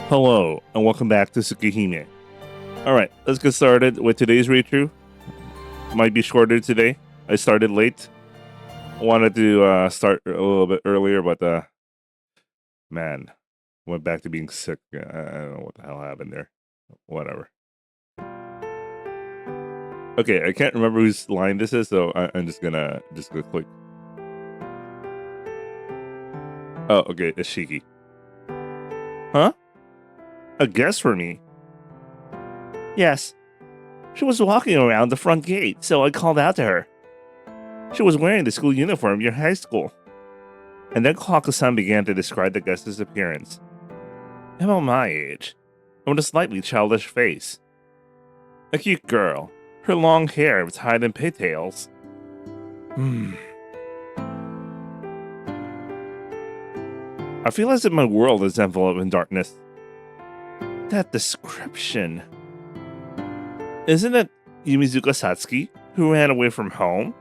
Hello, and welcome back to Tsukhime. Alright, let's get started with today's read-through. Might be shorter today. I started late. I wanted to start a little bit earlier, but man, went back to being sick. I don't know what the hell happened there. Whatever. Okay, I can't remember whose line this is, so I'm just gonna click. Oh, okay, it's Shiki. Huh? A guess for me? Yes. She was walking around the front gate, so I called out to her. She was wearing the school uniform of your high school. And then Kohaku-san began to describe the guest's appearance. About my age, and with a slightly childish face. A cute girl, her long hair tied in pigtails. I feel as if my world is enveloped in darkness. That description. Isn't it Yumizuka Satsuki who ran away from home?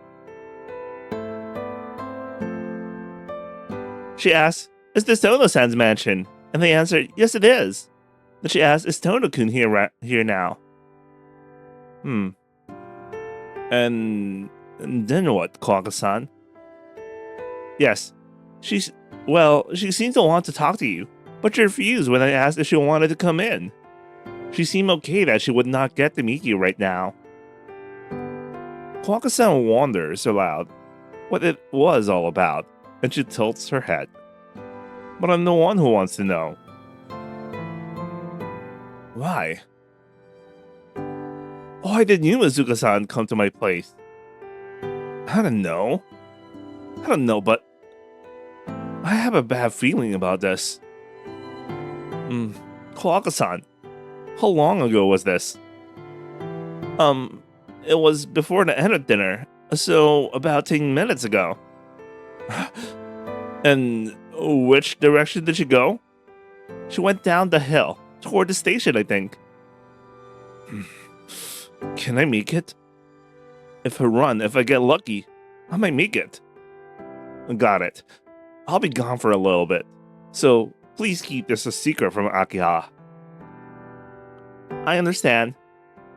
She asked, "Is this Tono-san's mansion?" And they answered, "Yes, it is." Then she asked, "Is Tono-kun here now?" And then what, Kohaku-san? Yes, she seemed to want to talk to you, but she refused when I asked if she wanted to come in. She seemed okay that she would not get to meet you right now. Kohaku-san wonders aloud what it was all about, and she tilts her head. But I'm the one who wants to know. Why? Why did Yumizuka-san come to my place? I don't know, but I have a bad feeling about this. Kohaku-san, how long ago was this? It was before the end of dinner, so about 10 minutes ago. And which direction did she go? She went down the hill, toward the station, I think. Can I make it? If I get lucky, I might make it. Got it. I'll be gone for a little bit, so please keep this a secret from Akiha. I understand.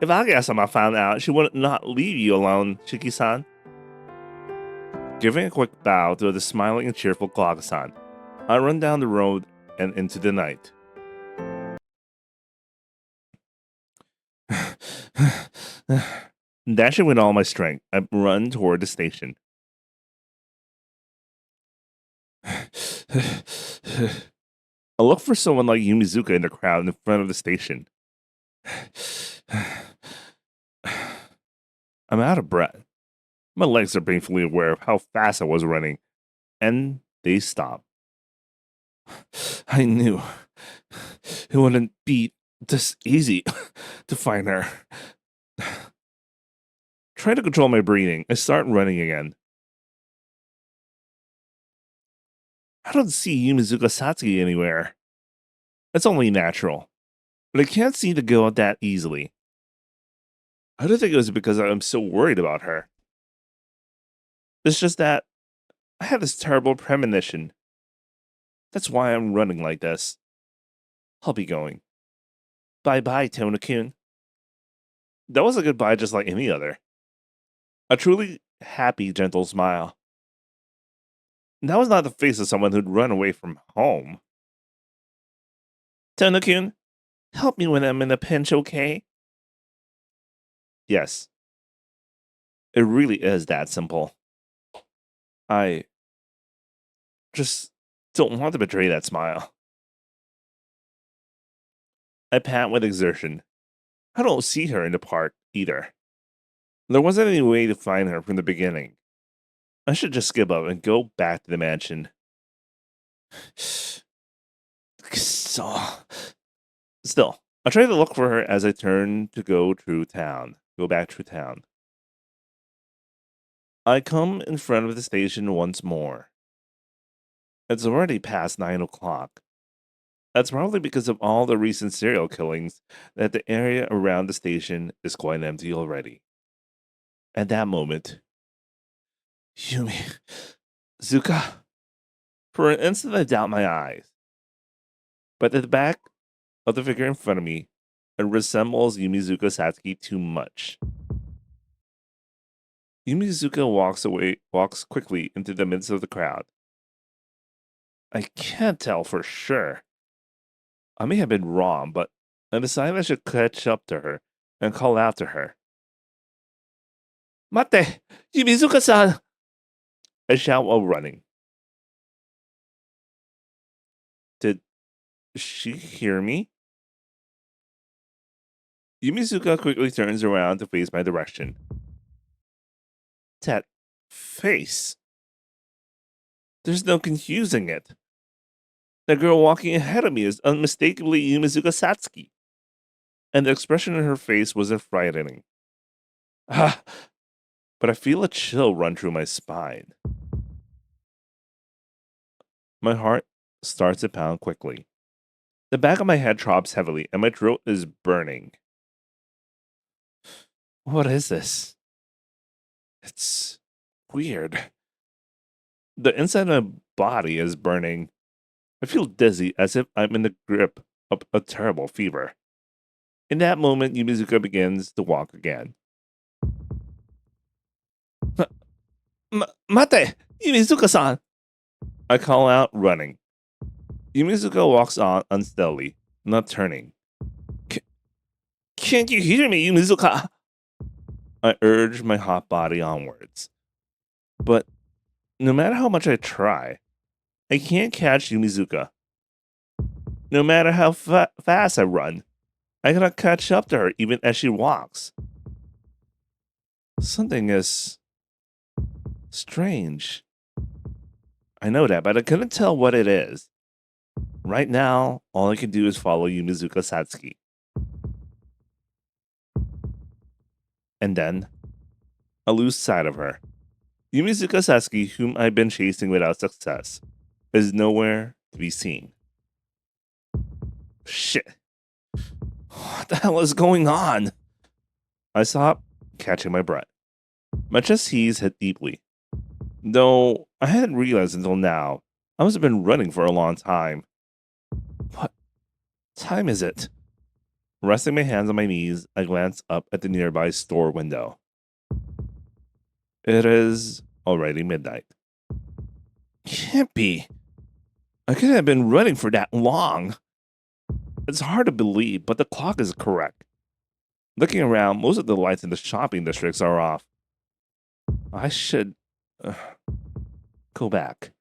If Akiha-sama found out, she would not leave you alone, Shiki-san. Giving a quick bow to the smiling and cheerful Kohaku-san, I run down the road and into the night. Dashing with all my strength, I run toward the station. I look for someone like Yumizuka in the crowd in front of the station. I'm out of breath. My legs are painfully aware of how fast I was running, and they stop. I knew it wouldn't be this easy to find her. Trying to control my breathing, I start running again. I don't see Yumizuka Satsuki anywhere. It's only natural, but I can't seem to go out that easily. I don't think it was because I'm so worried about her. It's just that I had this terrible premonition. That's why I'm running like this. I'll be going. Bye-bye, Tono-kun. That was a goodbye just like any other. A truly happy, gentle smile. That was not the face of someone who'd run away from home. Tono-kun, help me when I'm in a pinch, okay? Yes. It really is that simple. I just don't want to betray that smile. I pant with exertion. I don't see her in the park either. There wasn't any way to find her from the beginning. I should just skip up and go back to the mansion. Still, I try to look for her as I turn to go back through town. I come in front of the station once more. It's already past 9 o'clock. That's probably because of all the recent serial killings that the area around the station is quite empty already. At that moment, Yumi, Zuka. For an instant, I doubt my eyes. But at the back of the figure in front of me. It resembles Yumizuka Satsuki too much. Yumizuka walks quickly into the midst of the crowd. I can't tell for sure. I may have been wrong, but I decided I should catch up to her and call out to her. Mate! Yumizuka-san! I shout while running. Did she hear me? Yumizuka quickly turns around to face my direction. That face. There's no confusing it. The girl walking ahead of me is unmistakably Yumizuka Satsuki, and the expression in her face wasn't frightening. Ah, but I feel a chill run through my spine. My heart starts to pound quickly. The back of my head throbs heavily, and my throat is burning. What is this? It's weird. The inside of my body is burning. I feel dizzy as if I'm in the grip of a terrible fever. In that moment, Yumizuka begins to walk again. Mate! Yumizuka-san! I call out, running. Yumizuka walks on unsteadily, not turning. Can't you hear me, Yumizuka? I urge my hot body onwards. But no matter how much I try, I can't catch Yumizuka. No matter how fast I run, I cannot catch up to her even as she walks. Something is strange. I know that, but I couldn't tell what it is. Right now, all I can do is follow Yumizuka Satsuki. And then, I lose sight of her. Yumizuka Satsuki, whom I've been chasing without success, is nowhere to be seen. Shit. What the hell is going on? I stop, catching my breath. My chest heaves hit deeply. Though I hadn't realized until now, I must have been running for a long time. What time is it? Resting my hands on my knees, I glance up at the nearby store window. It is already midnight. Can't be. I couldn't have been running for that long. It's hard to believe, but the clock is correct. Looking around, most of the lights in the shopping districts are off. I should go back.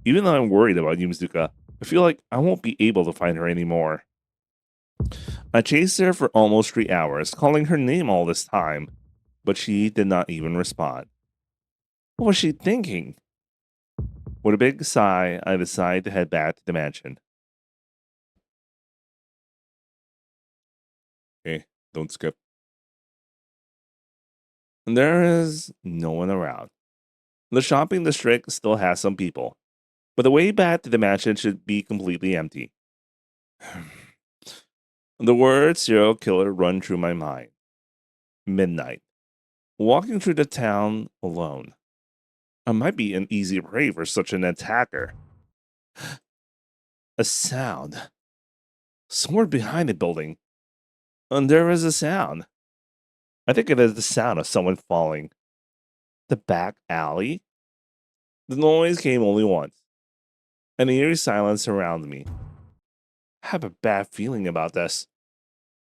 Even though I'm worried about Yumizuka, I feel like I won't be able to find her anymore. I chased her for almost 3 hours, calling her name all this time, but she did not even respond. What was she thinking? With a big sigh, I decide to head back to the mansion. Okay, don't skip. And there is no one around. The shopping district still has some people, but the way back to the mansion should be completely empty. The word serial killer run through my mind. Midnight. Walking through the town alone. I might be an easy prey for such an attacker. A sound. Somewhere behind the building. And there is a sound. I think it is the sound of someone falling. The back alley? The noise came only once. An eerie silence surrounded me. I have a bad feeling about this.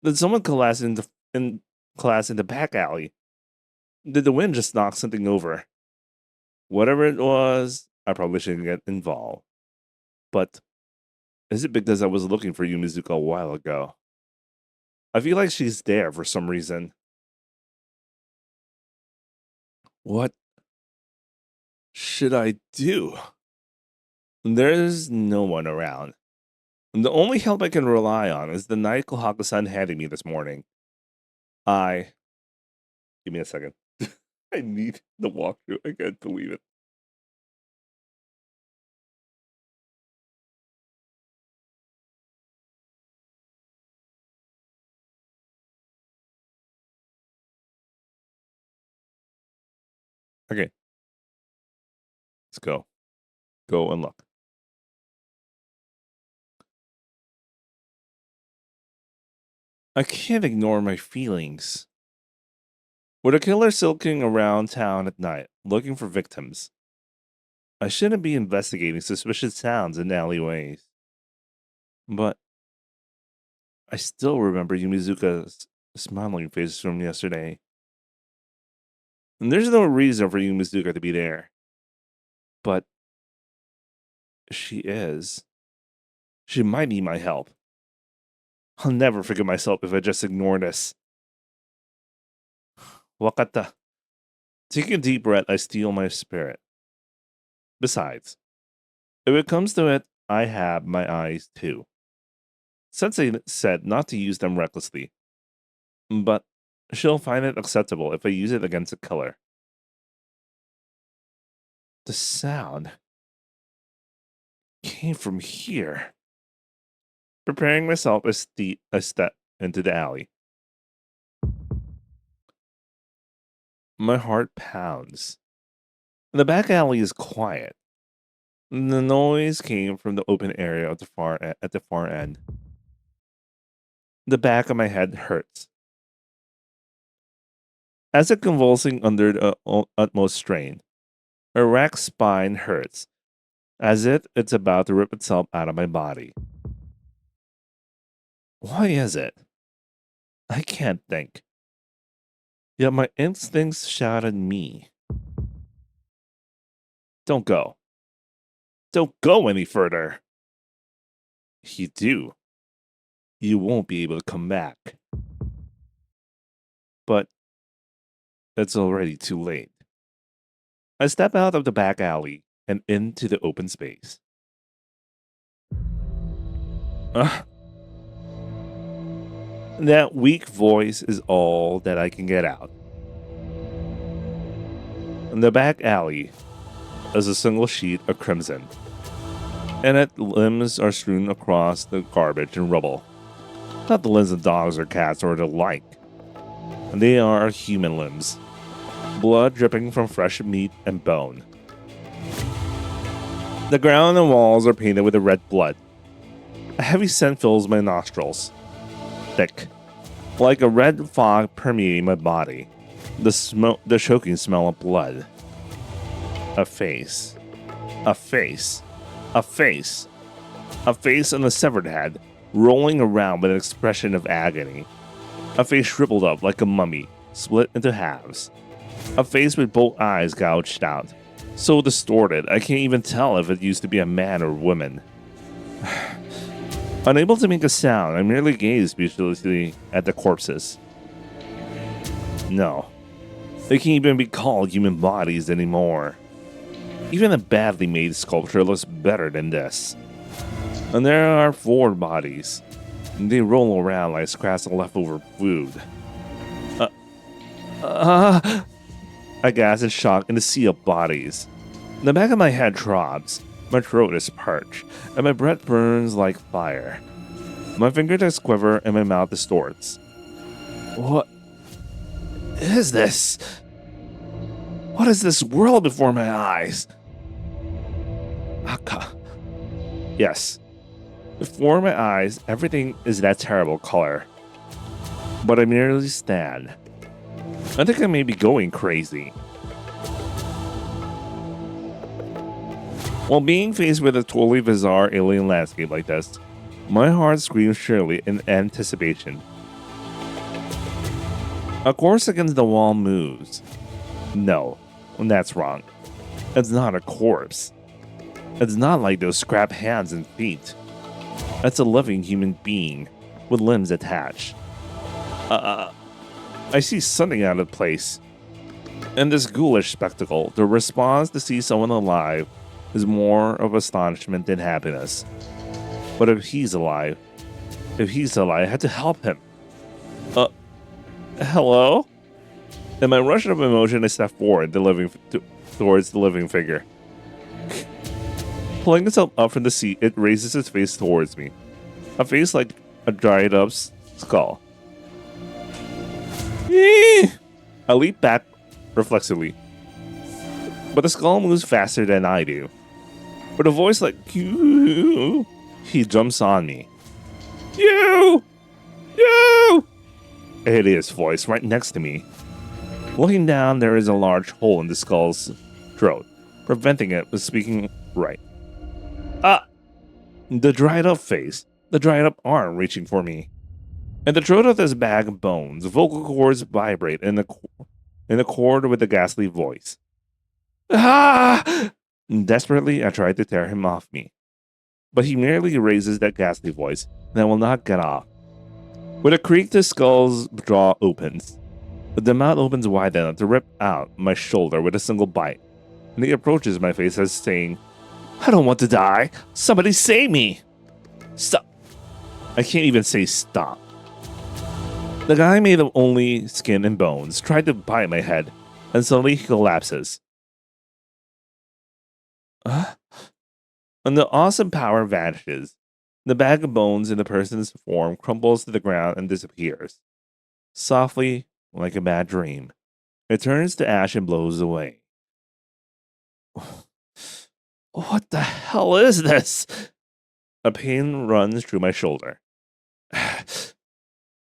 Did someone collapse in the back alley? Did the wind just knock something over? Whatever it was, I probably shouldn't get involved. But is it because I was looking for Yumizuka a while ago? I feel like she's there for some reason. What should I do? There's no one around. The only help I can rely on is the knife Kohaku-san handed me this morning. Give me a second. I need the walkthrough. I can't believe it. Okay, let's go. Go and look. I can't ignore my feelings. With a killer silking around town at night, looking for victims, I shouldn't be investigating suspicious sounds in alleyways. But I still remember Yumizuka's smiling face from yesterday. And there's no reason for Yumizuka to be there. But she is. She might need my help. I'll never forgive myself if I just ignore this. Wakata. Taking a deep breath, I steel my spirit. Besides, if it comes to it, I have my eyes too. Sensei said not to use them recklessly, but she'll find it acceptable if I use it against a killer. The sound came from here. Preparing myself, I step into the alley. My heart pounds. The back alley is quiet. The noise came from the open area at the far end. The back of my head hurts. As if convulsing under the utmost strain, a racked spine hurts, as if it's about to rip itself out of my body. Why is it? I can't think. Yet my instincts shout at me. Don't go. Don't go any further. If you do, you won't be able to come back. But it's already too late. I step out of the back alley and into the open space. That weak voice is all that I can get out. In the back alley is a single sheet of crimson, and its limbs are strewn across the garbage and rubble. Not the limbs of dogs or cats or the like. They are human limbs, blood dripping from fresh meat and bone. The ground and walls are painted with a red blood. A heavy scent fills my nostrils. Thick, like a red fog permeating my body. The choking smell of blood. A face. A face. A face. A face on a severed head, rolling around with an expression of agony. A face shriveled up like a mummy, split into halves. A face with both eyes gouged out. So distorted, I can't even tell if it used to be a man or woman. Unable to make a sound, I merely gaze speechlessly at the corpses. No, they can't even be called human bodies anymore. Even a badly made sculpture looks better than this. And there are 4 bodies. They roll around like scraps of leftover food. I gasp in shock in the sea of bodies. The back of my head throbs. My throat is parched, and my breath burns like fire. My fingertips quiver and my mouth distorts. What is this? What is this world before my eyes? Aka. Yes. Before my eyes, everything is that terrible color. But I merely stand. I think I may be going crazy. While being faced with a totally bizarre alien landscape like this, my heart screams shrilly in anticipation. A corpse against the wall moves. No, that's wrong. It's not a corpse. It's not like those scrap hands and feet. It's a living human being with limbs attached. I see something out of place. In this ghoulish spectacle, the response to see someone alive is more of astonishment than happiness. But if he's alive, I had to help him. Hello? In my rush of emotion, I step forward, towards the living figure. Pulling itself up from the seat, it raises its face towards me. A face like a dried up skull. I leap back reflexively. But the skull moves faster than I do. With a voice like, he jumps on me. You! No! A hideous voice right next to me. Looking down, there is a large hole in the skull's throat, preventing it from speaking right. Ah! The dried up face, the dried up arm reaching for me. In the throat of this bag of bones, vocal cords vibrate in accord with the ghastly voice. Ah! Desperately, I tried to tear him off me, but he merely raises that ghastly voice, and I will not get off. With a creak, the skull's jaw opens. The mouth opens wide enough to rip out my shoulder with a single bite, and he approaches my face as saying, I don't want to die. Somebody save me. Stop. I can't even say stop. The guy made of only skin and bones tried to bite my head, and suddenly he collapses. And the awesome power vanishes. The bag of bones in the person's form crumbles to the ground and disappears. Softly, like a bad dream, it turns to ash and blows away. What the hell is this? A pain runs through my shoulder.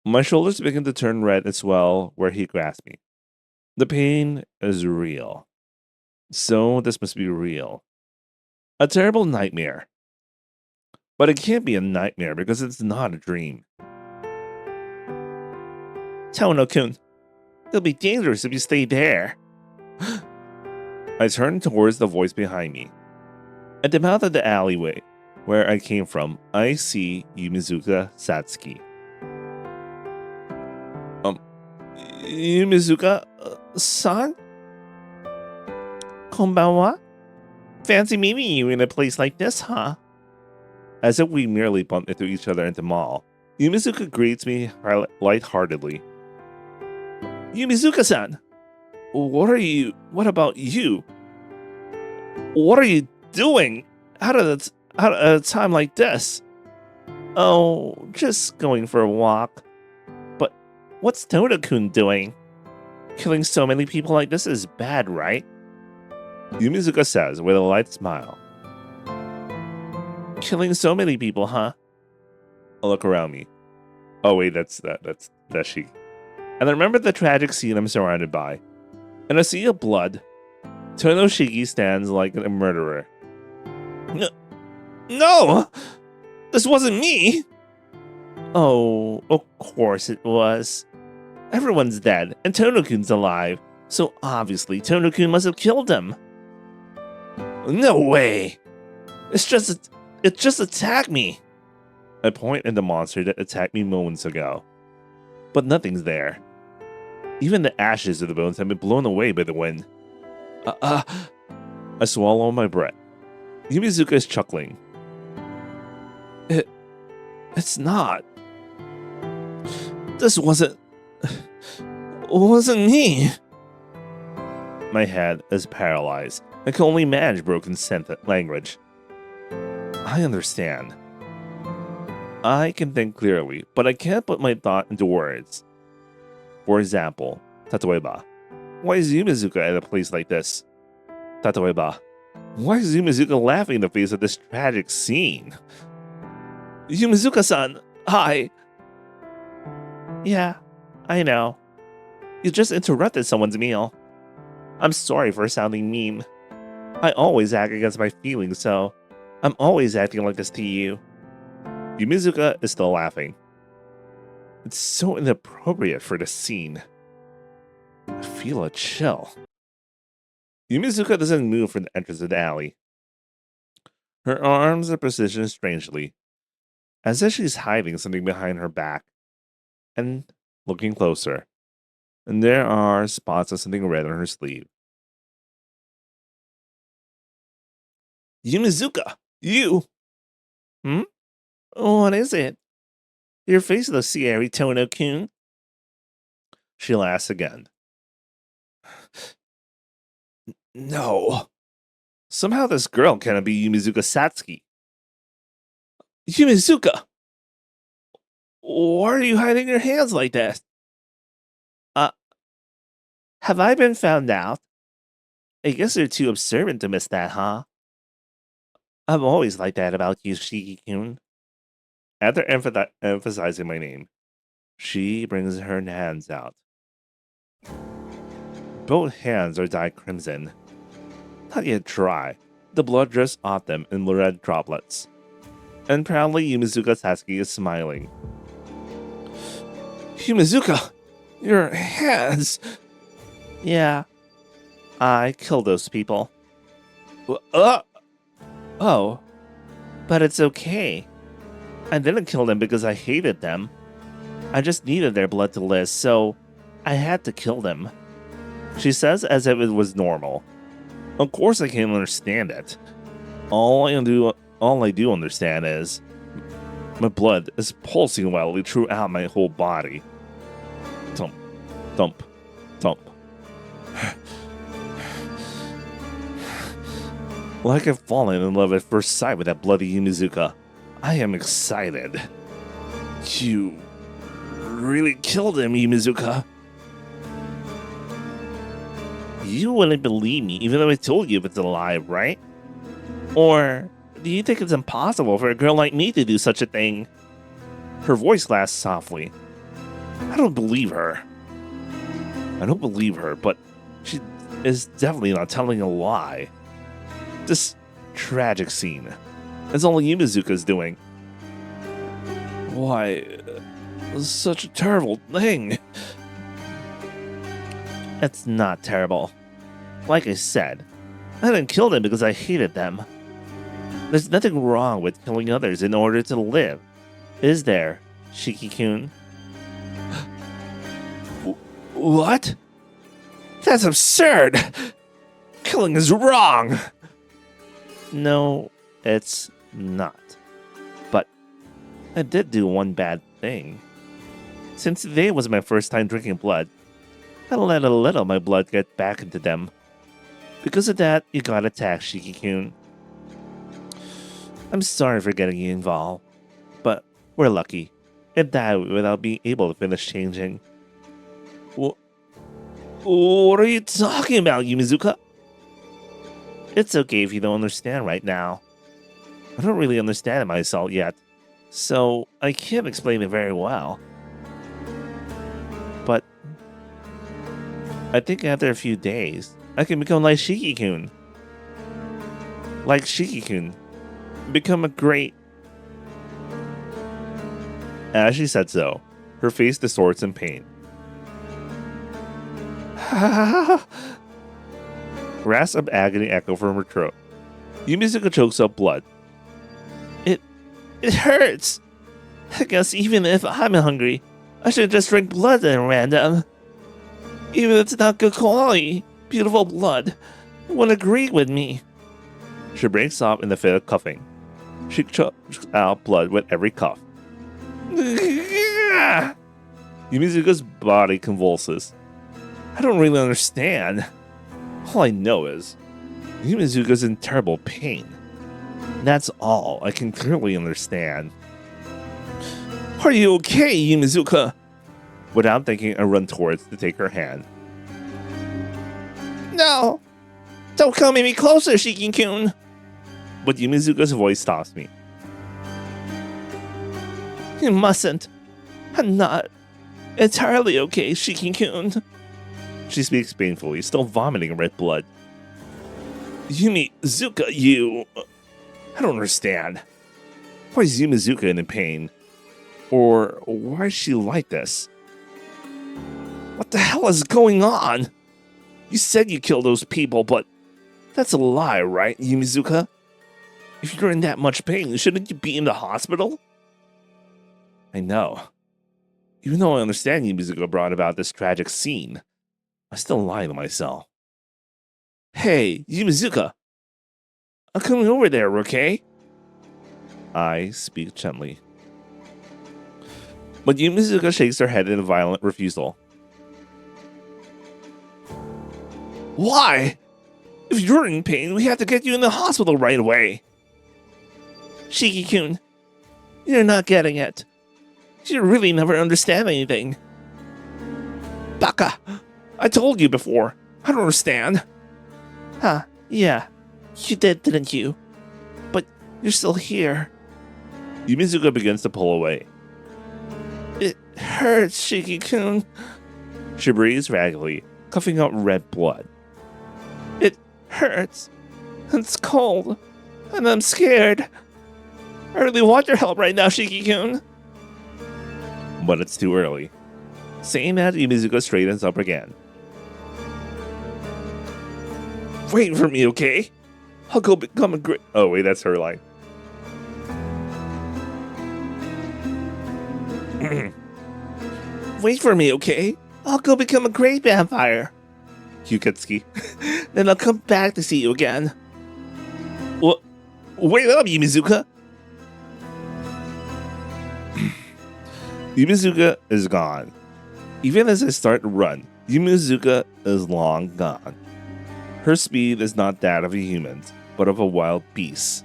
My shoulders begin to turn red and swell where he grasps me. The pain is real. So this must be real. A terrible nightmare. But it can't be a nightmare because it's not a dream. Tono-kun, it'll be dangerous if you stay there. I turn towards the voice behind me. At the mouth of the alleyway where I came from, I see Yumizuka Satsuki. Yumizuka-san? Konbanwa? Fancy meeting you in a place like this, huh? As if we merely bumped into each other in the mall, Yumizuka greets me lightheartedly. Yumizuka-san! What about you? What are you doing out at a time like this? Oh, just going for a walk. But what's Tono-kun doing? Killing so many people like this is bad, right? Yumizuka says with a light smile. Killing so many people, huh? I look around me. Oh wait, that's she. And I remember the tragic scene I'm surrounded by. In a sea of blood, Tonoshiki stands like a murderer. No! This wasn't me! Oh, of course it was. Everyone's dead, and Tono-kun's alive, so obviously Tono-kun must have killed him. No way! It just attacked me! I point at the monster that attacked me moments ago. But nothing's there. Even the ashes of the bones have been blown away by the wind. I swallow my breath. Yumizuka is chuckling. It's not. This wasn't me. My head is paralyzed. I can only manage broken language. I understand. I can think clearly, but I can't put my thought into words. For example, Tatoeba. Why is Yumizuka at a place like this? Tatoeba. Why is Yumizuka laughing in the face of this tragic scene? Yumizuka-san, hi. Yeah, I know. You just interrupted someone's meal. I'm sorry for sounding mean. I always act against my feelings, so I'm always acting like this to you. Yumizuka is still laughing. It's so inappropriate for the scene. I feel a chill. Yumizuka doesn't move from the entrance of the alley. Her arms are positioned strangely, as if she's hiding something behind her back. And looking closer, and there are spots of something red on her sleeve. Yumizuka, you! Hmm? What is it? Your face looks scary, Tono-kun. She laughs again. No. Somehow this girl cannot be Yumizuka Satsuki. Yumizuka! Why are you hiding your hands like that? Have I been found out? I guess you're too observant to miss that, huh? I've always liked that about you, Shiki-kun. After emphasizing my name, She brings her hands out. Both hands are dyed crimson. Not yet dry, the blood drips off them in red droplets. And proudly, Yumizuka Satsuki is smiling. Yumizuka, your hands! Yeah, I killed those people. Oh, but it's okay. I didn't kill them because I hated them. I just needed their blood to live, so I had to kill them. She says as if it was normal. Of course I can't understand it. All I do understand is my blood is pulsing wildly throughout my whole body. Thump, thump, thump. Like I've fallen in love at first sight with that bloody Yumizuka. I am excited. You really killed him, Yumizuka. You wouldn't believe me even though I told you it's a lie, right? Or do you think it's impossible for a girl like me to do such a thing? Her voice laughed softly. I don't believe her. But she is definitely not telling a lie. This tragic scene is all Yumizuka's doing. Why, such a terrible thing. It's not terrible. Like I said, I didn't kill them because I hated them. There's nothing wrong with killing others in order to live, is there, Shiki-kun? What? That's absurd! Killing is wrong! No, it's not. But I did do one bad thing. Since today was my first time drinking blood, I let a little of my blood get back into them. Because of that, you got attacked, Shiki-kun. I'm sorry for getting you involved, but we're lucky. It died without being able to finish changing. What are you talking about, Yumizuka? It's okay if you don't understand right now. I don't really understand it myself yet, so I can't explain it very well. But I think after a few days, I can become like Shiki-kun. Like Shiki-kun. Become a great... As she said so, her face distorts in pain. Rasps of agony echo from her throat. Yumizuka chokes up blood. It hurts! I guess even if I'm hungry, I should just drink blood at random. Even if it's not good quality, beautiful blood would agree with me. She breaks off in the fit of coughing. She chokes out blood with every cough. Yumizuka's body convulses. I don't really understand. All I know is Yumizuka's in terrible pain. That's all I can clearly understand. Are you okay, Yumizuka? Without thinking, I run towards to take her hand. No! Don't come any closer, Shiki-kun! But Yumizuka's voice stops me. You mustn't. I'm not entirely okay, Shiki-kun. She speaks painfully, still vomiting red blood. Yumizuka, you... I don't understand. Why is Yumizuka in pain? Or why is she like this? What the hell is going on? You said you killed those people, but that's a lie, right, Yumizuka? If you're in that much pain, shouldn't you be in the hospital? I know. Even though I understand Yumizuka brought about this tragic scene, I still lie to myself. Hey, Yumizuka! I'm coming over there, okay? I speak gently. But Yumizuka shakes her head in a violent refusal. Why? If you're in pain, we have to get you in the hospital right away. Shiki-kun, you're not getting it. You really never understand anything. Baka, I told you before. I don't understand. Huh, yeah. You did, didn't you? But you're still here. Yumizuka begins to pull away. hurts, Shiki-kun. She breathes raggedly, coughing up red blood. It hurts. It's cold. And I'm scared. I really want your help right now, Shiki-kun. But it's too early. Saying that, Imizuka straightens up again. Wait for me, okay? I'll go become a great... Oh, wait, that's her line. Wait for me, okay? I'll go become a great vampire. Yukitsuki. Then I'll come back to see you again. What? Wait up, Yumizuka! Yumizuka is gone. Even as I start to run, Yumizuka is long gone. Her speed is not that of a human, but of a wild beast.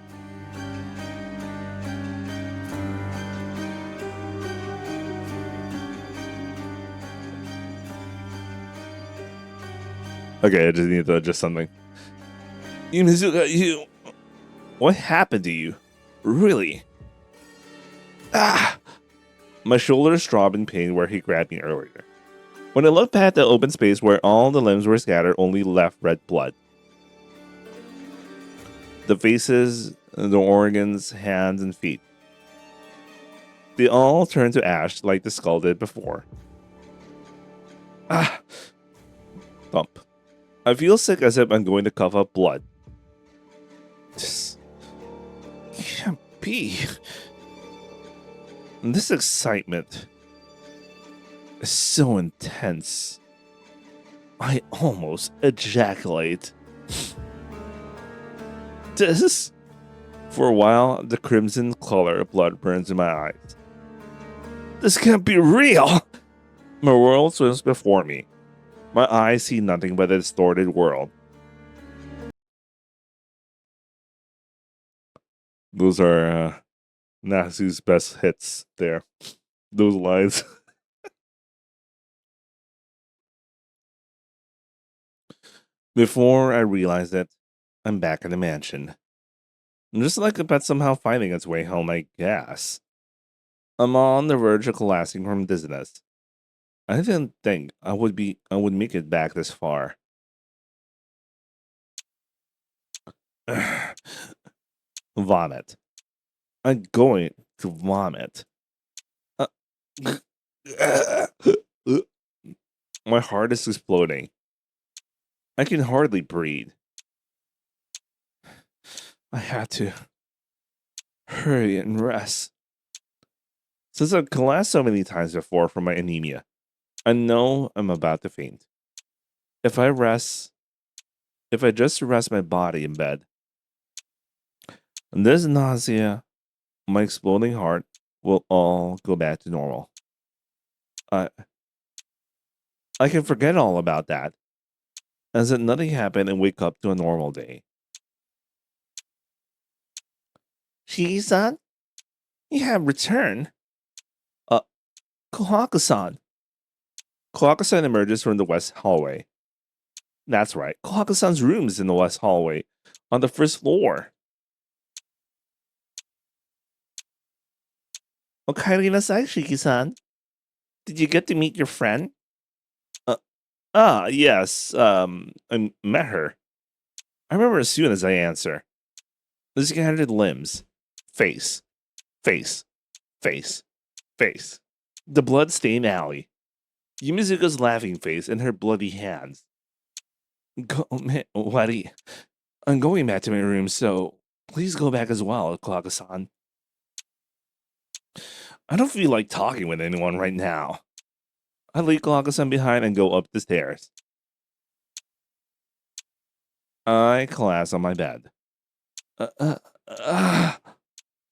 Okay, I just need to adjust something. Yumizuka, you... What happened to you? Really? Ah! My shoulders throb in pain where he grabbed me earlier. When I looked back at the open space where all the limbs were scattered, only left red blood. The faces, the organs, hands, and feet. They all turned to ash like the skull did before. Ah! Thump. I feel sick as if I'm going to cough up blood. This can't be. This excitement is so intense. I almost ejaculate. This? For a while, the crimson color of blood burns in my eyes. This can't be real! My world swims before me. My eyes see nothing but a distorted world. Those are Nasu's best hits there. Those lines. Before I realized it, I'm back in the mansion. Just like a pet somehow finding its way home, I guess. I'm on the verge of collapsing from dizziness. I didn't think I would make it back this far. Vomit. I'm going to vomit. My heart is exploding. I can hardly breathe. I had to hurry and rest. Since I've collapsed so many times before from my anemia, I know I'm about to faint. If I just rest my body in bed, this nausea, my exploding heart will all go back to normal. I can forget all about that, as if nothing happened and wake up to a normal day. Shiki-san, you have returned. Kohaku-san. Kohaku-san emerges from the west hallway. That's right, Kohaku-san's room is in the west hallway, on the first floor. Okaeri nasai, Shiki-san. Did you get to meet your friend? Yes, I met her. I remember as soon as I answer. The scattered limbs. Face. Face. Face. Face. The blood-stained alley. Yumizuka's laughing face and her bloody hands. Wari. I'm going back to my room, so please go back as well, Kohaku-san. I don't feel like talking with anyone right now. I leave Kohaku-san behind and go up the stairs. I collapse on my bed.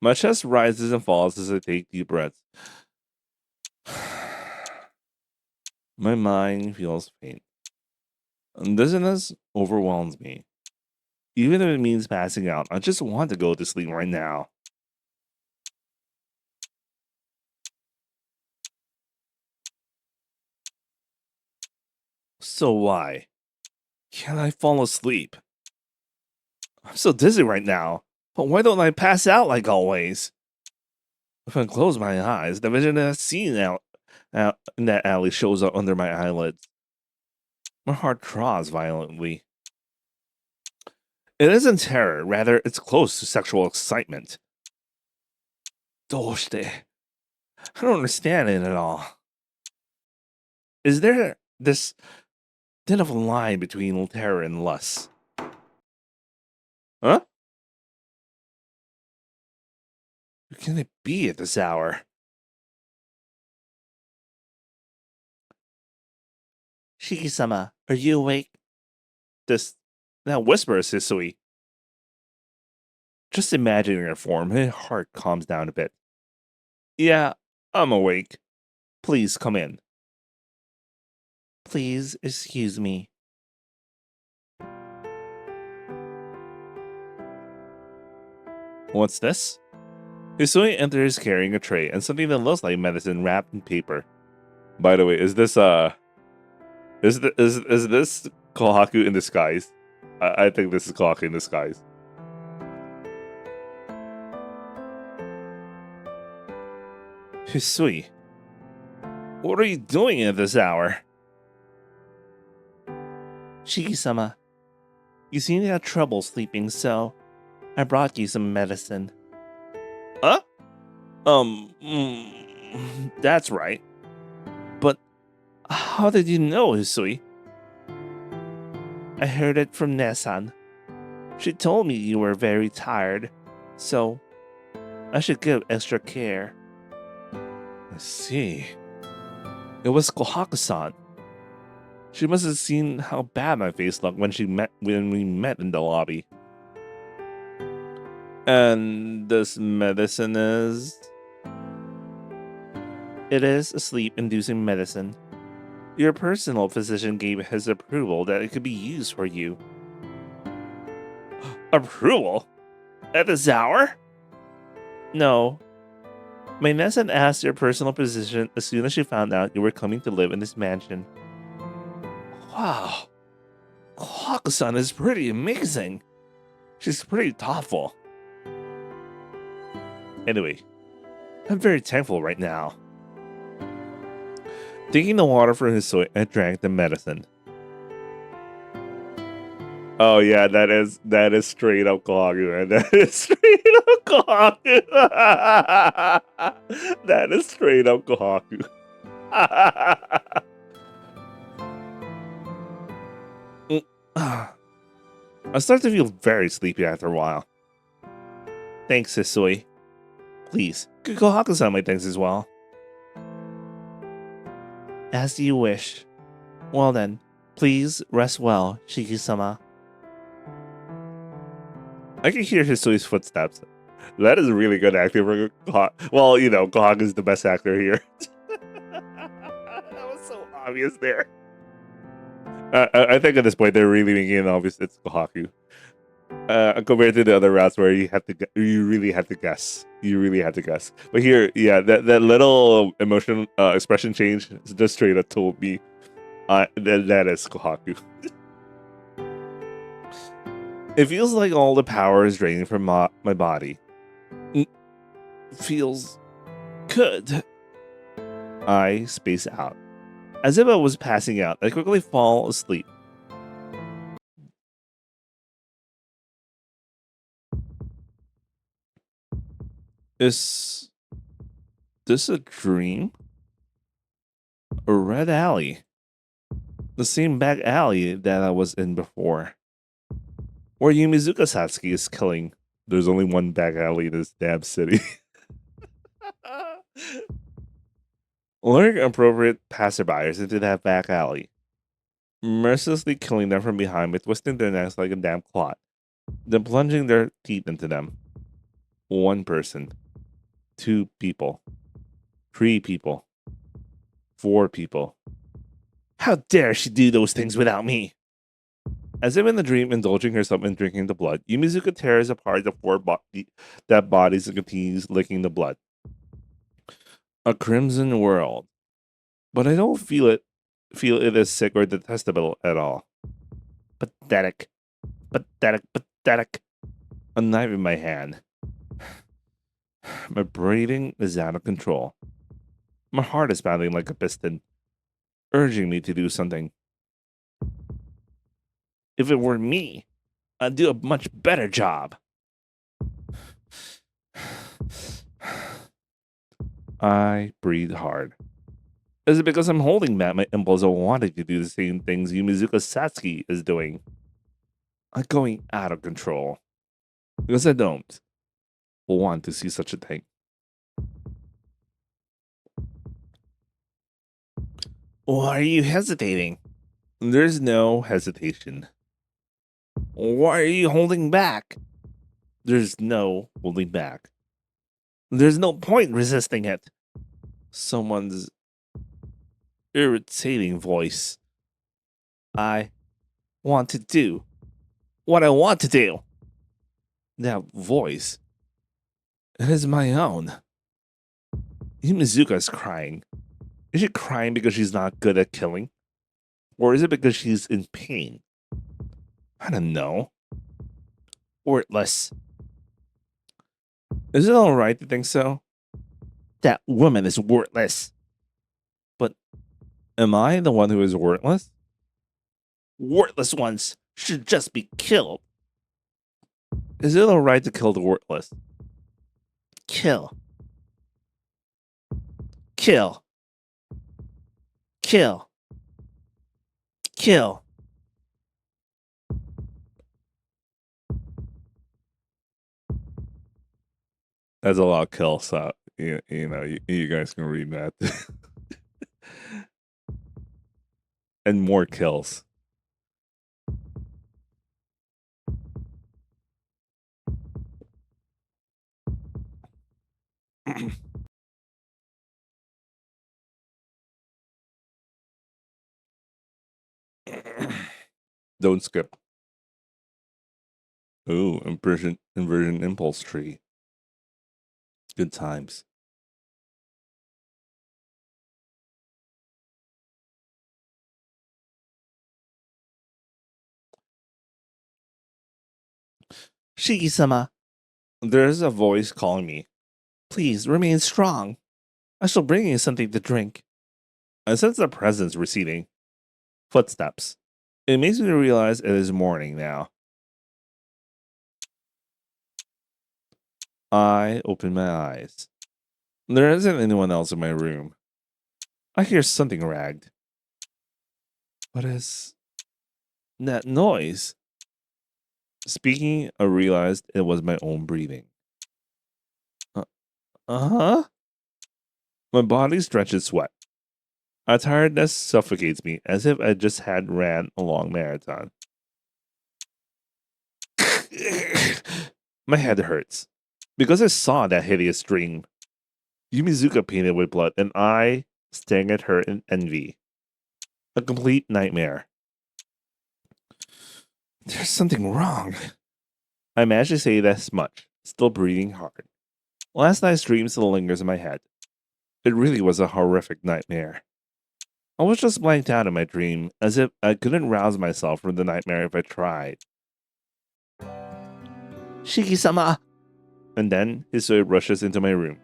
My chest rises and falls as I take deep breaths. My mind feels faint. Dizziness overwhelms me. Even if it means passing out, I just want to go to sleep right now. So why? Can't I fall asleep? I'm so dizzy right now, but why don't I pass out like always? If I close my eyes, the vision that I've seen out in that alley shows up under my eyelids. My heart throbs violently. It isn't terror, rather, it's close to sexual excitement. Doshite. I don't understand it at all. Is there this thin of a line between terror and lust? Huh? Who can it be at this hour? Shiki-sama, are you awake? That whisper is Hisui. Just imagining her form, my heart calms down a bit. Yeah, I'm awake. Please come in. Please excuse me. What's this? Hisui enters carrying a tray and something that looks like medicine wrapped in paper. By the way, is this is this Kohaku in disguise? I think this is Kohaku in disguise. Hisui, what are you doing at this hour? Shiki-sama, you seem to have trouble sleeping, so I brought you some medicine. Huh? That's right. But how did you know, Hisui? I heard it from Nesan. She told me you were very tired, so I should give extra care. I see. It was Kohaku-san. She must have seen how bad my face looked when we met in the lobby. And this medicine is? It is a sleep-inducing medicine. Your personal physician gave his approval that it could be used for you. Approval? At this hour? No. My Nesan asked your personal physician as soon as she found out you were coming to live in this mansion. Wow. Kohaku-san is pretty amazing. She's pretty thoughtful. Anyway, I'm very thankful right now. Taking the water from his soy, I drank the medicine. Oh yeah, that is straight up Kohaku, man. That is straight up Kohaku. That is straight up Kohaku. I start to feel very sleepy after a while. Thanks, Hisui. Please, could Kohaku-san my thanks as well? As you wish. Well then, please rest well, Shiki-sama. I can hear Hisui's footsteps. That is really good acting for Kohaku. Well, you know, Kohaku is the best actor here. That was so obvious there. I think at this point they're really making it obvious it's Kohaku. Compared to the other routes where you really had to guess. You really had to guess. But here, yeah, that little emotion expression change just straight up told me that is Kohaku. It feels like all the power is draining from my body. Feels good. I space out. As if I was passing out, I quickly fall asleep. Is this a dream? A red alley. The same back alley that I was in before. Where Yumizuka Satsuki is killing. There's only one back alley in this damn city. Luring appropriate passerbyers into that back alley. Mercilessly killing them from behind by twisting their necks like a damn clot. Then plunging their teeth into them. One person. 2 people. 3 people. 4 people. How dare she do those things without me? As if in the dream, indulging herself in drinking the blood, Yumizuka tears apart the 4 bodies and continues licking the blood. A crimson world. But I don't feel it as sick or detestable at all. Pathetic. Pathetic. Pathetic. A knife in my hand. My breathing is out of control. My heart is pounding like a piston, urging me to do something. If it were me, I'd do a much better job. I breathe hard. Is it because I'm holding back my impulse of wanting to do the same things Yumizuka Satsuki is doing? I'm going out of control. Because I don't want to see such a thing. Why are you hesitating? There's no hesitation. Why are you holding back? There's no holding back. There's no point resisting it. Someone's irritating voice. I want to do what I want to do. That voice, it is my own. Yumizuka is crying. Is she crying because she's not good at killing? Or is it because she's in pain? I don't know. Worthless. Is it alright to think so? That woman is worthless. But am I the one who is worthless? Worthless ones should just be killed. Is it alright to kill the worthless? Kill. Kill. Kill. Kill. That's a lot of kill, so you guys can read that. And more kills. Don't skip. Ooh, inversion impulse tree. Good times. Shiki-sama. There is a voice calling me. Please remain strong. I shall bring you something to drink. I sense the presence receding. Footsteps. It makes me realize it is morning now. I open my eyes. There isn't anyone else in my room. I hear something ragged. What is that noise? Speaking, I realized it was my own breathing. Uh-huh? My body stretches sweat. A tiredness suffocates me as if I just had ran a long marathon. My head hurts. Because I saw that hideous dream. Yumizuka painted with blood and I staring at her in envy. A complete nightmare. There's something wrong. I managed to say this much, still breathing hard. Last night's dream still lingers in my head. It really was a horrific nightmare. I was just blanked out in my dream, as if I couldn't rouse myself from the nightmare if I tried. Shiki-sama! And then Hisui rushes into my room.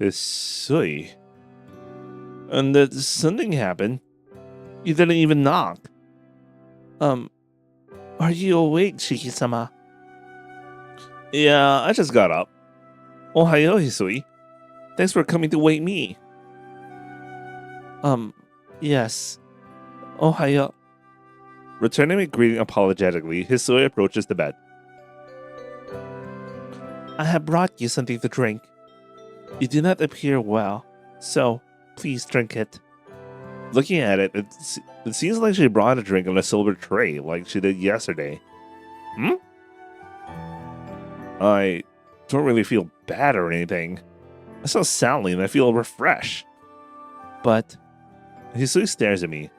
Hisui? And that something happened. You didn't even knock. Are you awake, Shiki-sama? Yeah, I just got up. Ohayo, Hisui. Thanks for coming to wake me. Yes. Ohayo. Returning my greeting apologetically, Hisui approaches the bed. I have brought you something to drink. You do not appear well, so please drink it. Looking at it, it seems like she brought a drink on a silver tray like she did yesterday. I don't really feel bad or anything. I smell soundly and I feel refreshed. But Hisui stares at me.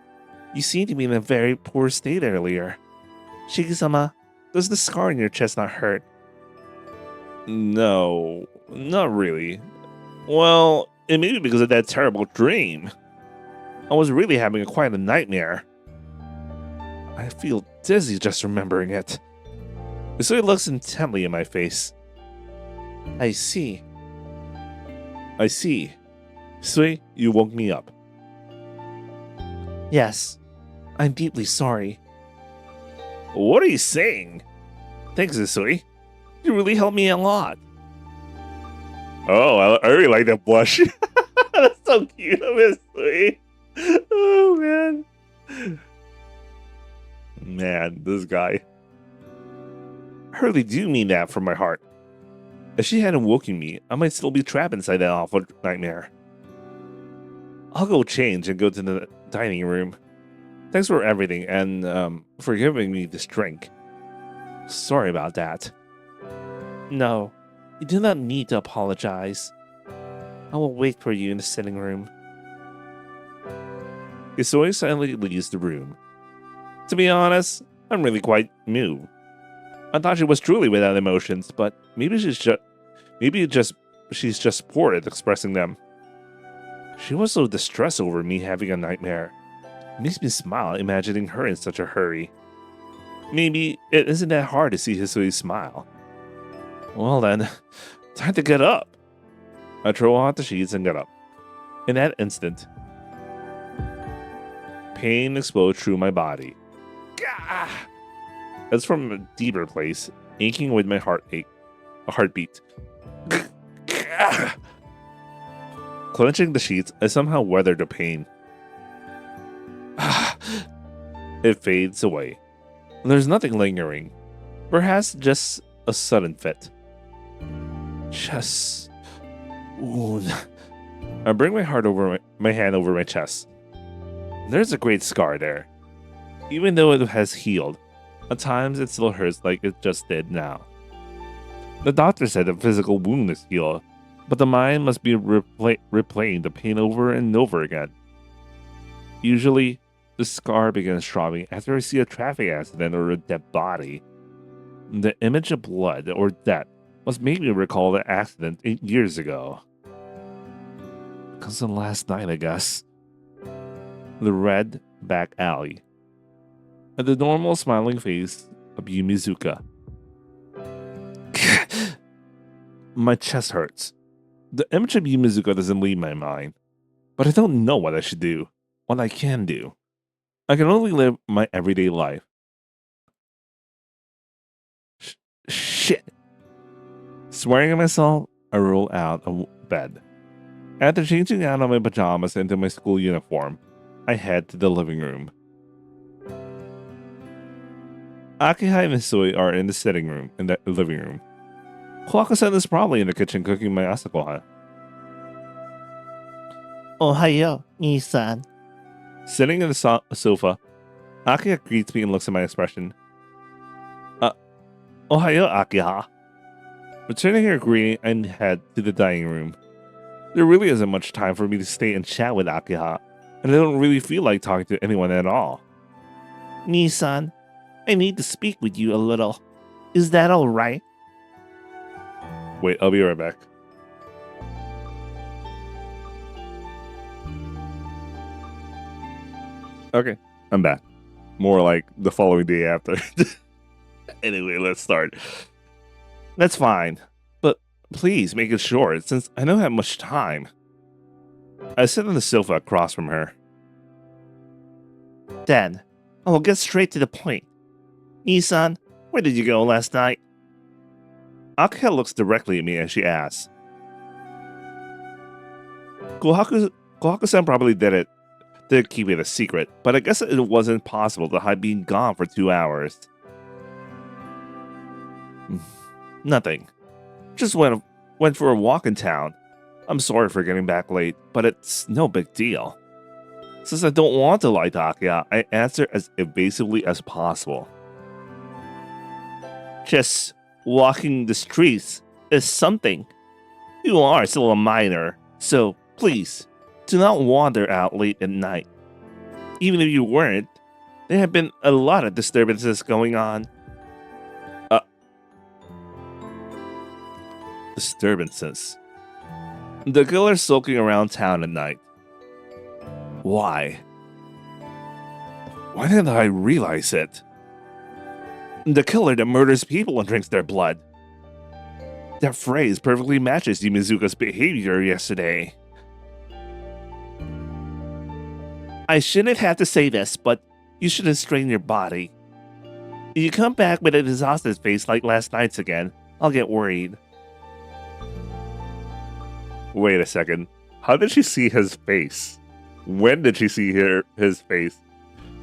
You seemed to be in a very poor state earlier. Shiki-sama, does the scar in your chest not hurt? No, not really. Well, it may be because of that terrible dream. I was really having quite a nightmare. I feel dizzy just remembering it. Hisui looks intently in my face. I see. Sui, you woke me up. Yes, I'm deeply sorry. What are you saying? Thanks, Sui. You really helped me a lot. Oh, I really like that blush. That's so cute of Miss Sui. Oh, man. Man, this guy. I really do mean that from my heart. If she hadn't woken me, I might still be trapped inside that awful nightmare. I'll go change and go to the dining room. Thanks for everything and for giving me this drink. Sorry about that. No, you do not need to apologize. I will wait for you in the sitting room. Isoi silently leaves the room. To be honest, I'm really quite moved. I thought she was truly without emotions, but maybe she's just poor at expressing them. She was so distressed over me having a nightmare. It makes me smile imagining her in such a hurry. Maybe it isn't that hard to see Hisui smile. Well then, time to get up. I throw out the sheets and get up. In that instant, pain explodes through my body. Gah! It's from a deeper place, aching with my heartbeat. Gah! Clenching the sheets, I somehow weather the pain. It fades away. There's nothing lingering. Perhaps just a sudden fit. Chest wound. I bring my hand over my chest. There's a great scar there. Even though it has healed, at times it still hurts like it just did now. The doctor said the physical wound is healed, but the mind must be replaying the pain over and over again. Usually, the scar begins throbbing after I see a traffic accident or a dead body. The image of blood or death must make me recall the accident 8 years ago. Because of last night, I guess. The red back alley. And the normal smiling face of Yumizuka. My chest hurts. The image of Yumizuka doesn't leave my mind. But I don't know what I should do. What I can do. I can only live my everyday life. Shit. Swearing at myself, I roll out of bed. After changing out of my pajamas into my school uniform, I head to the living room. Akihai and Hisui are in the living room. Kohaku-san is probably in the kitchen cooking my asagohan. Ohayo, Nii-san. Sitting in the sofa, Akiha greets me and looks at my expression. Ohayo, Akiha. Returning her greeting, I head to the dining room. There really isn't much time for me to stay and chat with Akiha, and I don't really feel like talking to anyone at all. Nii-san, I need to speak with you a little. Is that alright? Wait, I'll be right back. Okay, I'm back. More like the following day after. Anyway, let's start. That's fine, but please make it short since I don't have much time. I sit on the sofa across from her. Then, I will get straight to the point. Nii-san, where did you go last night? Akiha looks directly at me as she asks. Kohaku-san probably did keep it a secret, but I guess it wasn't possible to hide being gone for 2 hours. Nothing. Just went for a walk in town. I'm sorry for getting back late, but it's no big deal. Since I don't want to lie to Akiha, I answer as evasively as possible. Just walking the streets is something. You are still a minor, so please, do not wander out late at night. Even if you weren't, there have been a lot of disturbances going on. Disturbances. The killer sulking around town at night. Why? Why didn't I realize it? The killer that murders people and drinks their blood. That phrase perfectly matches Yumizuka's behavior yesterday. I shouldn't have to say this, but you shouldn't strain your body. If you come back with an exhausted face like last night's again, I'll get worried. Wait a second. How did she see his face? When did she see his face?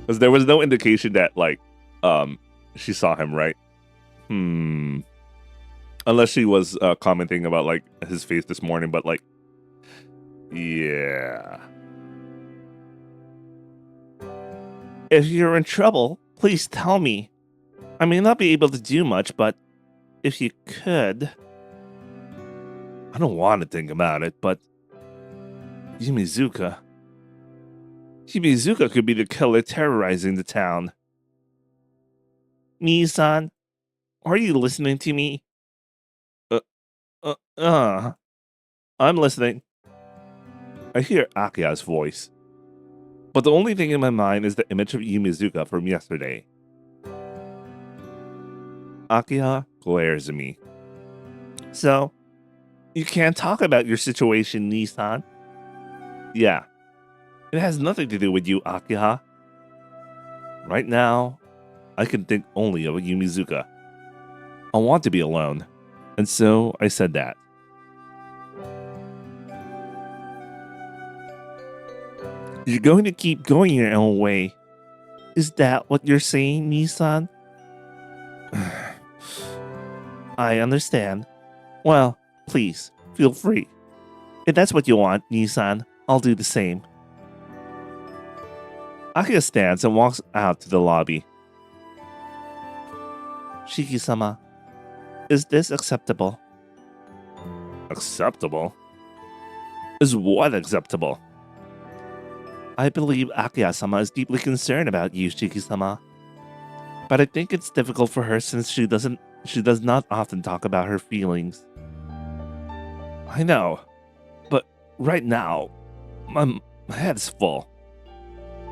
Because there was no indication that, like, she saw him, right? Unless she was commenting about, like, his face this morning, but, like, yeah. If you're in trouble, please tell me. I may not be able to do much, but if you could. I don't want to think about it, but Yumizuka could be the killer terrorizing the town. Nii-san, are you listening to me? I'm listening. I hear Akia's voice. But the only thing in my mind is the image of Yumizuka from yesterday. Akia glares at me. So, you can't talk about your situation, Nii-san? Yeah. It has nothing to do with you, Akia. Right now, I can think only of Yumizuka. I want to be alone. And so I said that. You're going to keep going your own way. Is that what you're saying, Nii-san? I understand. Well, please, feel free. If that's what you want, Nii-san, I'll do the same. Akia stands and walks out to the lobby. Shiki-sama, is this acceptable? Acceptable? Is what acceptable? I believe Akia-sama is deeply concerned about you, Shiki-sama. But I think it's difficult for her since she does not often talk about her feelings. I know, but right now, my head's full.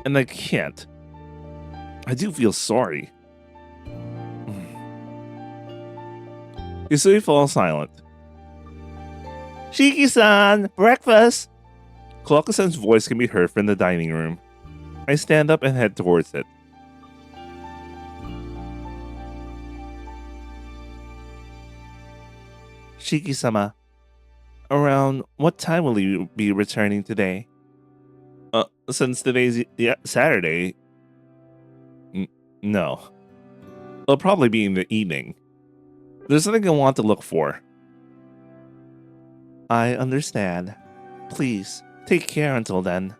And I can't. I do feel sorry. Hisui falls silent. Shiki-san, breakfast! Clocusan's voice can be heard from the dining room. I stand up and head towards it. Shiki-sama, around what time will you be returning today? Since today's Saturday... no. It'll probably be in the evening. There's something I want to look for. I understand. Please, take care until then.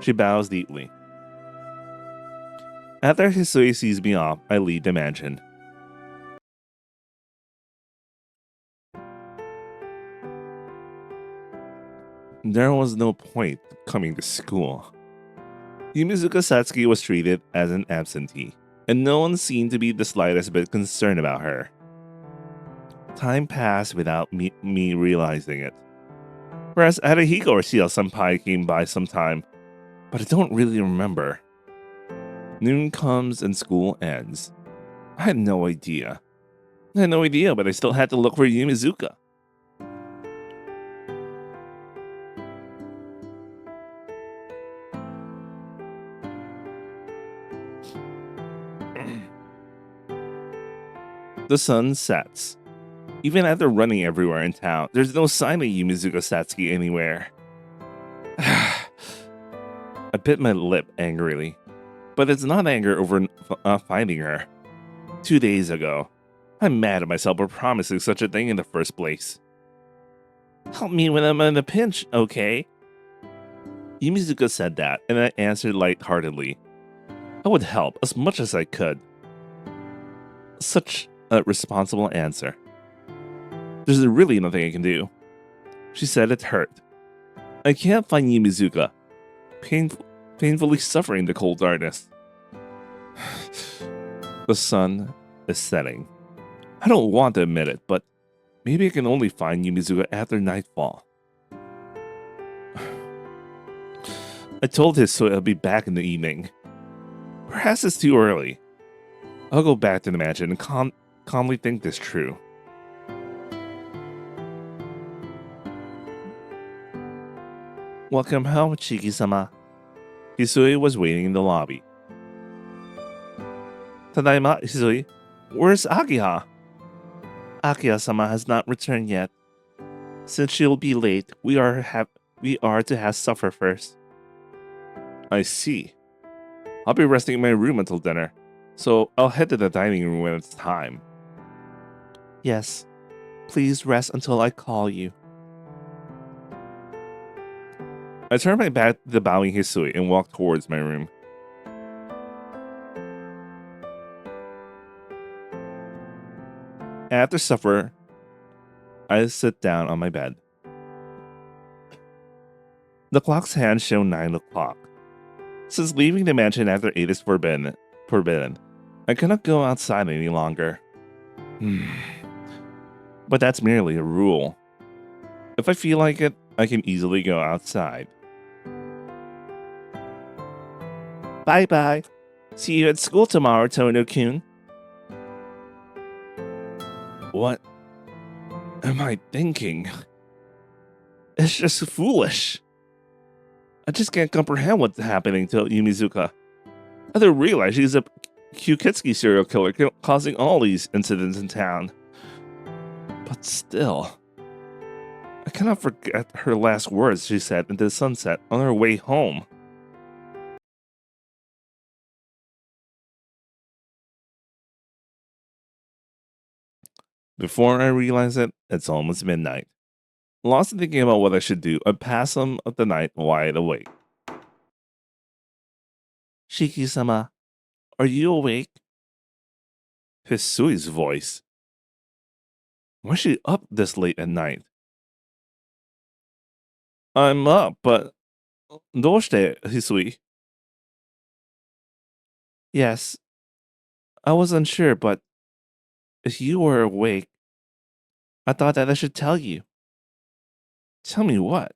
She bows deeply. After Hisui sees me off, I leave the mansion. There was no point coming to school. Yumizuka Satsuki was treated as an absentee, and no one seemed to be the slightest bit concerned about her. Time passed without me realizing it. Whereas Arahiko or Senpai came by sometime, but I don't really remember. Noon comes and school ends. I had no idea. But I still had to look for Yumizuka. The sun sets. Even after running everywhere in town, there's no sign of Yumizuka Satsuki anywhere. I bit my lip angrily, but it's not anger over finding her. 2 days ago, I'm mad at myself for promising such a thing in the first place. Help me when I'm in a pinch, okay? Yumizuka said that, and I answered lightheartedly. I would help as much as I could. Such a responsible answer. There's really nothing I can do. She said it hurt. I can't find Yumizuka. Painfully suffering the cold darkness. The sun is setting. I don't want to admit it, but maybe I can only find Yumizuka after nightfall. I told Hisui I'll be back in the evening. Perhaps it's too early. I'll go back to the mansion and calmly think this true. Welcome home, Shiki-sama. Hisui was waiting in the lobby. Tadaima, Hisui. Where's Akiha? Akiha-sama has not returned yet. Since she'll be late, we are to have supper first. I see. I'll be resting in my room until dinner, so I'll head to the dining room when it's time. Yes. Please rest until I call you. I turned my back to the bowing Hisui and walked towards my room. After supper, I sit down on my bed. The clock's hands show 9 o'clock. Since leaving the mansion after 8 is forbidden, I cannot go outside any longer. But that's merely a rule. If I feel like it, I can easily go outside. Bye-bye. See you at school tomorrow, Tono-kun. What am I thinking? It's just foolish. I just can't comprehend what's happening to Yumizuka. I don't realize she's a Kyukitsuki serial killer causing all these incidents in town. But still, I cannot forget her last words she said into the sunset on her way home. Before I realize it, it's almost midnight. Lost in thinking about what I should do, I pass some of the night wide awake. Shiki-sama, are you awake? Hisui's voice. Why is she up this late at night? I'm up, but... Doshite, Hisui? Yes. I was unsure, but... if you were awake, I thought that I should tell you. Tell me what?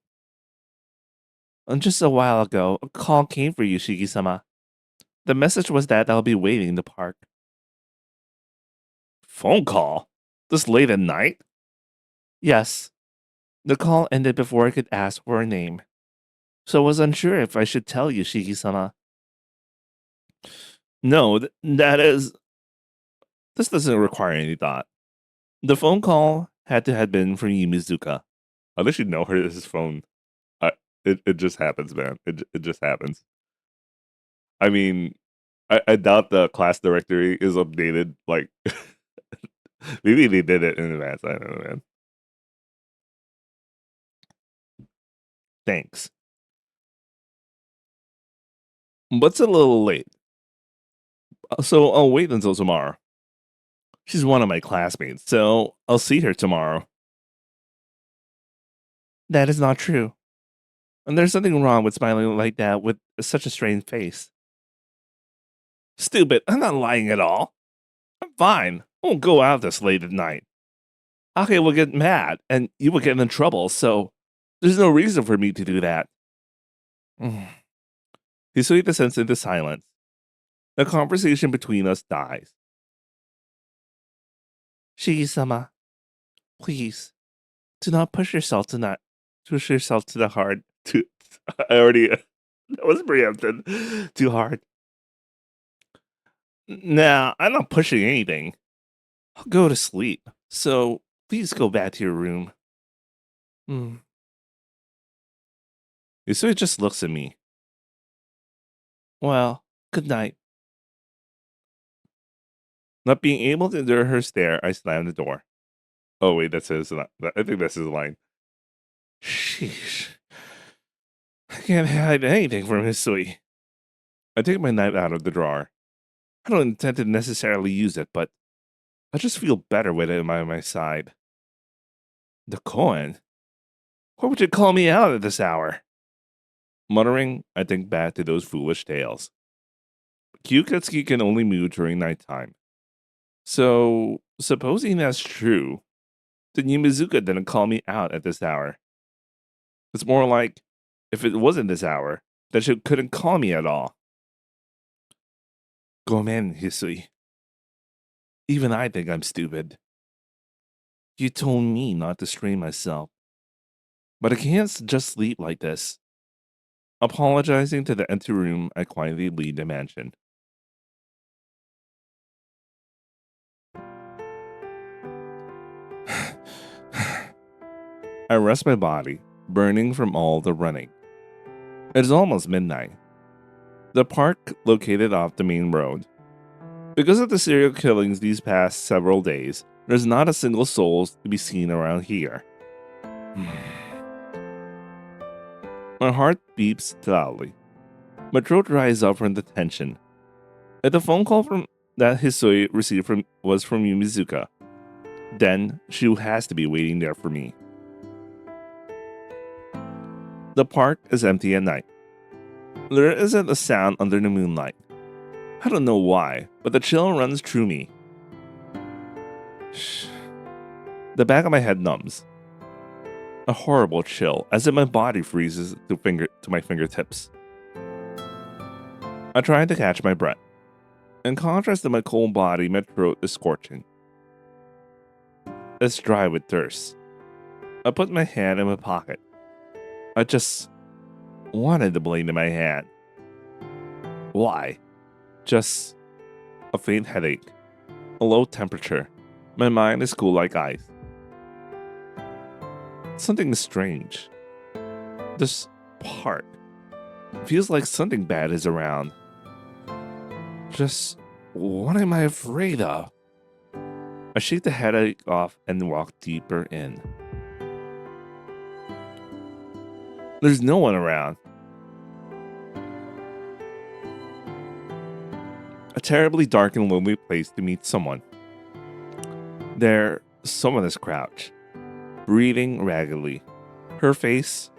Just a while ago, a call came for you, Shiki-sama. The message was that I'll be waiting in the park. Phone call? This late at night? Yes. The call ended before I could ask for a name. So I was unsure if I should tell you, Shiki-sama. No, that is... This doesn't require any thought. The phone call had to have been from Yumizuka. Unless you know her his phone. It just happens, man. It just happens. I mean, I doubt the class directory is updated. Like, maybe they did it in advance. I don't know, man. Thanks. But it's a little late. So I'll wait until tomorrow. She's one of my classmates, so I'll see her tomorrow. That is not true. And there's nothing wrong with smiling like that with such a strange face. Stupid, I'm not lying at all. I'm fine. I won't go out this late at night. Ake will get mad, and you will get in trouble, so there's no reason for me to do that. Hisui descends into silence. The conversation between us dies. Shigi-sama, please, do not push yourself to the hard. I already that was preempted. Too hard. Nah, I'm not pushing anything. I'll go to sleep. So please go back to your room. Hisui just looks at me. Well, good night. Not being able to endure her stare, I slam the door. Oh wait, that's his. I think that's his line. Sheesh. I can't hide anything from Hisui. I take my knife out of the drawer. I don't intend to necessarily use it, but I just feel better with it by my side. The koan? Why would you call me out at this hour? Muttering, I think back to those foolish tales. Kyukitsuki can only move during nighttime. So, supposing that's true, then Yumizuka didn't call me out at this hour. It's more like, if it wasn't this hour, then she couldn't call me at all. Gomen, Hisui. Even I think I'm stupid. You told me not to strain myself. But I can't just sleep like this. Apologizing to the empty room, I quietly leave the mansion. I rest my body, burning from all the running. It is almost midnight. The park, located off the main road. Because of the serial killings these past several days, there's not a single soul to be seen around here. My heart beeps loudly. My throat dries up from the tension. If the phone call that Hisui received was from Yumizuka, then she has to be waiting there for me. The park is empty at night. There isn't a sound under the moonlight. I don't know why, but the chill runs through me. The back of my head numbs. A horrible chill, as if my body freezes to my fingertips. I try to catch my breath. In contrast to my cold body, my throat is scorching. It's dry with thirst. I put my hand in my pocket. I just wanted the blade in my hand. Why? Just a faint headache, a low temperature. My mind is cool like ice. Something is strange. This park feels like something bad is around. Just what am I afraid of? I shake the headache off and walk deeper in. There's no one around. A terribly dark and lonely place to meet someone. There, someone is crouched, breathing raggedly. Her face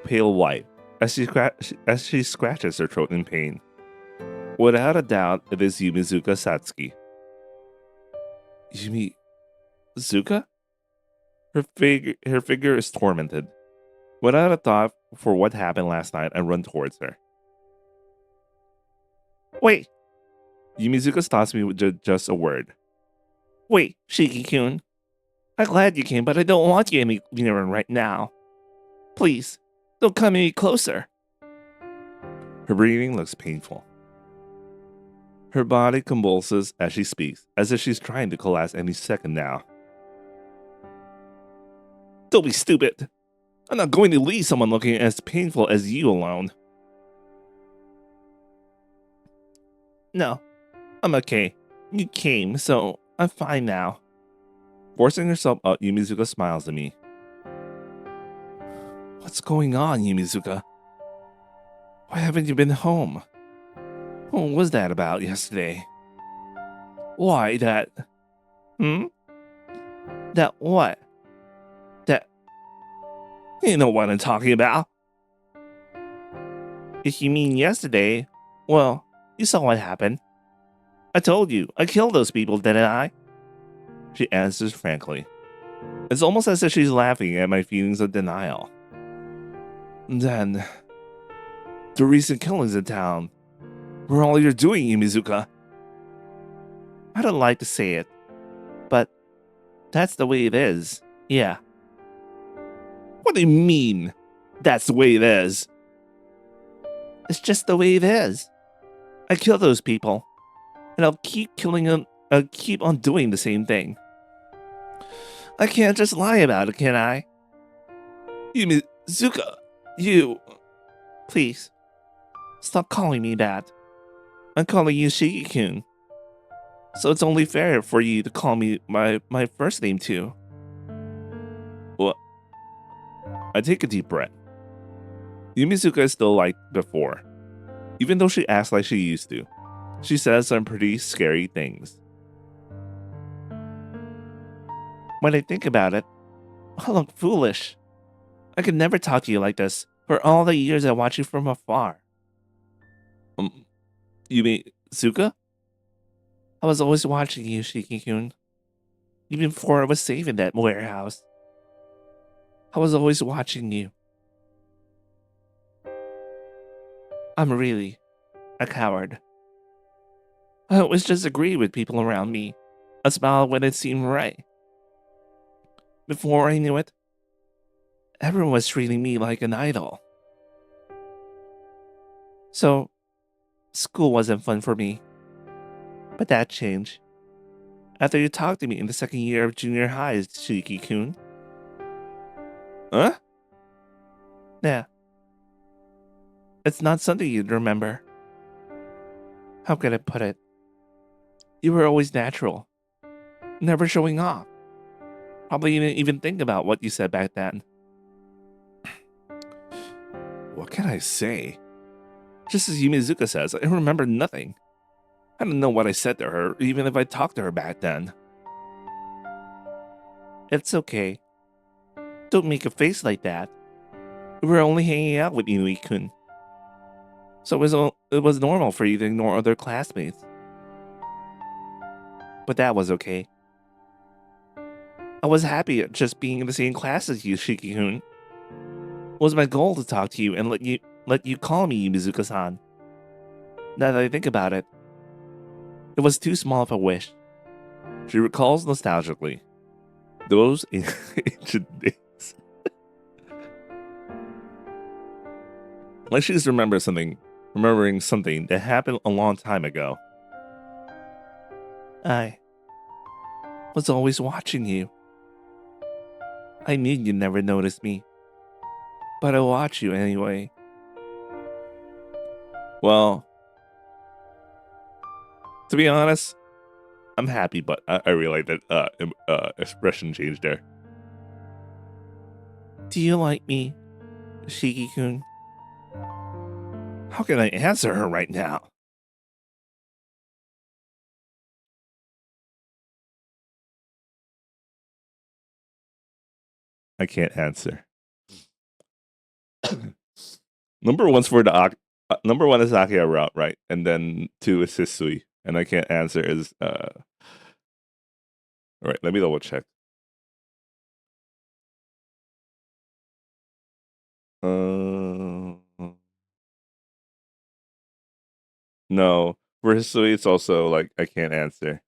pale white as she scratches her throat in pain. Without a doubt, it is Yumizuka Satsuki. Yumizuka? Her figure is tormented. Without a thought for what happened last night, I run towards her. Wait! Yumizuka stops me with just a word. Wait, Shiki-kun. I'm glad you came, but I don't want you near him right now. Please, don't come any closer. Her breathing looks painful. Her body convulses as she speaks, as if she's trying to collapse any second now. Don't be stupid. I'm not going to leave someone looking as painful as you alone. No, I'm okay. You came, so I'm fine now. Forcing herself up, Yumizuka smiles at me. What's going on, Yumizuka? Why haven't you been home? What was that about yesterday? Why, that... That what? That... You know what I'm talking about. If you mean yesterday, well, you saw what happened. I told you, I killed those people, didn't I? She answers frankly. It's almost as if she's laughing at my feelings of denial. Then, the recent killings in town were all you're doing, Yumizuka. I don't like to say it, but that's the way it is, yeah. What do you mean, that's the way it is? It's just the way it is. I kill those people, and I'll keep killing them. I'll keep on doing the same thing. I can't just lie about it, can I? Yumizuka, you... Please, stop calling me that. I'm calling you Shiki-kun. So it's only fair for you to call me my first name too. Well, I take a deep breath. Yumizuka is still like before. Even though she acts like she used to. She says some pretty scary things. When I think about it, I look foolish. I could never talk to you like this for all the years I watched you from afar. Yumizuka? I was always watching you, Shiki-kun. Even before I was safe in that warehouse. I was always watching you. I'm really a coward. I always just agree with people around me. I smile when it seemed right. Before I knew it, everyone was treating me like an idol. So, school wasn't fun for me. But that changed after you talked to me in the second year of junior high, Shiki-kun. Huh? Yeah, it's not something you'd remember. How can I put it? You were always natural, never showing off. Probably didn't even think about what you said back then. What can I say? Just as Yumizuka says, I remember nothing. I don't know what I said to her, even if I talked to her back then. It's okay. Don't make a face like that. We were only hanging out with Inui-kun. So it was normal for you to ignore other classmates. But that was okay. I was happy at just being in the same class as you, Shiki-kun. It was my goal to talk to you and let you call me Mizuka-san. Now that I think about it, it was too small of a wish. She recalls nostalgically. Those ancient days. Like she's remembering something that happened a long time ago. I was always watching you. I knew you'd never notice me. But I watch you anyway. Well, to be honest, I'm happy, but I really like that expression change there. Do you like me, Shiki-kun? How can I answer her right now? I can't answer. Number one's for the number one is Akia route, right? And then 2 is Hisui. And I can't answer is all right, let me double check. No. For Hisui it's also like I can't answer.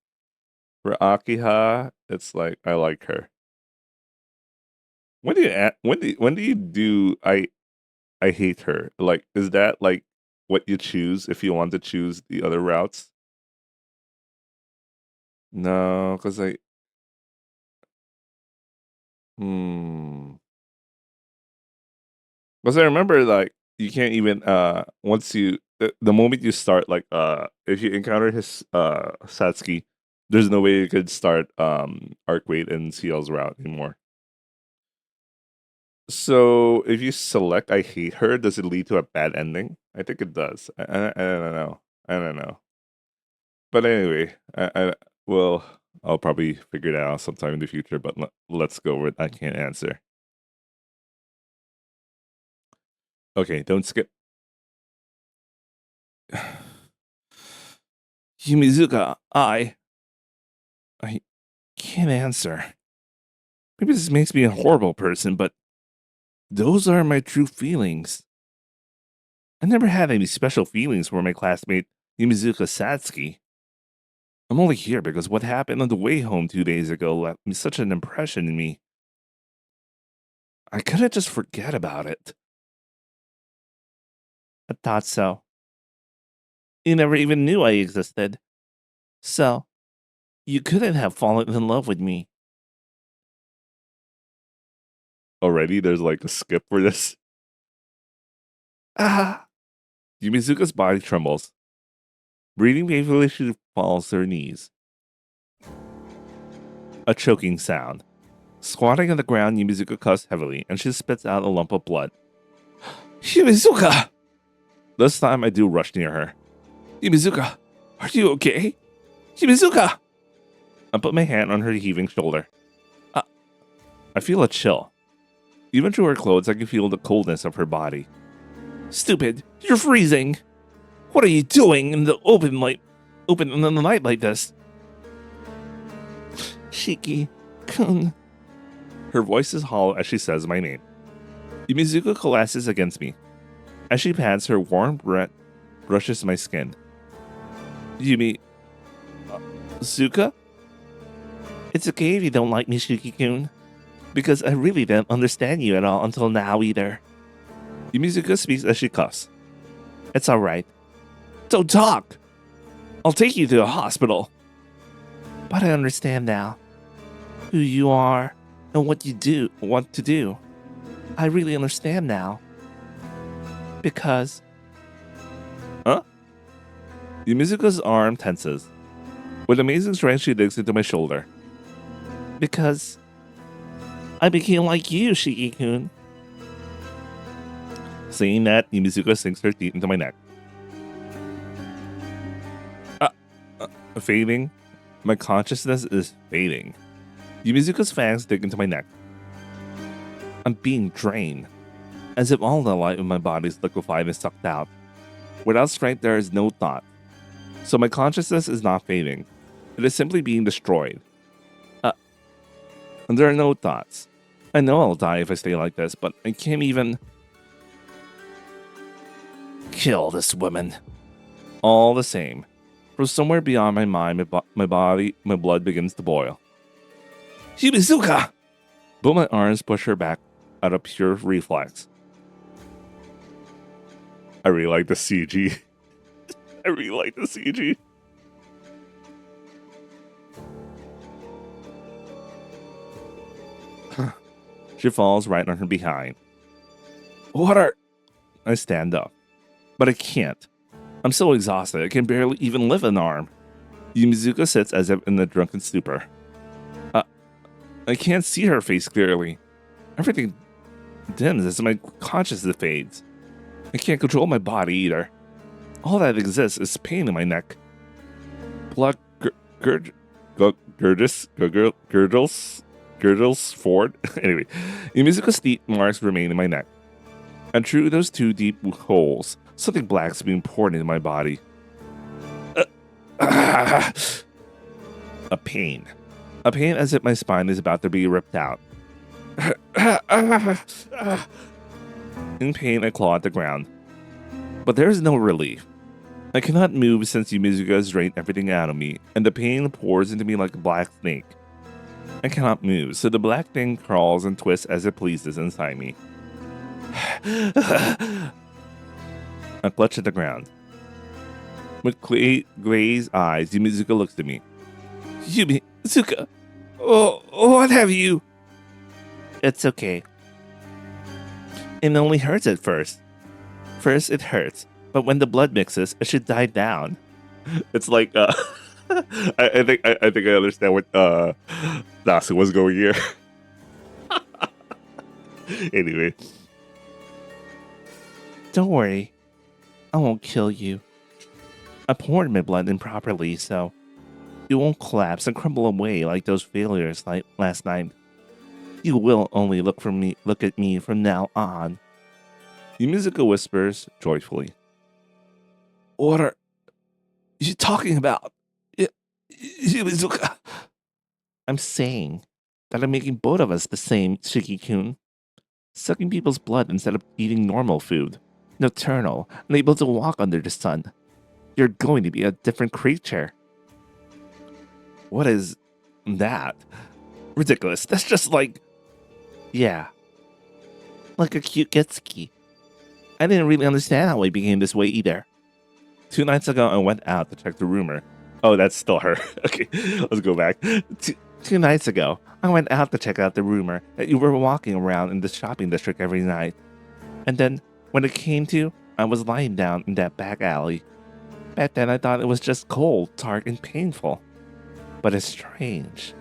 For Akiha, it's like I like her. When do you do I hate her? Like, is that like what you choose if you want to choose the other routes? No, because hmm. Because I remember like you can't even once you the moment you start like if you encounter his Satsuki, there's no way you could start Arcwait and CL's route anymore. So if you select I hate her, does it lead to a bad ending? I think it does. I don't know. I don't know. But anyway, well, I'll probably figure that out sometime in the future. But let's go with I can't answer. Okay, don't skip. Yumizuka, I can't answer. Maybe this makes me a horrible person, but those are my true feelings. I never had any special feelings for my classmate Yumizuka Satsuki. I'm only here because what happened on the way home 2 days ago left me such an impression in me. I couldn't just forget about it. I thought so. You never even knew I existed. So, you couldn't have fallen in love with me. Already, there's like a skip for this. Ah! Yumizuka's body trembles. Breathing painfully, she falls to her knees. A choking sound. Squatting on the ground, Yumizuka coughs heavily, and she spits out a lump of blood. Yumizuka! This time, I do rush near her. Yumizuka, are you okay? Yumizuka! I put my hand on her heaving shoulder. I feel a chill. Even through her clothes, I can feel the coldness of her body. Stupid, you're freezing! What are you doing in the open in the night like this? Shiki-kun. Her voice is hollow as she says my name. Yumizuka collapses against me. As she pants, her warm breath brushes my skin. Zuka? It's okay if you don't like me, Shiki-kun. Because I really didn't understand you at all until now either. Yumizuka speaks as she coughs. It's alright. Don't talk! I'll take you to a hospital. But I understand now who you are and what you want to do. I really understand now. Because... Huh? Yumisuka's arm tenses. With amazing strength, she digs into my shoulder. Because... I became like you, Shiki-kun. Saying that, Yumisuka sinks her teeth into my neck. Fading. My consciousness is fading. Yumisuka's fangs dig into my neck. I'm being drained, as if all the life in my body is liquefied and sucked out. Without strength, there is no thought. So my consciousness is not fading. It is simply being destroyed. And there are no thoughts. I know I'll die if I stay like this, but I can't even... Kill this woman. All the same. From somewhere beyond my mind, my blood begins to boil. Yumisuka! But my arms push her back out of pure reflex. I really like the CG. I really like the CG. She falls right on her behind. Water! I stand up. But I can't. I'm so exhausted, I can barely even lift an arm. Yumisuka sits as if in a drunken stupor. I can't see her face clearly. Everything dims as my consciousness fades. I can't control my body either. All that exists is pain in my neck. Blood gurgles forward. Anyway, Yumisuka's teeth marks remain in my neck. And through those two deep holes, something black is being poured into my body. A pain. A pain as if my spine is about to be ripped out. In pain, I claw at the ground. But there is no relief. I cannot move since Yumisuka has drained everything out of me, and the pain pours into me like a black snake. I cannot move, so the black thing crawls and twists as it pleases inside me. I clutch at the ground. With glazed eyes, Yumisuka looks at me. Yumisuka, what have you? It's okay. It only hurts at first. First, it hurts, but when the blood mixes, it should die down. It's like, I think I understand what Nasu was going here. Anyway. Don't worry. I won't kill you. I poured my blood in properly, so you won't collapse and crumble away like those failures like last night. You will only look at me from now on. Yumisuka whispers joyfully. What are you talking about? Yumisuka? I'm saying that I'm making both of us the same, Shiki-kun. Sucking people's blood instead of eating normal food. Nocturnal and able to walk under the sun. You're going to be a different creature. What is that? Ridiculous. That's just like... Yeah. Like a cute getsuki. I didn't really understand how I became this way either. 2 nights ago, I went out to check the rumor. Oh, that's still her. Okay, let's go back. 2 nights ago, I went out to check out the rumor that you were walking around in the shopping district every night. And then, when it came to, I was lying down in that back alley. Back then, I thought it was just cold, dark, and painful. But it's strange.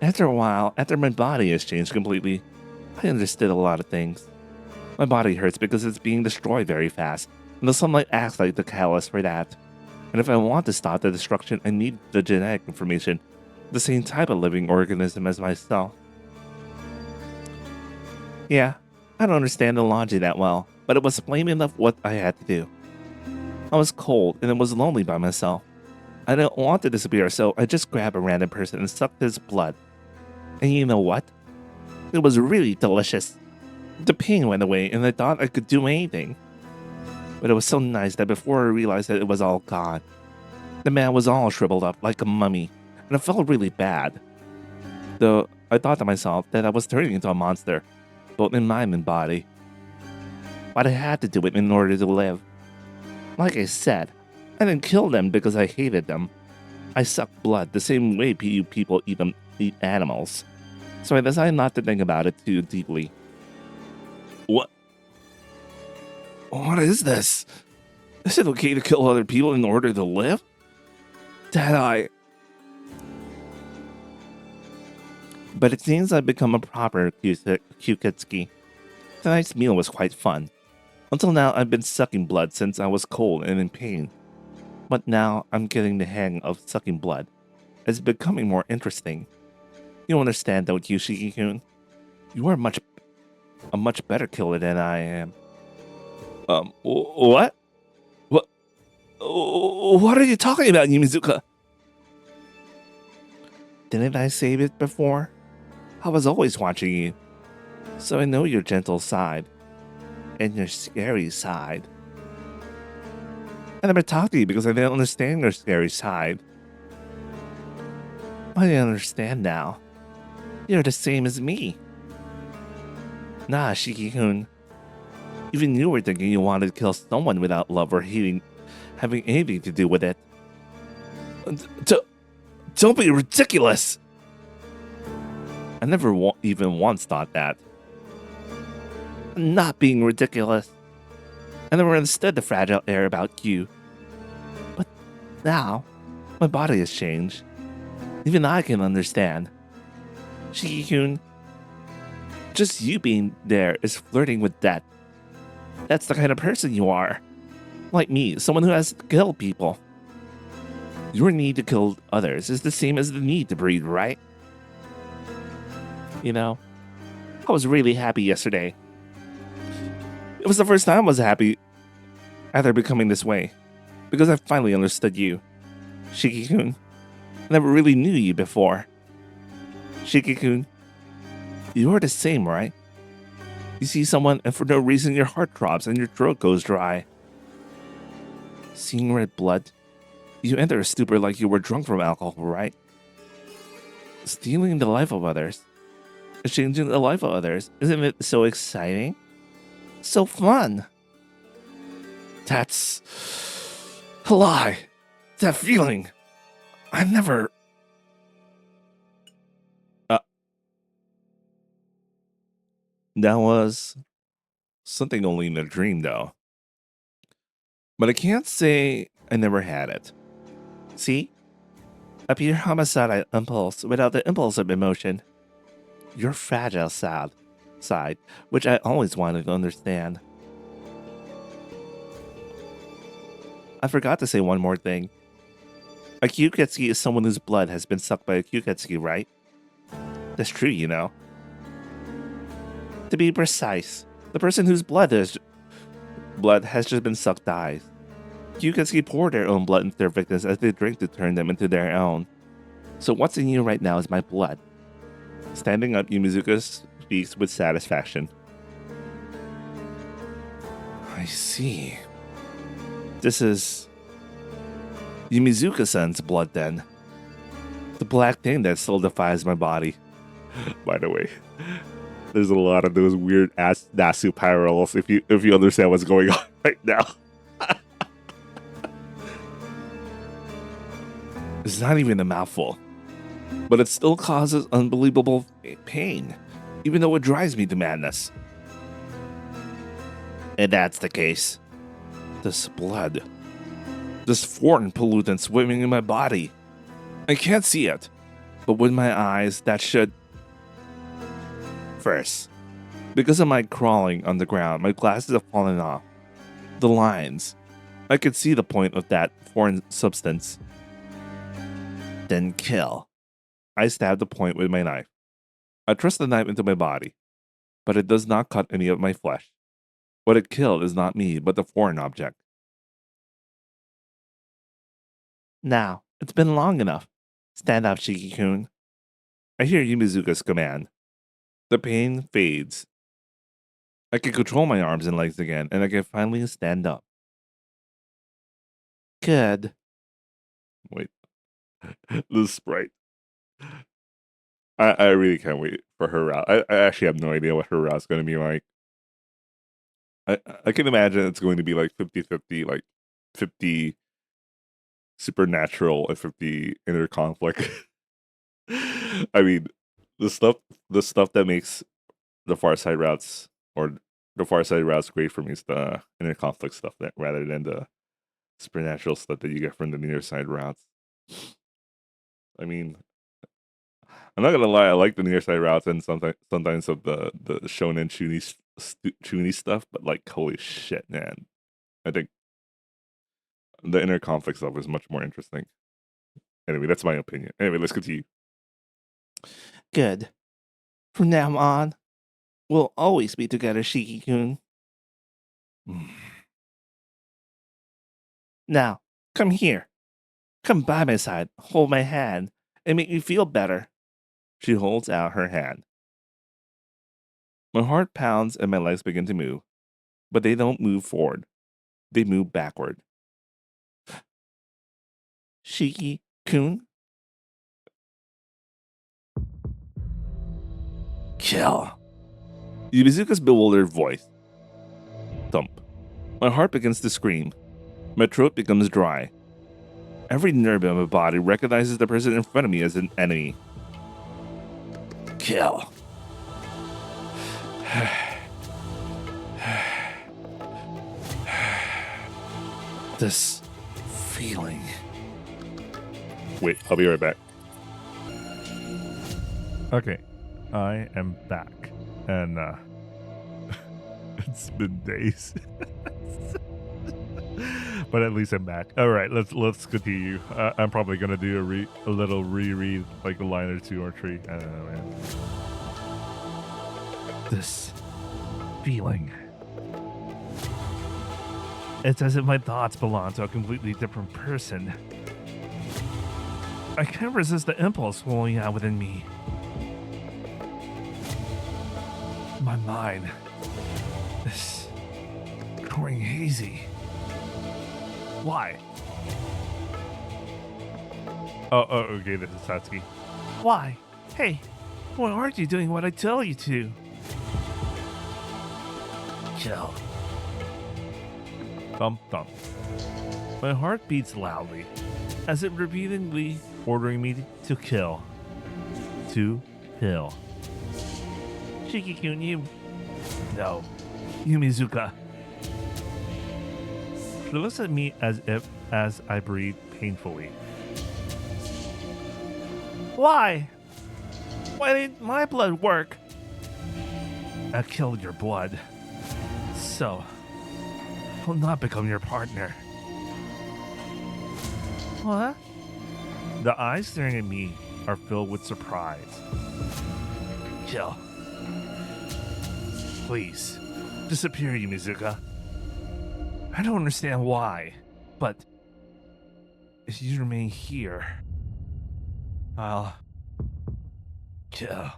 After a while, after my body has changed completely, I understood a lot of things. My body hurts because it's being destroyed very fast, and the sunlight acts like the catalyst for that. And if I want to stop the destruction, I need the genetic information, the same type of living organism as myself. Yeah, I don't understand the logic that well, but it was plain enough what I had to do. I was cold and I was lonely by myself. I didn't want to disappear, so I just grabbed a random person and sucked his blood. And you know what? It was really delicious. The pain went away and I thought I could do anything. But it was so nice that before I realized that it was all gone. The man was all shriveled up like a mummy, and it felt really bad. Though I thought to myself that I was turning into a monster, both in mind and body. But I had to do it in order to live. Like I said, I didn't kill them because I hated them. I suck blood the same way you people eat animals. So I decided not to think about it too deeply. What? What is this? Is it okay to kill other people in order to live? Deadeye. But it seems I've become a proper Kyukitsuki. Tonight's meal was quite fun. Until now, I've been sucking blood since I was cold and in pain. But now I'm getting the hang of sucking blood. It's becoming more interesting. You understand, don't you, Shiki-kun? You are a much better killer than I am. What? What are you talking about, Yumizuka? Didn't I say it before? I was always watching you. So I know your gentle side. And your scary side. I never talked to you because I didn't understand your scary side. I understand now. You're the same as me. Nah, Shiki-kun. Even you were thinking you wanted to kill someone without love or having anything to do with it. Don't be ridiculous! I never even once thought that. I'm not being ridiculous. I never understood the fragile air about you. But now, my body has changed. Even I can understand. Shiki-kun, just you being there is flirting with death. That's the kind of person you are. Like me, someone who has to kill people. Your need to kill others is the same as the need to breathe, right? You know, I was really happy yesterday. It was the first time I was happy after becoming this way. Because I finally understood you. Shiki-kun, I never really knew you before. Shiki-kun, you're the same, right? You see someone and for no reason your heart drops and your throat goes dry. Seeing red blood, you enter a stupor like you were drunk from alcohol, right? Stealing the life of others, changing the life of others, isn't it so exciting? So fun! That's a lie. That feeling. I never. That was something only in a dream, though. But I can't say I never had it. See? A pure homicidal impulse without the impulse of emotion. Your fragile side, which I always wanted to understand. I forgot to say one more thing. A Kyuketsuki is someone whose blood has been sucked by a Kyuketsuki, right? That's true, you know. To be precise, the person whose blood has just been sucked dies. Kyuketsuki pour their own blood into their victims as they drink to turn them into their own. So what's in you right now is my blood. Standing up, Yumizuka speaks with satisfaction. I see. This is Yumizuka-san's blood then. The black thing that still defies my body. By the way, there's a lot of those weird ass Nasu parallels if you understand what's going on right now. It's not even a mouthful, but it still causes unbelievable pain, even though it drives me to madness. And that's the case. This blood, this foreign pollutant swimming in my body. I can't see it, but with my eyes, that should. First, because of my crawling on the ground, my glasses have fallen off. The lines. I could see the point of that foreign substance. Then kill. I stab the point with my knife. I thrust the knife into my body, but it does not cut any of my flesh. What it killed is not me, but the foreign object. Now, it's been long enough. Stand up, Shiki-kun. I hear Yumizuka's command. The pain fades. I can control my arms and legs again, and I can finally stand up. Good. Wait. The sprite. I really can't wait for her route. I actually have no idea what her route's going to be like. I can imagine it's going to be like 50-50, like 50 supernatural and 50 inner conflict. I mean, the stuff the stuff that makes the far side routes or the far side routes great for me is the inner conflict stuff that rather than the supernatural stuff that you get from the near side routes. I mean, I'm not gonna lie, I like the near side routes and sometimes of the shonen chuny stuff, but like holy shit, man. I think the inner conflict stuff is much more interesting. Anyway, that's my opinion. Anyway, let's continue. Good. From now on, we'll always be together, Shiki-kun. Now, come here. Come by my side, hold my hand, and make me feel better. She holds out her hand. My heart pounds and my legs begin to move, but they don't move forward. They move backward. Shiki-kun? Kill. Yumizuka's bewildered voice. Thump. My heart begins to scream. My throat becomes dry. Every nerve in my body recognizes the person in front of me as an enemy. Kill. This feeling. Wait, I'll be right back. Okay, I am back, and it's been days, but at least I'm back. All right, let's continue. I'm probably gonna do a little reread, like a line or two or three. I don't know, man. This feeling. It's as if my thoughts belong to a completely different person. I can't resist the impulse flowing out within me. My mind is growing hazy. Why? Oh, okay, this is Satsuki. Why? Hey, why aren't you doing what I tell you to? Kill. Thump, thump. My heart beats loudly, as it repeatedly ordering me to kill. To kill. Shiki-kun, you... No. Yumizuka. She looks at me as I breathe painfully. Why? Why didn't my blood work? I killed your blood. So, I'll not become your partner. What? The eyes staring at me are filled with surprise. Kill. Please, disappear, Yumizuka. I don't understand why, but if you remain here, I'll kill.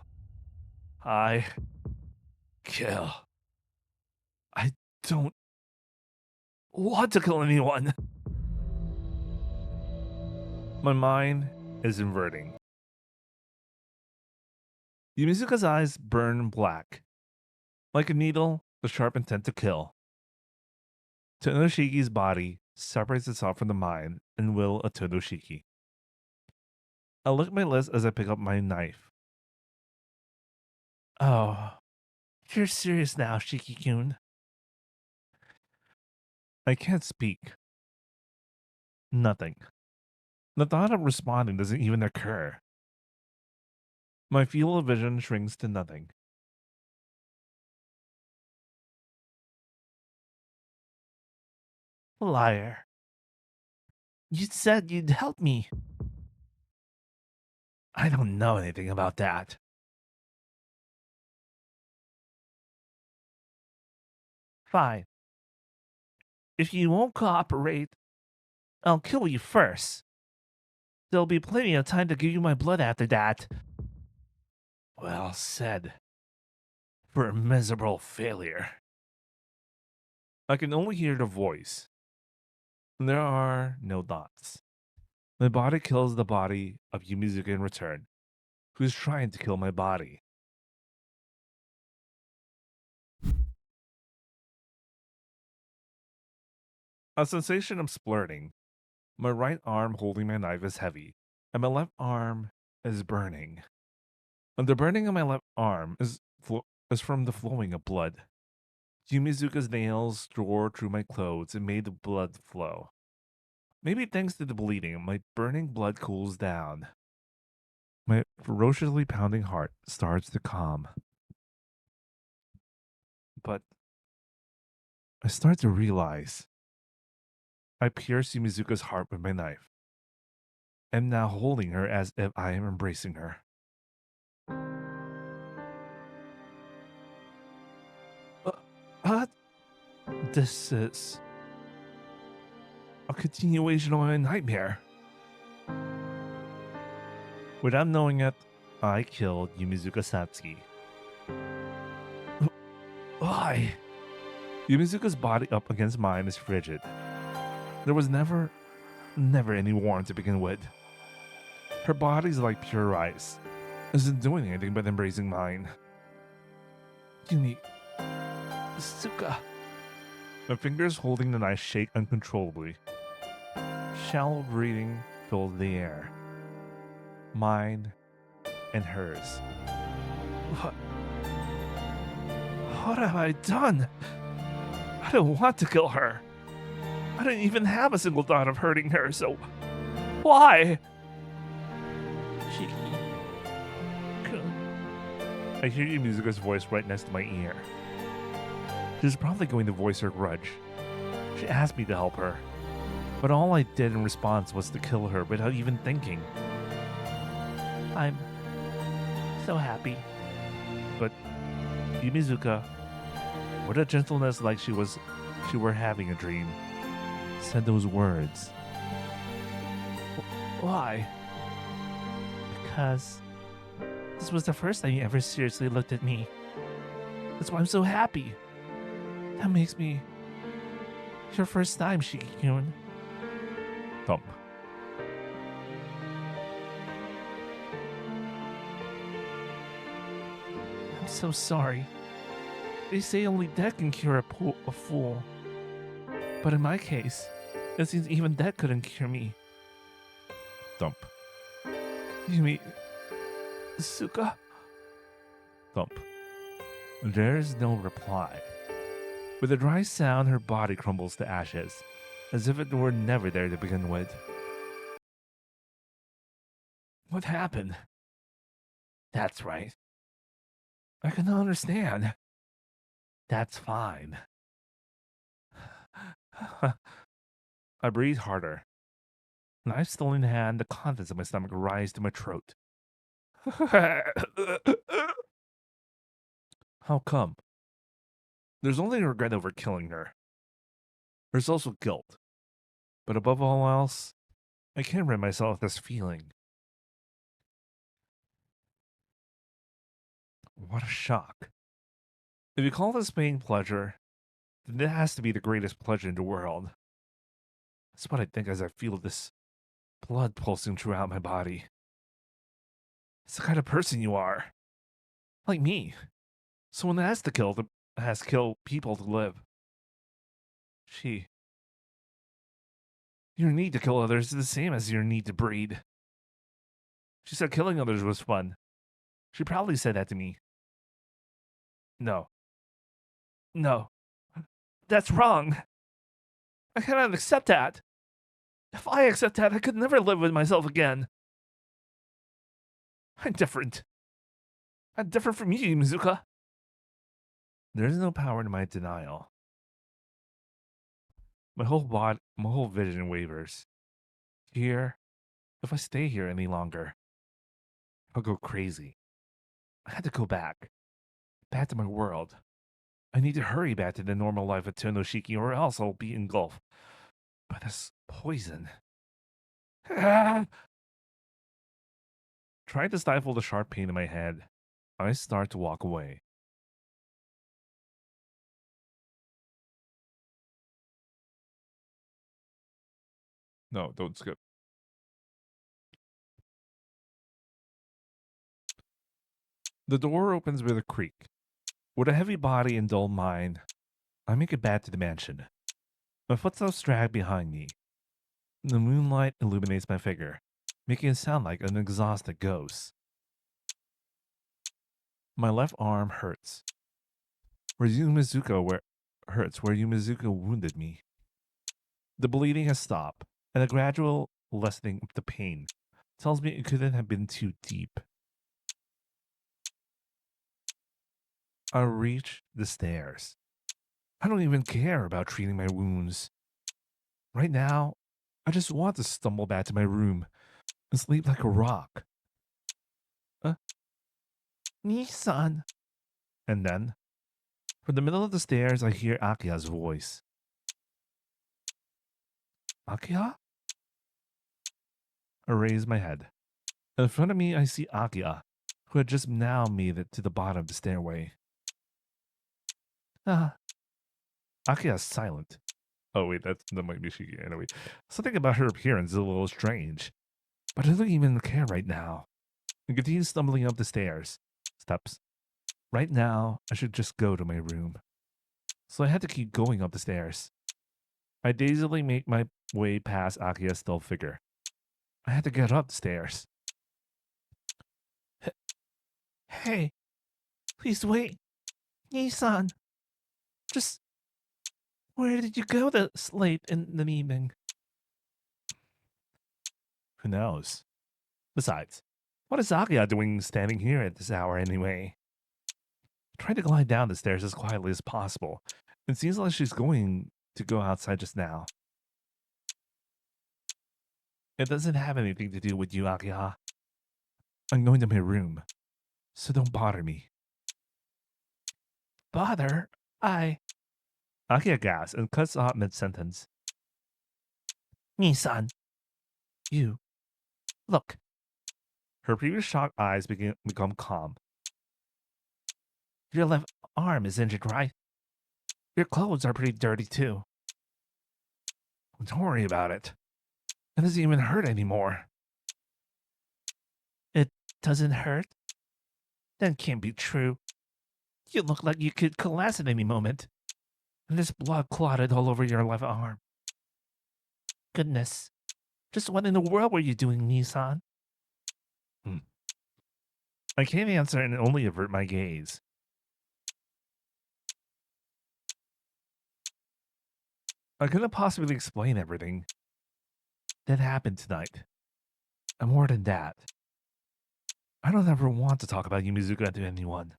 I kill. I don't want to kill anyone. My mind is inverting. Yumizuka's eyes burn black. Like a needle, the sharp intent to kill. Tonoshiki's body separates itself from the mind and will of Tonoshiki. I look at my list as I pick up my knife. Oh, you're serious now, Shiki-kun. I can't speak. Nothing. The thought of responding doesn't even occur. My field of vision shrinks to nothing. Liar. You said you'd help me. I don't know anything about that. Fine. If you won't cooperate, I'll kill you first. There'll be plenty of time to give you my blood after that. Well said. For a miserable failure. I can only hear the voice. There are no thoughts. My body kills the body of Yumizuka in return, who is trying to kill my body. A sensation of splurting. My right arm holding my knife is heavy, and my left arm is burning. And the burning on my left arm is from the flowing of blood. Yumizuka's nails tore through my clothes and made the blood flow. Maybe thanks to the bleeding, my burning blood cools down. My ferociously pounding heart starts to calm. But I start to realize I pierce Yumizuka's heart with my knife. I'm now holding her as if I am embracing her. What? This is a continuation of my nightmare. Without knowing it, I killed Yumizuka Satsuki. Why? Yumizuka's body up against mine is frigid. There was never any warmth to begin with. Her body's like pure ice. Isn't doing anything but embracing mine. Suka. My fingers holding the knife shake uncontrollably. Shallow breathing filled the air. Mine and hers. What have I done? I don't want to kill her. I didn't even have a single thought of hurting her, so why? I hear Yumizuka's voice right next to my ear. She's probably going to voice her grudge. She asked me to help her, but all I did in response was to kill her without even thinking. I'm so happy. But Yumizuka, with a gentleness like she were having a dream, said those words. Why? Because this was the first time you ever seriously looked at me. That's why I'm so happy. That makes me your first time, Shiki-kun. Thump. I'm so sorry. They say only death can cure a fool. But in my case, it seems even death couldn't cure me. Thump. Suka? Thump. There's no reply. With a dry sound, her body crumbles to ashes, as if it were never there to begin with. What happened? That's right. I cannot understand. That's fine. I breathe harder. Knife still in hand, the contents of my stomach rise to my throat. How come? There's only regret over killing her. There's also guilt. But above all else, I can't rid myself of this feeling. What a shock. If you call this pain pleasure, then it has to be the greatest pleasure in the world. That's what I think as I feel this blood pulsing throughout my body. It's the kind of person you are. Like me. Someone that has to kill people to live. Your need to kill others is the same as your need to breed. She said killing others was fun. She probably said that to me. No. That's wrong. I cannot accept that. If I accept that, I could never live with myself again. I'm different. I'm different from you, Mizuka. There's no power in my denial. My whole vision wavers. Here, if I stay here any longer, I'll go crazy. I had to go back to my world. I need to hurry back to the normal life of Tonoshiki, or else I'll be engulfed by this poison. Trying to stifle the sharp pain in my head, I start to walk away. No, don't skip. The door opens with a creak. With a heavy body and dull mind, I make it back to the mansion. My footsteps drag behind me. The moonlight illuminates my figure, making it sound like an exhausted ghost. My left arm hurts. Where Yumizuka wounded me. The bleeding has stopped, and a gradual lessening of the pain tells me it couldn't have been too deep. I reach the stairs. I don't even care about treating my wounds. Right now, I just want to stumble back to my room and sleep like a rock. Nissan. And then, from the middle of the stairs, I hear Akia's voice. Akia? I raise my head. In front of me, I see Akia, who had just now made it to the bottom of the stairway. Akia is silent. Oh, wait, that might be Shiki. Anyway, something about her appearance is a little strange. But I don't even care right now. I continue stumbling up the steps. Right now, I should just go to my room. So I had to keep going up the stairs. I dazedly make my way past Akia's still figure. I had to get up the stairs. Hey, please wait. Nissan, just where did you go this late in the evening? Who knows? Besides, what is Akia doing standing here at this hour anyway? I try to glide down the stairs as quietly as possible. It seems like she's going to go outside just now. It doesn't have anything to do with you, Akia. I'm going to my room, so don't bother me. Bother? Akia gasps and cuts off mid-sentence. Nissan, you. Look. Her previous shocked eyes become calm. Your left arm is injured, right? Your clothes are pretty dirty, too. Don't worry about it. It doesn't even hurt anymore. It doesn't hurt? That can't be true. You look like you could collapse at any moment. And there's blood clotted all over your left arm. Goodness. Just what in the world were you doing, Nissan? I can't answer and only avert my gaze. I couldn't possibly explain everything that happened tonight. And more than that, I don't ever want to talk about Yumizuka to anyone.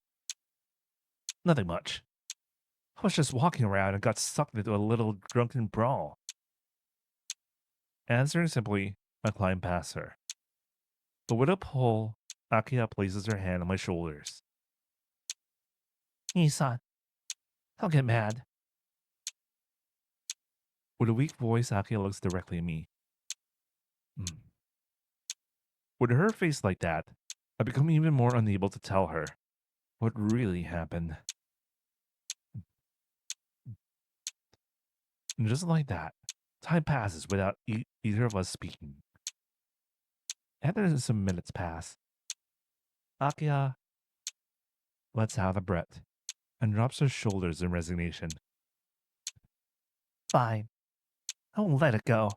Nothing much. I was just walking around and got sucked into a little drunken brawl. Answering simply, I climbed past her. But with a pull, Akia places her hand on my shoulders. Nissan, don't get mad. With a weak voice, Akia looks directly at me. With her face like that, I become even more unable to tell her what really happened. And just like that, time passes without either of us speaking. After some minutes pass, Akia lets out a breath and drops her shoulders in resignation. Fine. I won't let it go.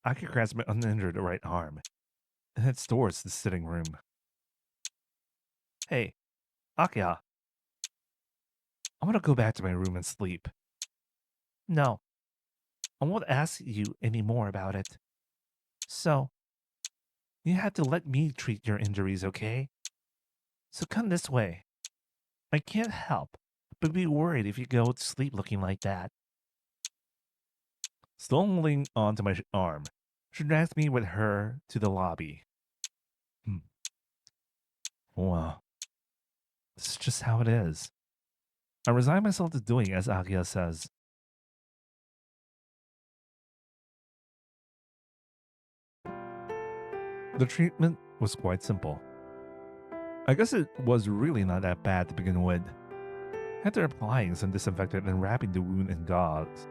Akia grabs my uninjured right arm and heads towards the sitting room. Hey, Akia. I want to go back to my room and sleep. No. I won't ask you any more about it. So, you had to let me treat your injuries, okay? So come this way. I can't help but be worried if you go to sleep looking like that. Still holding onto my arm, she drags me with her to the lobby. Wow. This is just how it is. I resign myself to doing as Akia says. The treatment was quite simple. I guess it was really not that bad to begin with. After applying some disinfectant and wrapping the wound in gauze.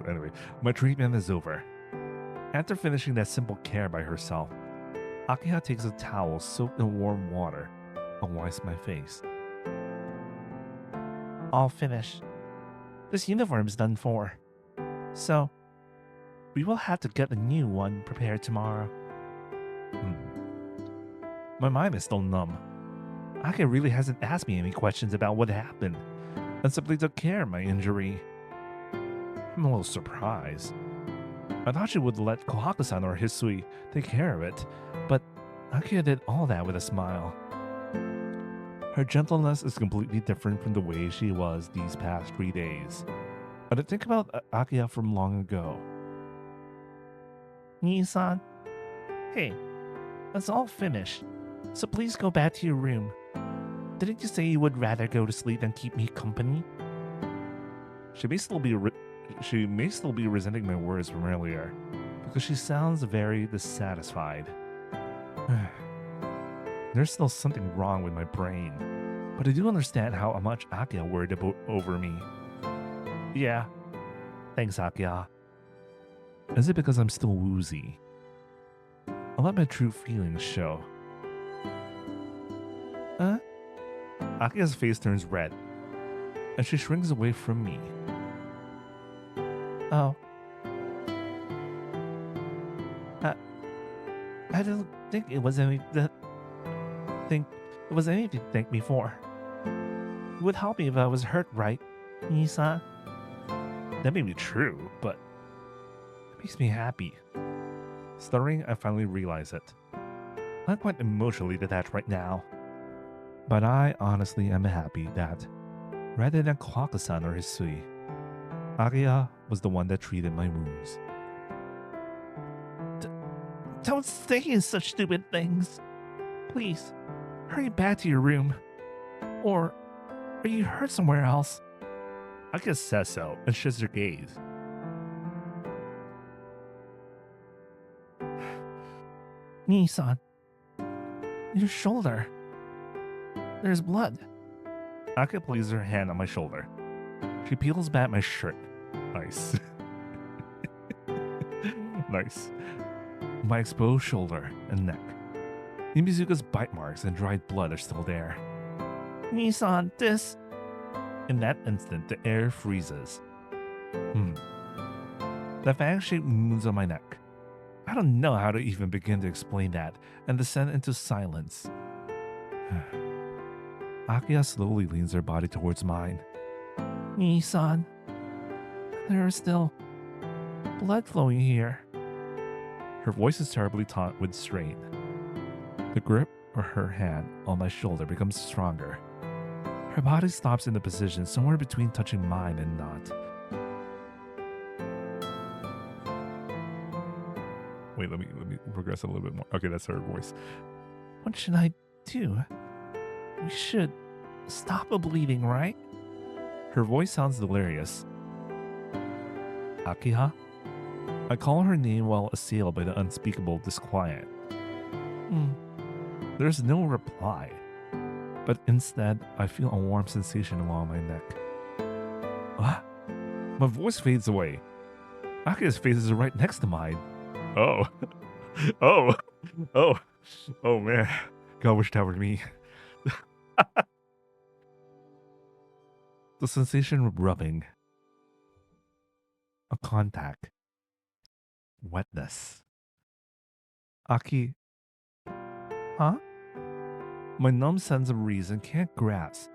Anyway, my treatment is over. After finishing that simple care by herself, Akia takes a towel soaked in warm water and wipes my face. All finished. This uniform's done for. So, we will have to get a new one prepared tomorrow. My mind is still numb. Ake really hasn't asked me any questions about what happened and simply took care of my injury. I'm a little surprised. I thought she would let Kohaku-san or Hisui take care of it, but Ake did all that with a smile. Her gentleness is completely different from the way she was these past 3 days. I did think about Akia from long ago. Nii-san, hey, that's all finished, so please go back to your room. Didn't you say you would rather go to sleep than keep me company? She may still be resenting my words from earlier, because she sounds very dissatisfied. There's still something wrong with my brain, but I do understand how much Akia worried over me. Yeah, thanks, Akia. Is it because I'm still woozy? I'll let my true feelings show. Huh? Akia's face turns red, and she shrinks away from me. Oh. I don't think it was anything to thank me for. It would help me if I was hurt, right, Nii-san? That may be true, but it makes me happy. Stuttering, I finally realize it. I'm quite emotionally detached right now. But I honestly am happy that, rather than Kohaku-san or Hisui, Aria was the one that treated my wounds. Don't say such stupid things. Please, hurry back to your room. Or are you hurt somewhere else? Akia says so and shifts her gaze. Nii-san, your shoulder. There's blood. Akia places her hand on my shoulder. She peels back my shirt. Nice. Nice. My exposed shoulder and neck. Imizuka's bite marks and dried blood are still there. Nii-san, this... In that instant, the air freezes. The fang-shaped wounds on my neck. I don't know how to even begin to explain that and descend into silence. Akia slowly leans her body towards mine. Nii-san, there is still blood flowing here. Her voice is terribly taut with strain. The grip of her hand on my shoulder becomes stronger. Her body stops in a position somewhere between touching mine and not. Wait, let me progress a little bit more. Okay, that's her voice. What should I do? We should stop the bleeding, right? Her voice sounds delirious. Akiha? I call her name while assailed by the unspeakable disquiet. There's no reply, but instead I feel a warm sensation along my neck. What? My voice fades away. Akiha's face is right next to mine. Oh. Oh man. God, wish that were me. The sensation of rubbing. A contact. Wetness. Aki. Huh? My numb sense of reason can't grasp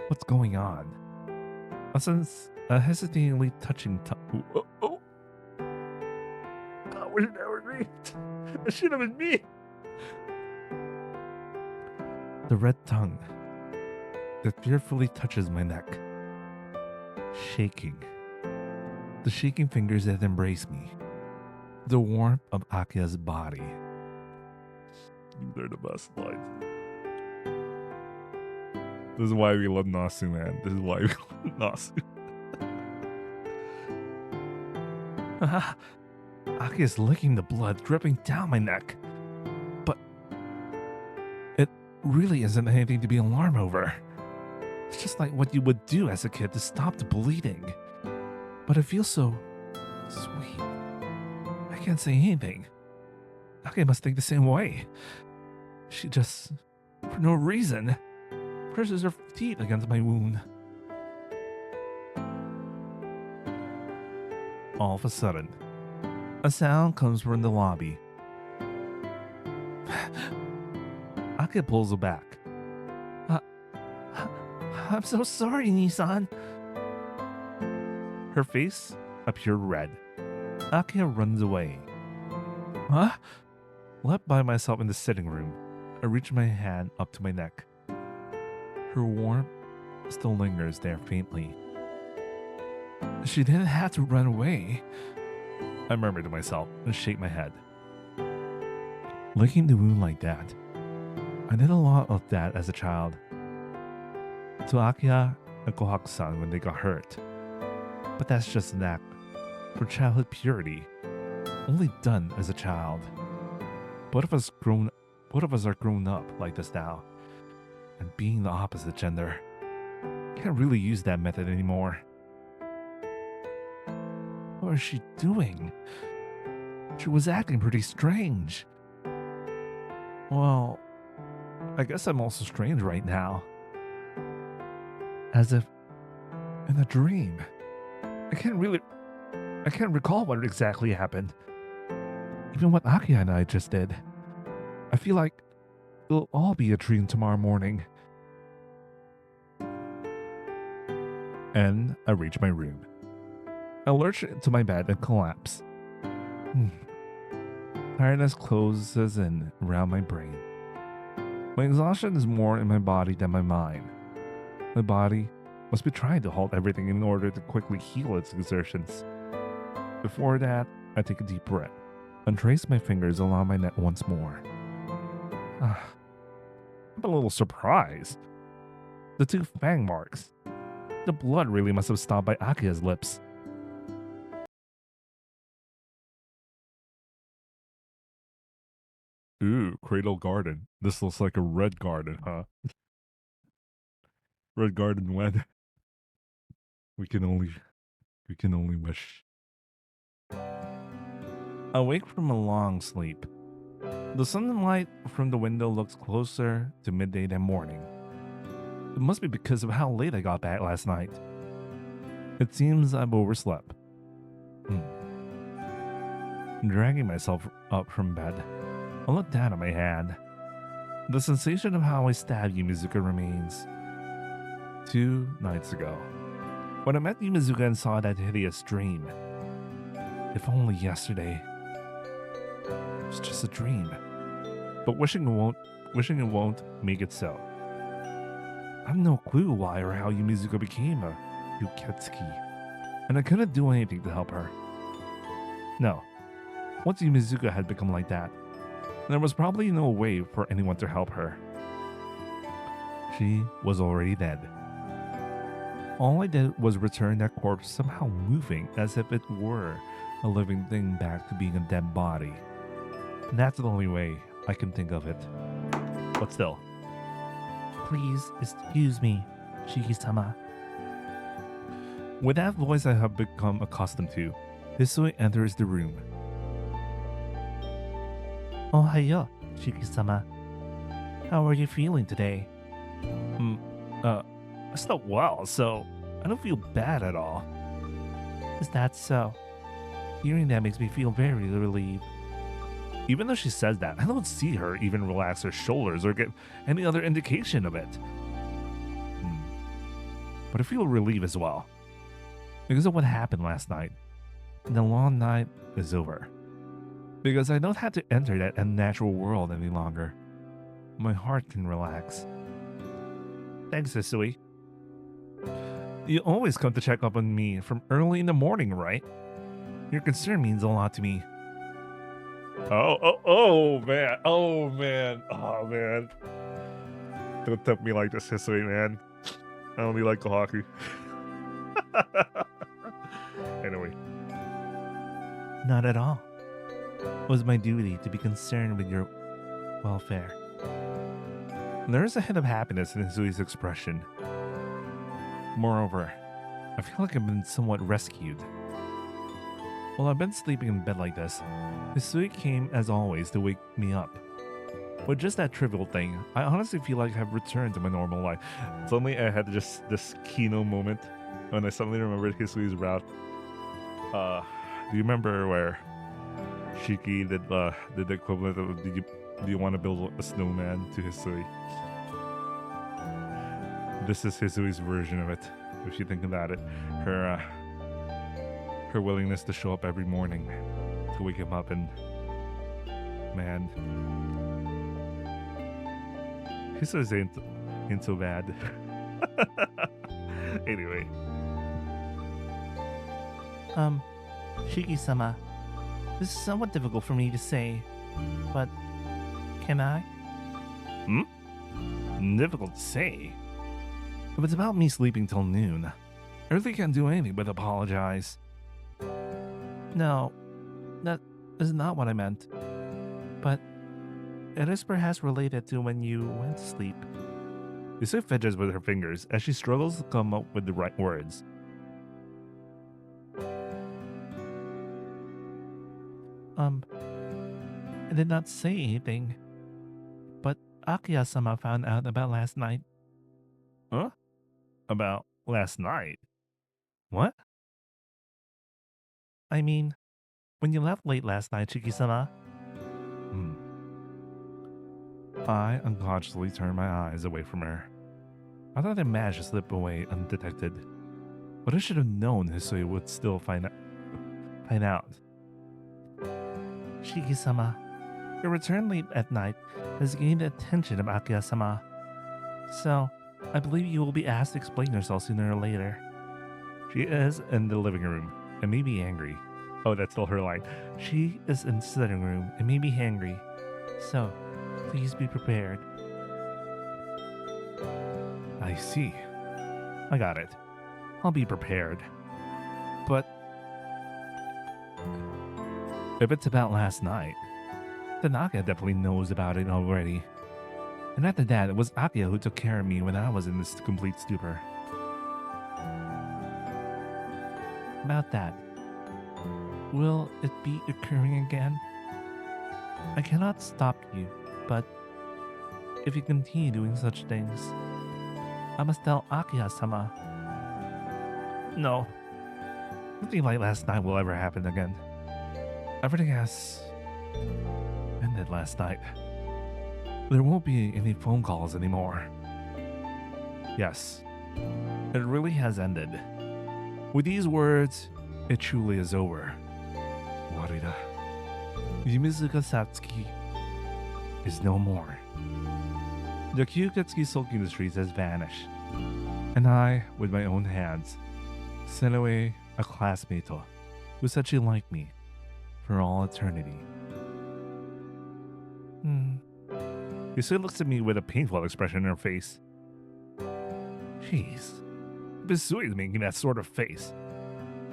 what's going on. A hesitatingly touching tongue. Oh. God, wish that were me. That should have been me. The red tongue that fearfully touches my neck. Shaking. The shaking fingers that embrace me. The warmth of Akia's body. They're the best lines. This is why we love Nasu, man. This is why we love Nasu. Akia's licking the blood dripping down my neck. But it really isn't anything to be alarmed over. It's just like what you would do as a kid to stop the bleeding. But it feels so sweet. I can't say anything. Akia must think the same way. She just, for no reason, presses her teeth against my wound. All of a sudden, a sound comes from the lobby. Ake pulls her back. Uh, I'm so sorry, Nissan. Her face appeared red. Ake runs away. Huh? Left by myself in the sitting room, I reach my hand up to my neck. Her warmth still lingers there faintly. She didn't have to run away, I murmur to myself and shake my head. Licking the wound like that. I did a lot of that as a child. To Akia and Kohaku-san when they got hurt. But that's just an act for childhood purity, only done as a child. Both of us are grown up like this now, and being the opposite gender, can't really use that method anymore. What is she doing? She was acting pretty strange. Well, I guess I'm also strange right now. As if in a dream. I can't recall what exactly happened. Even what Akia and I just did. I feel like it'll all be a dream tomorrow morning. And I reach my room. I lurch into my bed and collapse. Tiredness closes in around my brain. My exhaustion is more in my body than my mind. My body must be trying to halt everything in order to quickly heal its exertions. Before that, I take a deep breath and trace my fingers along my neck once more. I'm a little surprised. The 2 fang marks. The blood really must have stopped by Akia's lips. Ooh, Cradle Garden. This looks like a red garden, huh? Red garden weather. We can only wish. Awake from a long sleep. The sunlight from the window looks closer to midday than morning. It must be because of how late I got back last night. It seems I've overslept. Dragging myself up from bed, I look down at my hand. The sensation of how I stabbed Yumizuka remains. 2 nights ago, when I met Yumizuka and saw that hideous dream. If only yesterday. It was just a dream. But wishing it won't make it so. I have no clue why or how Yumizuka became a Yuketsuki, and I couldn't do anything to help her. No. Once Yumizuka had become like that, there was probably no way for anyone to help her. She was already dead. All I did was return that corpse somehow moving as if it were a living thing back to being a dead body. And that's the only way I can think of it. But still. Please excuse me, Shiki-sama. With that voice I have become accustomed to, Hisui enters the room. Ohayo, Shiki-sama. How are you feeling today? I slept well, so I don't feel bad at all. Is that so? Hearing that makes me feel very relieved. Even though she says that, I don't see her even relax her shoulders or get any other indication of it. But I feel relieved as well. Because of what happened last night. The long night is over. Because I don't have to enter that unnatural world any longer. My heart can relax. Thanks, Hisui. You always come to check up on me from early in the morning, right? Your concern means a lot to me. Oh man. Don't tempt me like this, Hisui, man. I only like Kohaku. Anyway. Not at all. It was my duty to be concerned with your welfare. There is a hint of happiness in Hisui's expression. Moreover, I feel like I've been somewhat rescued. While I've been sleeping in bed like this, Hisui came as always to wake me up. With just that trivial thing, I honestly feel like I've returned to my normal life. Suddenly I had just this Kino moment when I suddenly remembered Hisui's route. Do you remember where Shiki did the equivalent of do you want to build a snowman to Hisui? This is Hisui's version of it. If you think about it, her willingness to show up every morning to wake him up, and man, Hisui's ain't so bad. Anyway, Shiki-sama, this is somewhat difficult for me to say, but can I? difficult to say. If it's about me sleeping till noon, I really can't do anything but apologize. No, that is not what I meant. But it is perhaps related to when you went to sleep. Hisui fidgets with her fingers as she struggles to come up with the right words. I did not say anything, but Akiya-sama found out about last night. Huh? About last night? What? I mean, when you left late last night, Shiki-sama. I unconsciously turned my eyes away from her. I thought I managed to slip away undetected, but I should have known Hisui would still find out. Shiki-sama, your return late at night has gained the attention of Akiya-sama. So, I believe you will be asked to explain yourself sooner or later. She is in the living room and may be angry. Oh, that's still her line. She is in the sitting room and may be hangry. So, please be prepared. I see. I got it. I'll be prepared. But if it's about last night, then Akiya definitely knows about it already. And after that, it was Akiya who took care of me when I was in this complete stupor. About that, will it be occurring again? I cannot stop you, but if you continue doing such things, I must tell Akiya-sama. No. Nothing like last night will ever happen again. Everything has ended last night. There won't be any phone calls anymore. Yes, it really has ended. With these words, it truly is over. Warida. Yumuzuka Satsuki Is no more. The Kyukatsuki sulking the streets has vanished, and I, with my own hands, sent away a classmate who said she liked me for all eternity. Yusui looks at me with a painful expression in her face. Jeez, if Yusui is making that sort of face,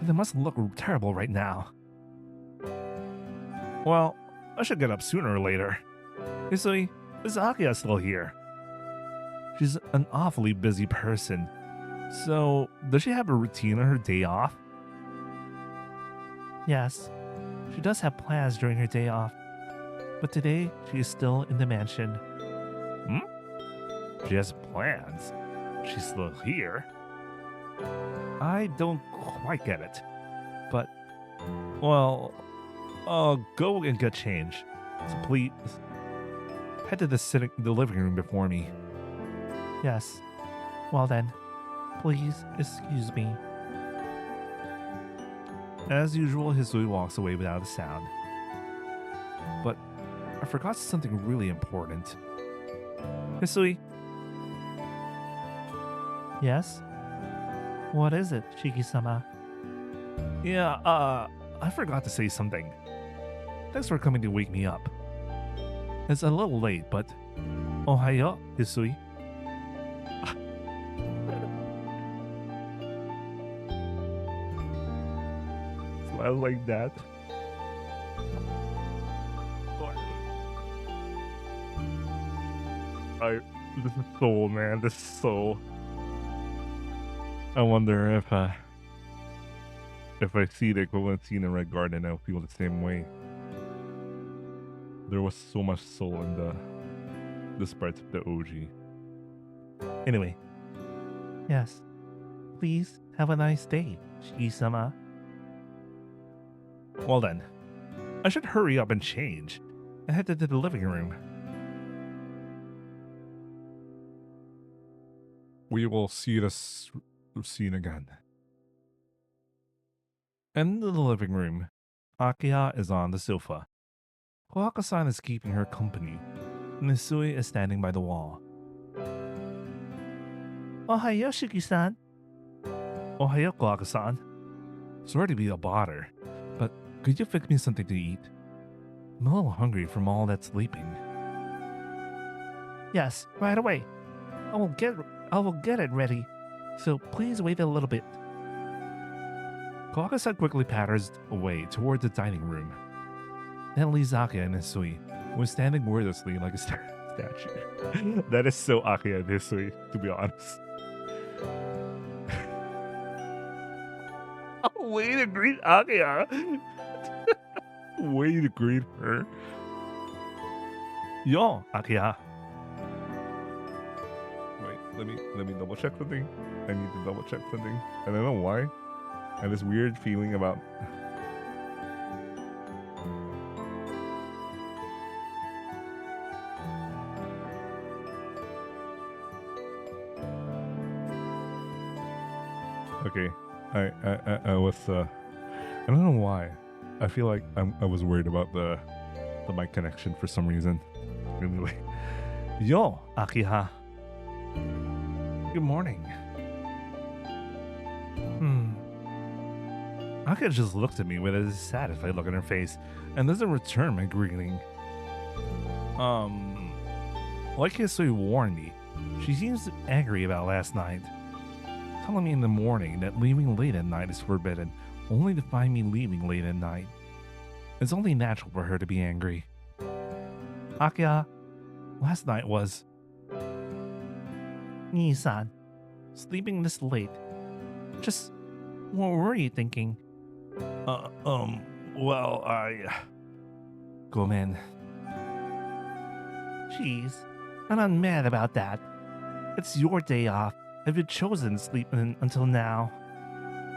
then it must look terrible right now. Well, I should get up sooner or later. Yusui, is Akiya still here? She's an awfully busy person. So, does she have a routine on her day off? Yes, she does have plans during her day off, but today she is still in the mansion. She has plans. She's still here. I don't quite get it. But, well, I'll go and get change. So please, head to the living room before me. Yes. Well then, please excuse me. As usual, Hisui walks away without a sound. But I forgot something really important. Hisui, Yes? What is it, Shiki-sama? yeah, I forgot to say something. Thanks for coming to wake me up. It's a little late, but ohayo, Hisui. Smile like that. This is so, man. This is so. I wonder if I see the equivalent scene in Red Garden, I'll feel the same way. There was so much soul in this part of the OG. Anyway, Yes. Please have a nice day, Shiki-sama. Well then, I should hurry up and change and head to the living room. We will see this scene again. In the living room, Akia is on the sofa. Kohaku-san is keeping her company. Nisui is standing by the wall. Ohayo, Shiki-san. Ohayo, Kohaku-san. Sorry to be a bother, but could you fix me something to eat? I'm a little hungry from all that sleeping. Yes, right away. I will get it ready. So please wait a little bit. Kohaku-san quickly patters away toward the dining room. Then leaves Akia and Nisui, who is standing wordlessly like a statue. That is so Akia and Nisui, to be honest. Way to greet Akia. Way to greet her. Yo, Akia. Wait, let me double check something. I need to double check something. I don't know why. I have this weird feeling about. Okay, I was I don't know why. I feel like I was worried about the mic connection for some reason. Anyway, yo, Akiha. Good morning. Akia just looks at me with a satisfied look on her face and doesn't return my greeting. Like Hisui warned me, she seems angry about last night, telling me in the morning that leaving late at night is forbidden, only to find me leaving late at night. It's only natural for her to be angry. Akia, last night was... Nii-san, sleeping this late. Just, what were you thinking? Well, Go, man. Jeez, I'm not mad about that. It's your day off. If you've chosen to sleep until now,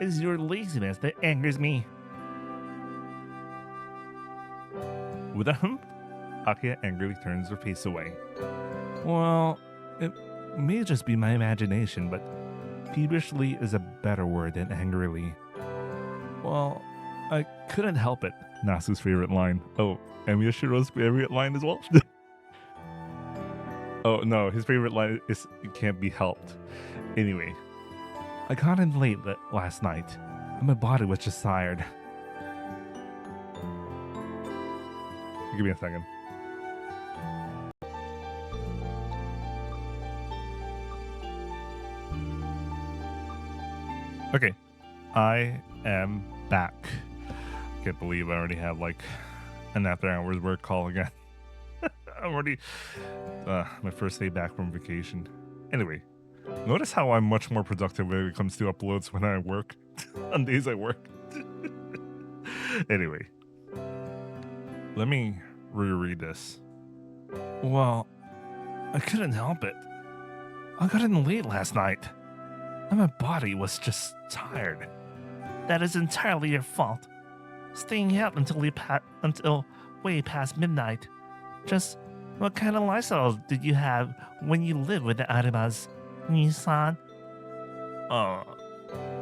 it's your laziness that angers me. With a hump, Akia angrily turns her face away. Well, it may just be my imagination, but peevishly is a better word than angrily. Well, I couldn't help it. Nasu's favorite line. Oh, and Yoshiro's favorite line as well? Oh, no, his favorite line is, it can't be helped. Anyway, I got in late last night, and my body was just tired. Give me a second. Okay, I am back. Can't believe I already have like an after hours work call again. I'm already my first day back from vacation. Anyway, notice how I'm much more productive when it comes to uploads when I work on days I work. Anyway, let me reread this. Well, I couldn't help it. I got in late last night, and my body was just tired. That is entirely your fault. Staying out until way past midnight. Just what kind of lifestyle did you have when you lived with the Arimas, Nii-san? I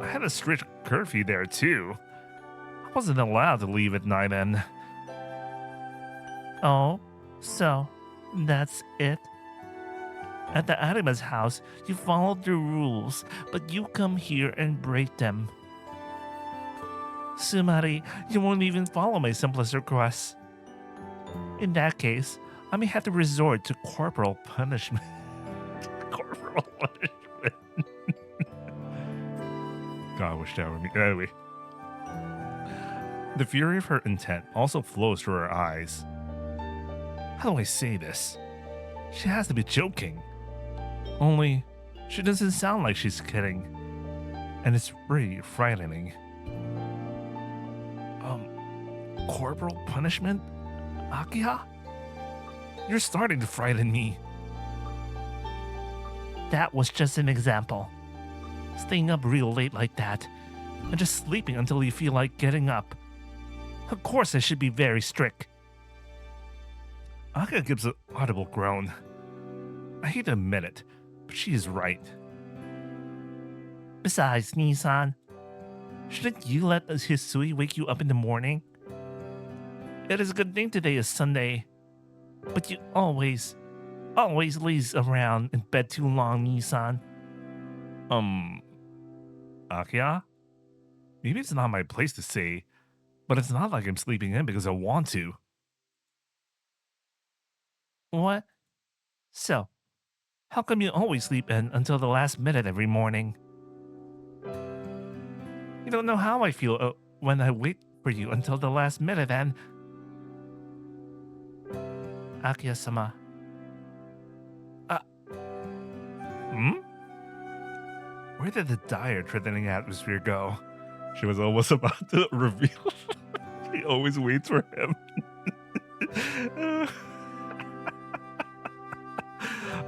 had a strict curfew there too. I wasn't allowed to leave at night and... Oh, so that's it? At the Arima's house, you followed the rules, but you come here and break them. Sumari, you won't even follow my simplest requests. In that case, I may have to resort to corporal punishment. Corporal punishment. God, I wish that were me. Anyway. The fury of her intent also flows through her eyes. How do I say this? She has to be joking. Only, she doesn't sound like she's kidding. And it's really frightening. Corporal punishment? Akia? You're starting to frighten me. That was just an example. Staying up real late like that, and just sleeping until you feel like getting up. Of course I should be very strict. Aka gives an audible groan. I hate to admit it, but she is right. Besides, Nissan, shouldn't you let Hisui wake you up in the morning? It is a good thing today is Sunday, but you always lays around in bed too long, Nissan. Akia? Maybe it's not my place to say, but it's not like I'm sleeping in because I want to. What? So, how come you always sleep in until the last minute every morning? You don't know how I feel when I wait for you until the last minute and... Akia-sama. Where did the dire, threatening atmosphere go? She was almost about to reveal. She always waits for him.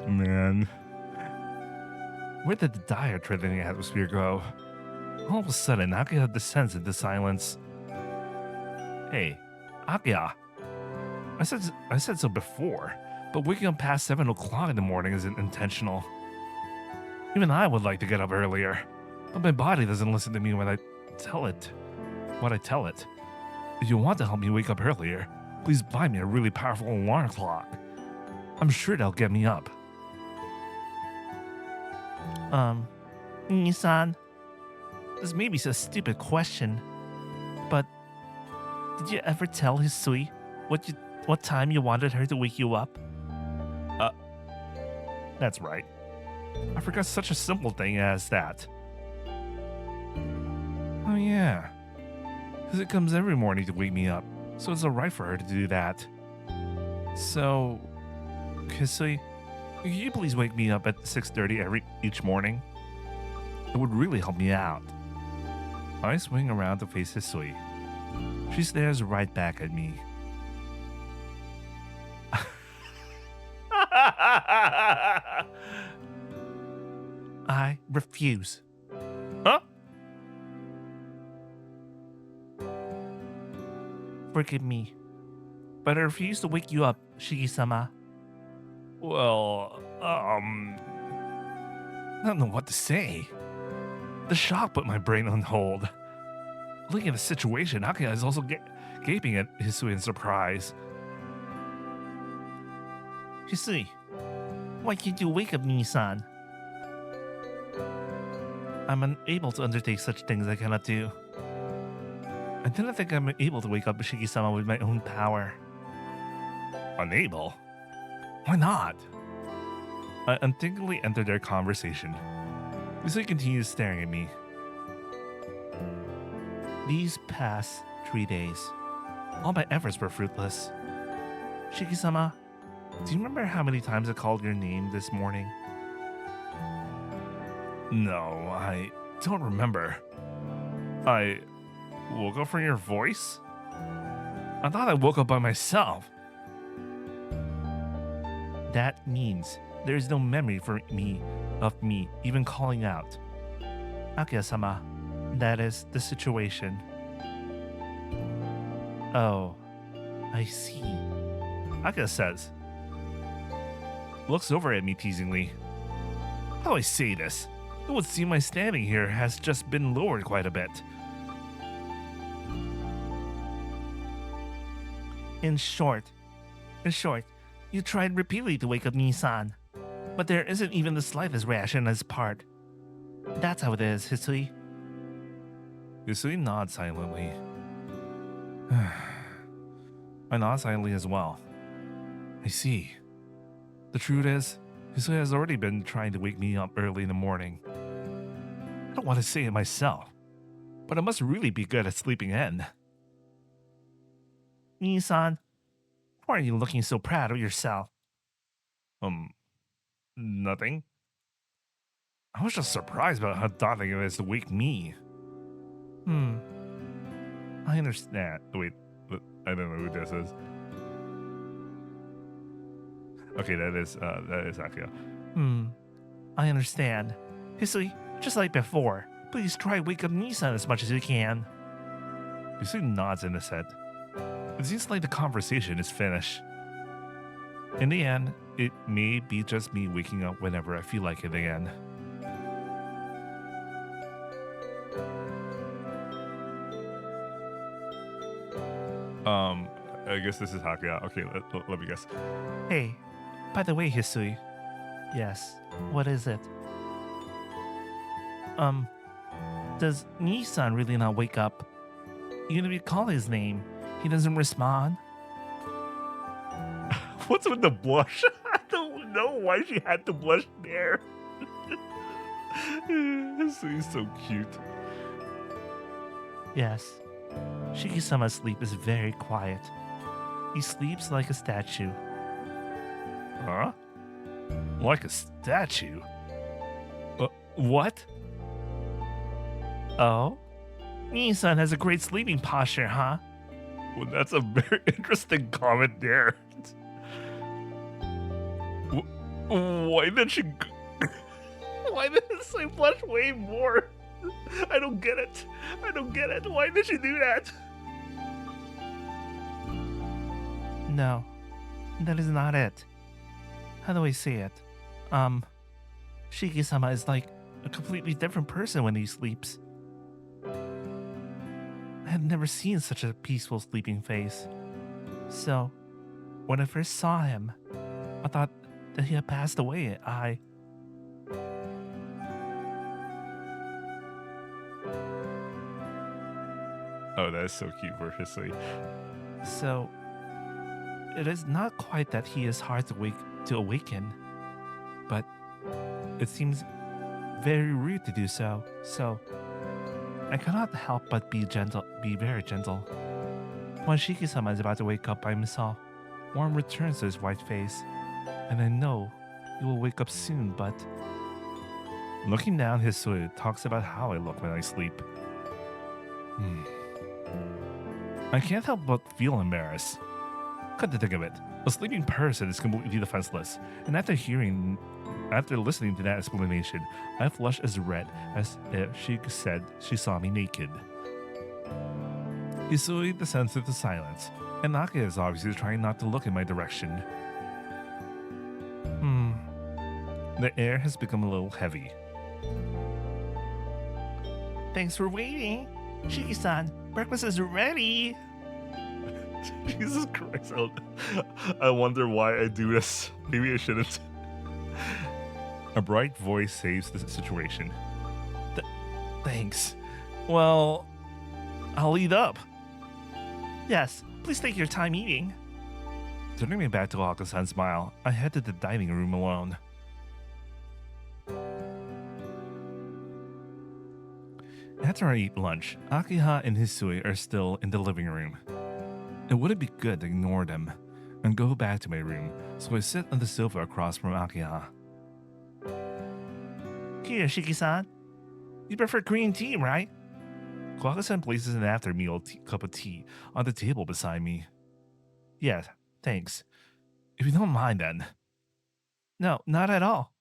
Man. Where did the dire, threatening atmosphere go? All of a sudden, Akia descends into silence. Hey, Akia. I said so before, but waking up past 7 o'clock in the morning isn't intentional. Even I would like to get up earlier, but my body doesn't listen to me when I tell it. If you want to help me wake up earlier, please buy me a really powerful alarm clock. I'm sure that'll get me up. Nissan, this may be a stupid question, but did you ever tell Hisui what time you wanted her to wake you up? That's right. I forgot such a simple thing as that. Oh yeah. Because it comes every morning to wake me up, so it's alright for her to do that. So, Hisui, can you please wake me up at 6:30 each morning? It would really help me out. I swing around to face Hisui. She stares right back at me. I refuse. Huh? Forgive me, but I refuse to wake you up, Shigi-sama. Well, I don't know what to say. The shock put my brain on hold. Looking at the situation, Akia is also gaping at Hisui in surprise. Hisui, why can't you wake up Nissan? I'm unable to undertake such things I cannot do. I didn't think I'm able to wake up Shigi-sama with my own power. Unable? Why not? I unthinkingly entered their conversation. Hisui continues staring at me. These past 3 days, all my efforts were fruitless. Shigi-sama, do you remember how many times I called your name this morning? No, I don't remember. I woke up from your voice? I thought I woke up by myself. That means there is no memory for me of me even calling out. Akia-sama, that is the situation. Oh, I see. Akia says. Looks over at me teasingly. How do I say this? It would seem my standing here has just been lowered quite a bit. In short, you tried repeatedly to wake up Nissan, but there isn't even the slightest reaction on his part. That's how it is, Hisui. Hisui nods silently. I nod silently as well. I see. The truth is, Hisui has already been trying to wake me up early in the morning. I don't want to say it myself, but I must really be good at sleeping in. Nissan, why are you looking so proud of yourself? Nothing. I was just surprised about how daunting it is to wake me. I understand. Wait, I don't know who this is. Okay, that is Akia. I understand. Hisui, just like before, please try wake up Nissan as much as you can. Hisui nods in his head. It seems like the conversation is finished. In the end, it may be just me waking up whenever I feel like it again. I guess this is Hakuya. Okay, let me guess. Hey, by the way, Hisui. Yes, what is it? Does Nissan really not wake up? Even if you call his name, he doesn't respond? What's with the blush? I don't know why she had to blush there. He's so cute. Yes. Shiki-sama's sleep is very quiet. He sleeps like a statue. Huh? Like a statue? What? Oh? Nissan has a great sleeping posture, huh? Well, that's a very interesting comment there. Why did she... Why did she blush way more? I don't get it. I don't get it. Why did she do that? No, that is not it. How do I say it? Shiki-sama is like a completely different person when he sleeps. I had never seen such a peaceful sleeping face. So, when I first saw him, I thought that he had passed away. Oh, that is so cute for Hisui. So, it is not quite that he is hard to awaken, but it seems very rude to do so. So, I cannot help but be very gentle. When Shiki-sama is about to wake up by himself, warmth returns to his white face, and I know he will wake up soon, but... Looking down, Hisui talks about how I look when I sleep. I can't help but feel embarrassed. Come to think of it, a sleeping person is completely defenseless, and after listening to that explanation, I flushed as red as if she said she saw me naked. Hisui descends into silence, and Naka is obviously trying not to look in my direction. The air has become a little heavy. Thanks for waiting. Shiki-san, breakfast is ready. Jesus Christ, I wonder why I do this. Maybe I shouldn't. A bright voice saves the situation. Thanks. Well, I'll eat up. Yes, please take your time eating. Turning me back to Kohaku-san's smile, I head to the dining room alone. After I eat lunch, Akiha and Hisui are still in the living room. It wouldn't be good to ignore them and go back to my room, so I sit on the sofa across from Akiha. Here, Shiki-san. You prefer green tea, right? Kohaku-san places an after-meal cup of tea on the table beside me. Yeah, thanks. If you don't mind, then. No, not at all.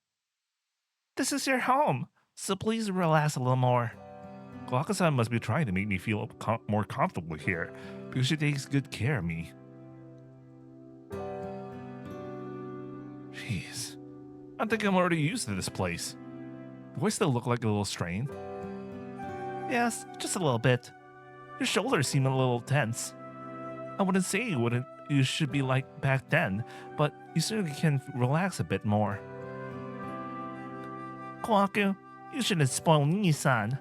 This is your home, so please relax a little more. Kohaku-san must be trying to make me feel more comfortable here, because she takes good care of me. Jeez. I think I'm already used to this place. Do I still look like a little strained? Yes, just a little bit. Your shoulders seem a little tense. I wouldn't say you should be like back then, but you certainly can relax a bit more. Kohaku, you shouldn't spoil Nissan.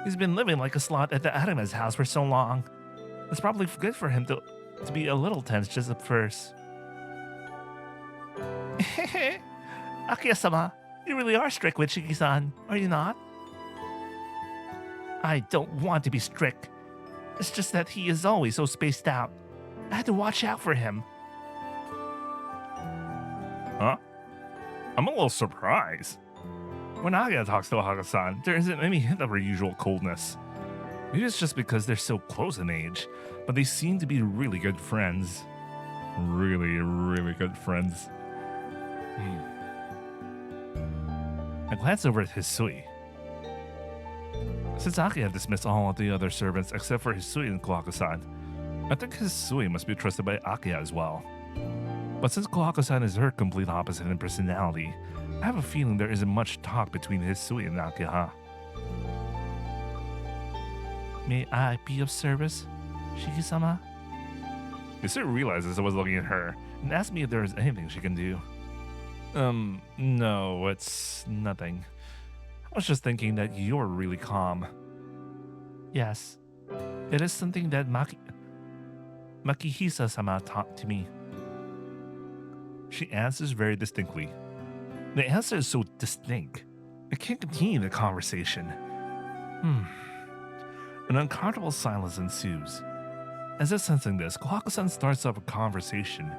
He's been living like a sloth at the Anime's house for so long. It's probably good for him to be a little tense just at first. Akiya-sama, you really are strict with Shiki-san, are you not? I don't want to be strict. It's just that he is always so spaced out. I had to watch out for him. Huh? I'm a little surprised. When Akiya talks to Kohaku-san, there isn't any hint of her usual coldness. Maybe it's just because they're so close in age, but they seem to be really good friends. Really, really good friends. I glance over at Hisui. Since Akiya dismissed all of the other servants except for Hisui and Kohaku-san, I think Hisui must be trusted by Akia as well. But since Kohaku-san is her complete opposite in personality, I have a feeling there isn't much talk between Hisui and Akia. May I be of service, Shiki-sama? Hisui realizes I was looking at her and asked me if there is anything she can do. No, it's nothing. I was just thinking that you're really calm. Yes. It is something that Makihisa-sama taught to me. She answers very distinctly. The answer is so distinct, I can't continue the conversation. An uncomfortable silence ensues. As if sensing this, Kohaku-san starts up a conversation.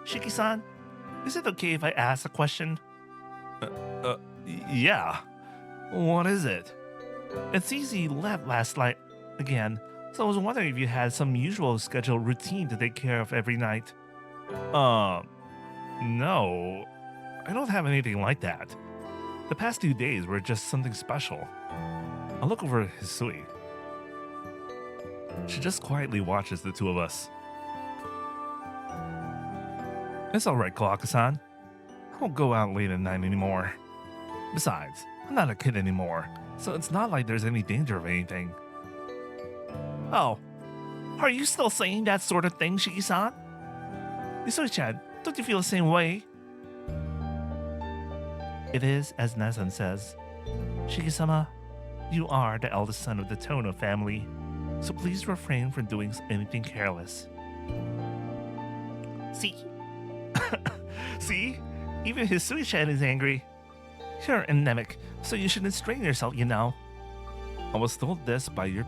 Shiki-san, is it okay if I ask a question? Yeah. What is it? It's easy you left last night again, so I was wondering if you had some usual scheduled routine to take care of every night. No. I don't have anything like that. The past 2 days were just something special. I look over at Hisui. She just quietly watches the two of us. It's alright, Kohaku-san. I won't go out late at night anymore. Besides, I'm not a kid anymore, so it's not like there's any danger of anything. Oh, are you still saying that sort of thing, Shiki-san? Hisui-chan, don't you feel the same way? It is as Nazan says. Shiki-sama, you are the eldest son of the Tono family, so please refrain from doing anything careless. See? See? Even Hisui-chan is angry. You're anemic, so you shouldn't strain yourself, you know. I was told this by your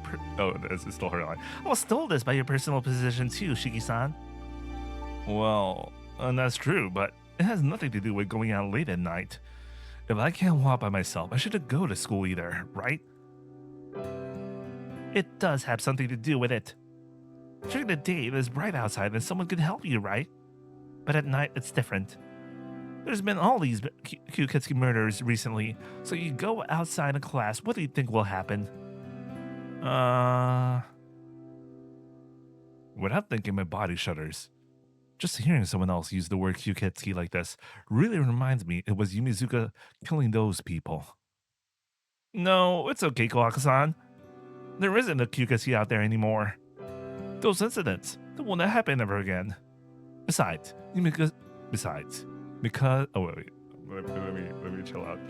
this is still her line. I was told this by your personal position too, Shiki-san. Well, that's true, but it has nothing to do with going out late at night. If I can't walk by myself, I shouldn't go to school either, right? It does have something to do with it. During the day, it is bright outside and someone could help you, right? But at night, it's different. There's been all these Kyuketsuki murders recently, so you go outside of class, what do you think will happen? Without thinking, my body shudders. Just hearing someone else use the word Kyuketsuki like this really reminds me it was Yumizuka killing those people. No, it's okay, Kohaku-san. There isn't a Kyuketsuki out there anymore. Those incidents, they will not happen ever again. Besides, because oh wait, let me chill out.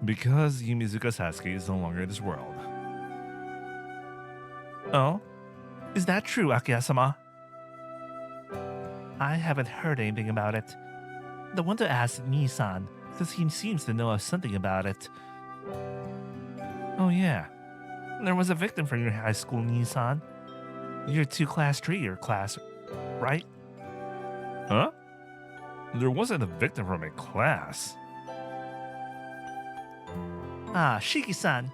Because Yumizuka Sasuke is no longer in this world. Oh? Is that true, Akia-sama? I haven't heard anything about it. The one to ask Nii-san, since he seems to know something about it. Oh yeah. There was a victim from your high school, Nii-san. You're 2 class 3 your class, right? Huh? There wasn't a victim from a class. Ah, Shiki-san.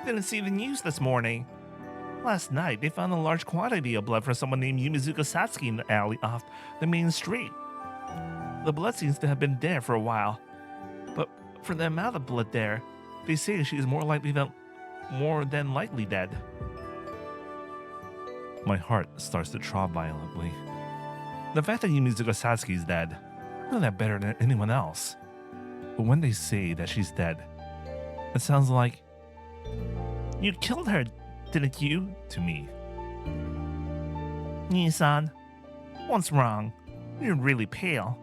Didn't see the news this morning. Last night, they found a large quantity of blood from someone named Yumizuka Satsuki in the alley off the main street. The blood seems to have been there for a while. But for the amount of blood there, they say she is more than likely dead. My heart starts to throb violently. The fact that Yumizuka Satsuki is dead, I know that better than anyone else. But when they say that she's dead, it sounds like You killed her, didn't you? to me. Nii-san, what's wrong? You're really pale.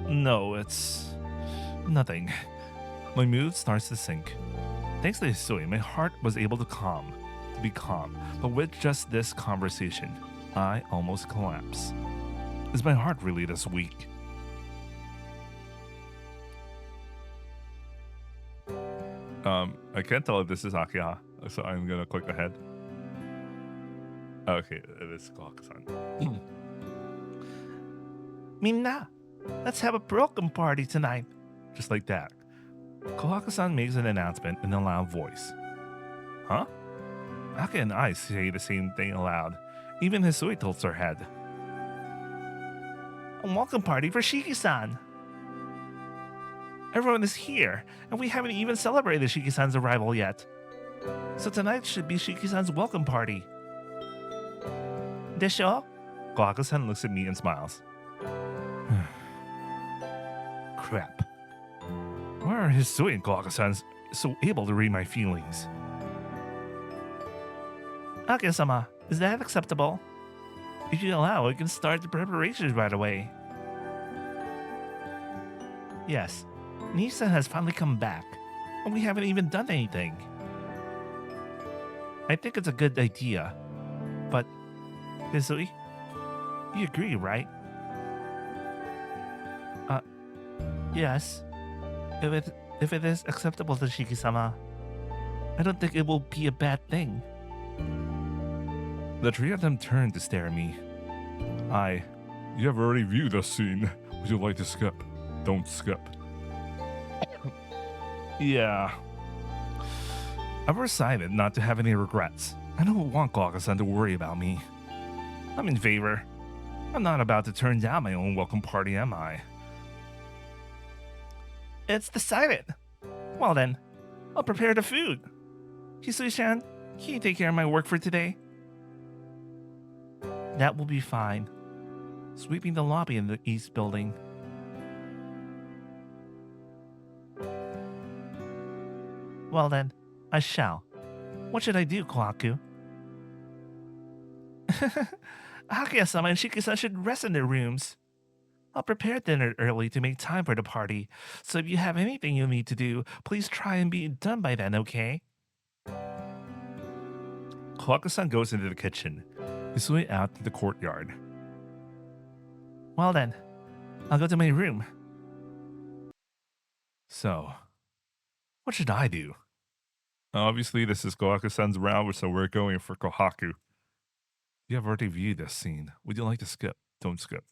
No, it's nothing. My mood starts to sink. Thanks to Hisui, my heart was able to be calm. But with just this conversation, I almost collapse. Is my heart really this weak? I can't tell if this is Akia, so I'm gonna click ahead. Okay, it is Kohaku-san. Minna, let's have a broken party tonight. Just like that, Kohaku-san makes an announcement in a loud voice. Huh? Akia and I say the same thing aloud. Even Hisui tilts her head. A welcome party for Shiki-san. Everyone is here, and we haven't even celebrated Shiki-san's arrival yet. So tonight should be Shiki-san's welcome party. Desho? Kohaku-san looks at me and smiles. Crap. Why are Hisui and Kohaku-san so able to read my feelings? Ake-sama, is that acceptable? If you allow, we can start the preparations right away. Yes, Nisa has finally come back, and we haven't even done anything. I think it's a good idea, but Hisui, you agree, right? Yes. If it is acceptable to Shiki-sama, I don't think it will be a bad thing. The three of them turn to stare at me. You have already viewed this scene. Would you like to skip? Don't skip. Yeah. I've decided not to have any regrets. I don't want Kohaku-san to worry about me. I'm in favor. I'm not about to turn down my own welcome party, am I? It's decided. Well then, I'll prepare the food. Hisui-chan, can you take care of my work for today? That will be fine. Sweeping the lobby in the east building. Well then, I shall. What should I do, Kohaku? Hakuya-sama and Shiki-san should rest in their rooms. I'll prepare dinner early to make time for the party, so if you have anything you need to do, please try and be done by then, okay? Kohaku-san goes into the kitchen, Hisui out to the courtyard. Well then, I'll go to my room. So, what should I do? Obviously, this is Kohaku-san's round, so we're going for Kohaku. You have already viewed this scene. Would you like to skip? Don't skip.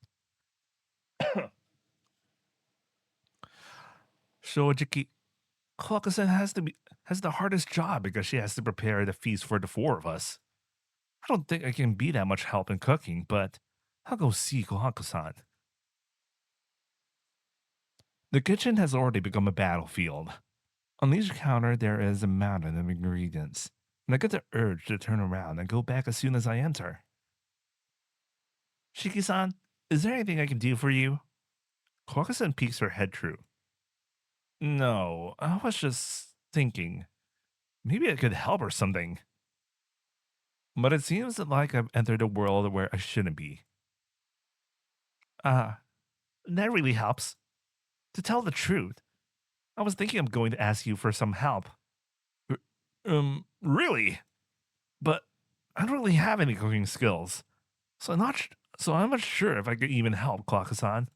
Shojiki, Kohaku-san has the hardest job because she has to prepare the feast for the four of us. I don't think I can be that much help in cooking, but I'll go see Kohaku-san. The kitchen has already become a battlefield. On each counter, there is a mountain of ingredients, and I get the urge to turn around and go back as soon as I enter. Shiki-san, is there anything I can do for you? Kohaku-san peeks her head through. No, I was just thinking. Maybe I could help or something. But it seems like I've entered a world where I shouldn't be. That really helps. To tell the truth, I was thinking of going to ask you for some help. Really? But I don't really have any cooking skills, so I'm not sure if I could even help, Kohaku-san.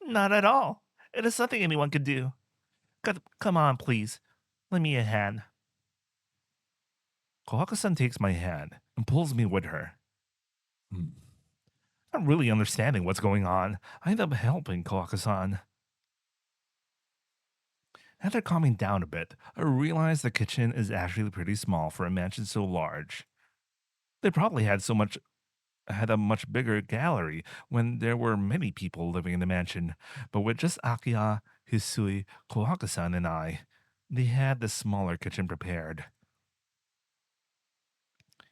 Not at all. It is something anyone could do. Come on, please. Lend me a hand. Kohaku-san takes my hand and pulls me with her. Not really understanding what's going on, I end up helping Kohaku-san. After calming down a bit, I realize the kitchen is actually pretty small for a mansion so large. They probably had a much bigger gallery when there were many people living in the mansion, but with just Akiya, Hisui, Kohaku-san, and I, they had the smaller kitchen prepared.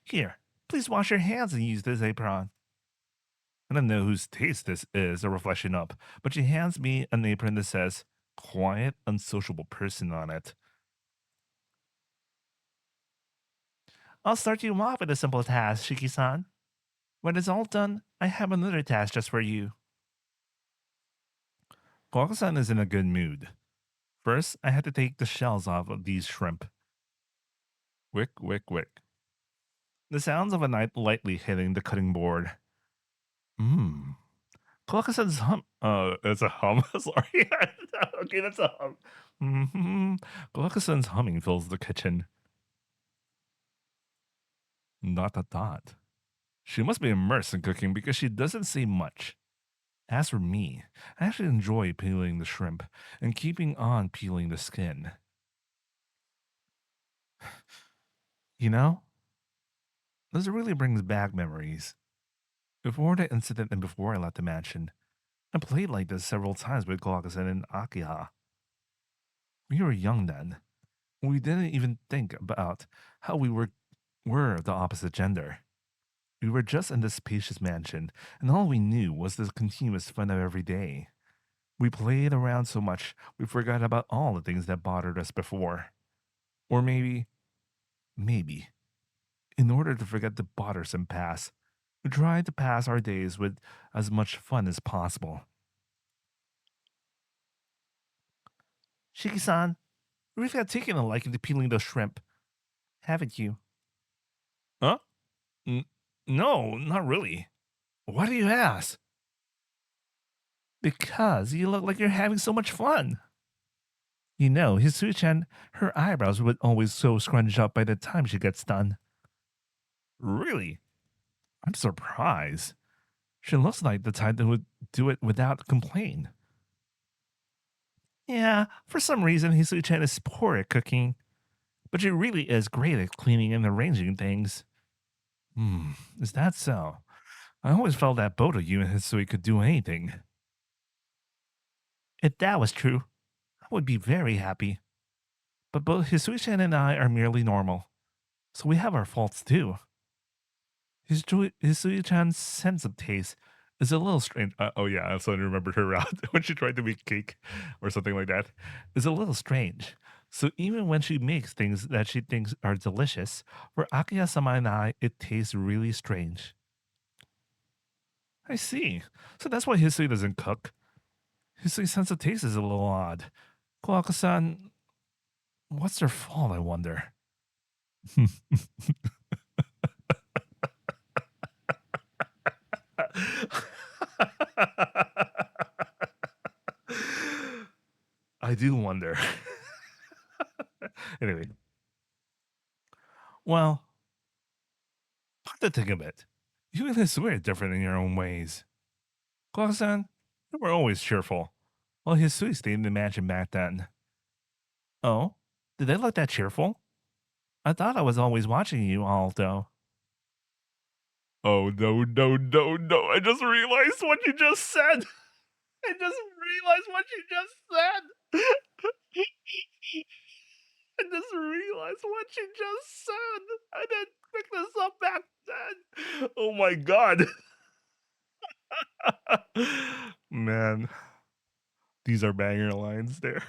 Here, please wash your hands and use this apron. I don't know whose taste this is a reflection of, but she hands me an apron that says, quiet, unsociable person on it. I'll start you off with a simple task, Shiki-san. When it's all done, I have another task just for you. Kohaku-san is in a good mood. First, I had to take the shells off of these shrimp. Wick, wick, wick. The sounds of a knife lightly hitting the cutting board. Kohaku-san's hum. It's a hum. Sorry. Okay, that's a hum. Kohaku-san's humming fills the kitchen. ... She must be immersed in cooking because she doesn't say much. As for me, I actually enjoy peeling the shrimp and keeping on peeling the skin. You know, this really brings back memories. Before the incident and before I left the mansion, I played like this several times with Kohaku-san and Akiha. We were young then, We didn't even think about how we were the opposite gender. We were just in this spacious mansion, and all we knew was the continuous fun of every day. We played around so much, we forgot about all the things that bothered us before. Or maybe, in order to forget the bothersome past, we tried to pass our days with as much fun as possible. Shiki-san, you really have taken a liking to peeling those shrimp, haven't you? Huh? No, not really. Why do you ask? Because you look like you're having so much fun. You know, Hisui-chan, her eyebrows would always so scrunched up by the time she gets done. Really? I'm surprised. She looks like the type that would do it without complaint. Yeah, for some reason, Hisui-chan is poor at cooking. But she really is great at cleaning and arranging things. Is that so? I always felt that both of you and Hisui could do anything. If that was true, I would be very happy. But both Hisui-chan and I are merely normal, so we have our faults too. Hisui-chan's sense of taste is a little strange. Oh yeah, I also remembered her route when she tried to make cake or something like that. Is a little strange. So even when she makes things that she thinks are delicious, for Akiya-sama and I, it tastes really strange. I see. So that's why Hisui doesn't cook. Hisui's sense of taste is a little odd. Kohaku-san, what's their fault, I wonder? I do wonder. Anyway. Well, come to think of it, you and Hisui are different in your own ways. Kohaku-san, you were always cheerful, while Hisui stayed in the mansion back then. Oh, did they look that cheerful? I thought I was always watching you all, though. Oh, no, no, no, no. I just realized what you just said. I just realized what you just said. I just realized what you just said. I didn't pick this up back then. Oh my god. Man, these are banger lines there.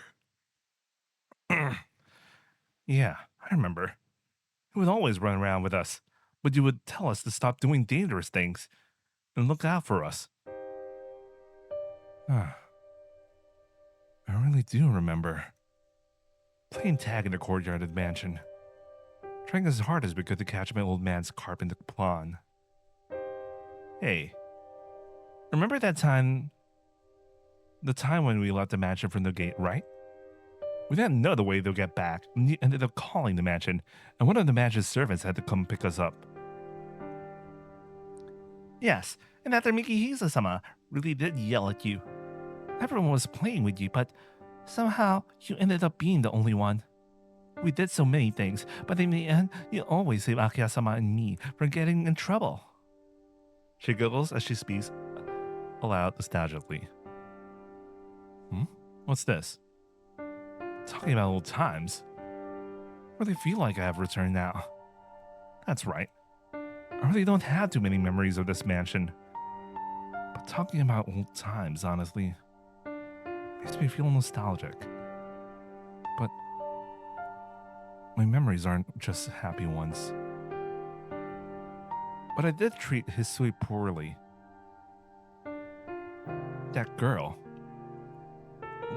Yeah, I remember. You would always run around with us, but you would tell us to stop doing dangerous things and look out for us. I really do remember. Playing tag in the courtyard of the mansion. Trying as hard as we could to catch my old man's carp in the pond. Hey, remember that time? The time when we left the mansion from the gate, right? We didn't know the way they'll get back, and we ended up calling the mansion, and one of the mansion's servants had to come pick us up. Yes, and after Mikihisa-sama really did yell at you. Everyone was playing with you, but somehow you ended up being the only one. We did so many things, but in the end, you always save Akiya-sama and me from getting in trouble. She giggles as she speaks aloud nostalgically. What's this? Talking about old times. I really feel like I have returned now. That's right. I really don't have too many memories of this mansion. But talking about old times, honestly, makes me feel nostalgic. But my memories aren't just happy ones. But I did treat Hisui poorly. That girl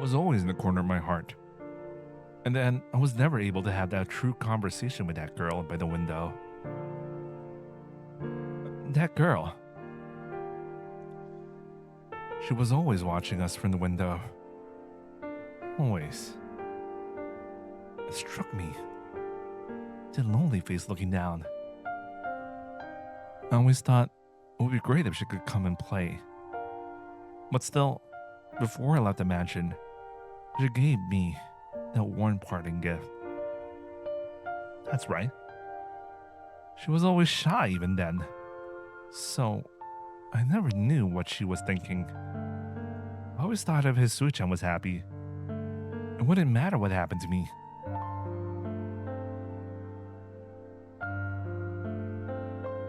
was always in the corner of my heart. And then I was never able to have that true conversation with that girl by the window. That girl. She was always watching us from the window. Always. It struck me. That lonely face looking down. I always thought it would be great if she could come and play. But still, before I left the mansion, she gave me that one parting gift. That's right. She was always shy even then. So, I never knew what she was thinking. I always thought if Hisui-chan was happy, it wouldn't matter what happened to me.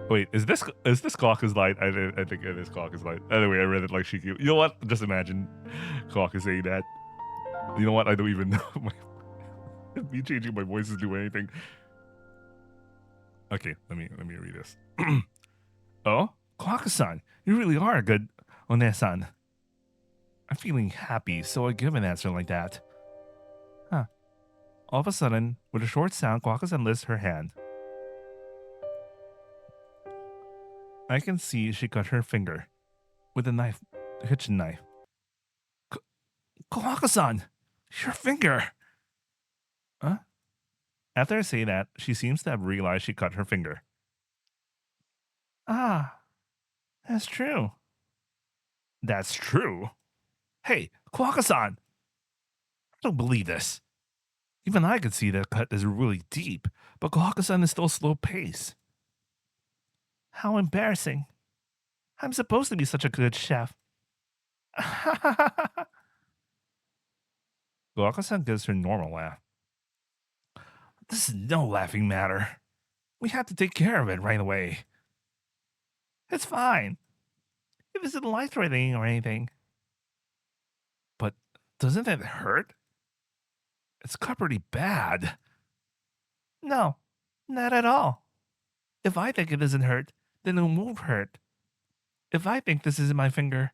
Wait, is this Kohaku's line? I think it is Kohaku's line. Anyway, I read it like Shiki. You know what? Just imagine Kohaku saying that. You know what? I don't even know if me changing my voice is doing anything. Okay, let me read this. Oh, Kohaku-san, you really are a good One-san. I'm feeling happy, so I give an answer like that. Huh. All of a sudden, with a short sound, Kohaku-san lifts her hand. I can see she cut her finger with a knife, a kitchen knife. Kohaku-san, your finger! Huh? After I say that, she seems to have realized she cut her finger. Ah, that's true. That's true? Hey, Kohaku-san! I don't believe this. Even I could see that cut is really deep, but Kohaku-san is still slow pace. How embarrassing. I'm supposed to be such a good chef. Kohaku-san gives her normal laugh. This is no laughing matter. We have to take care of it right away. It's fine. It isn't life-threatening or anything. But doesn't it hurt? It's cut pretty bad. No, not at all. If I think it doesn't hurt, then it won't hurt. If I think this isn't my finger,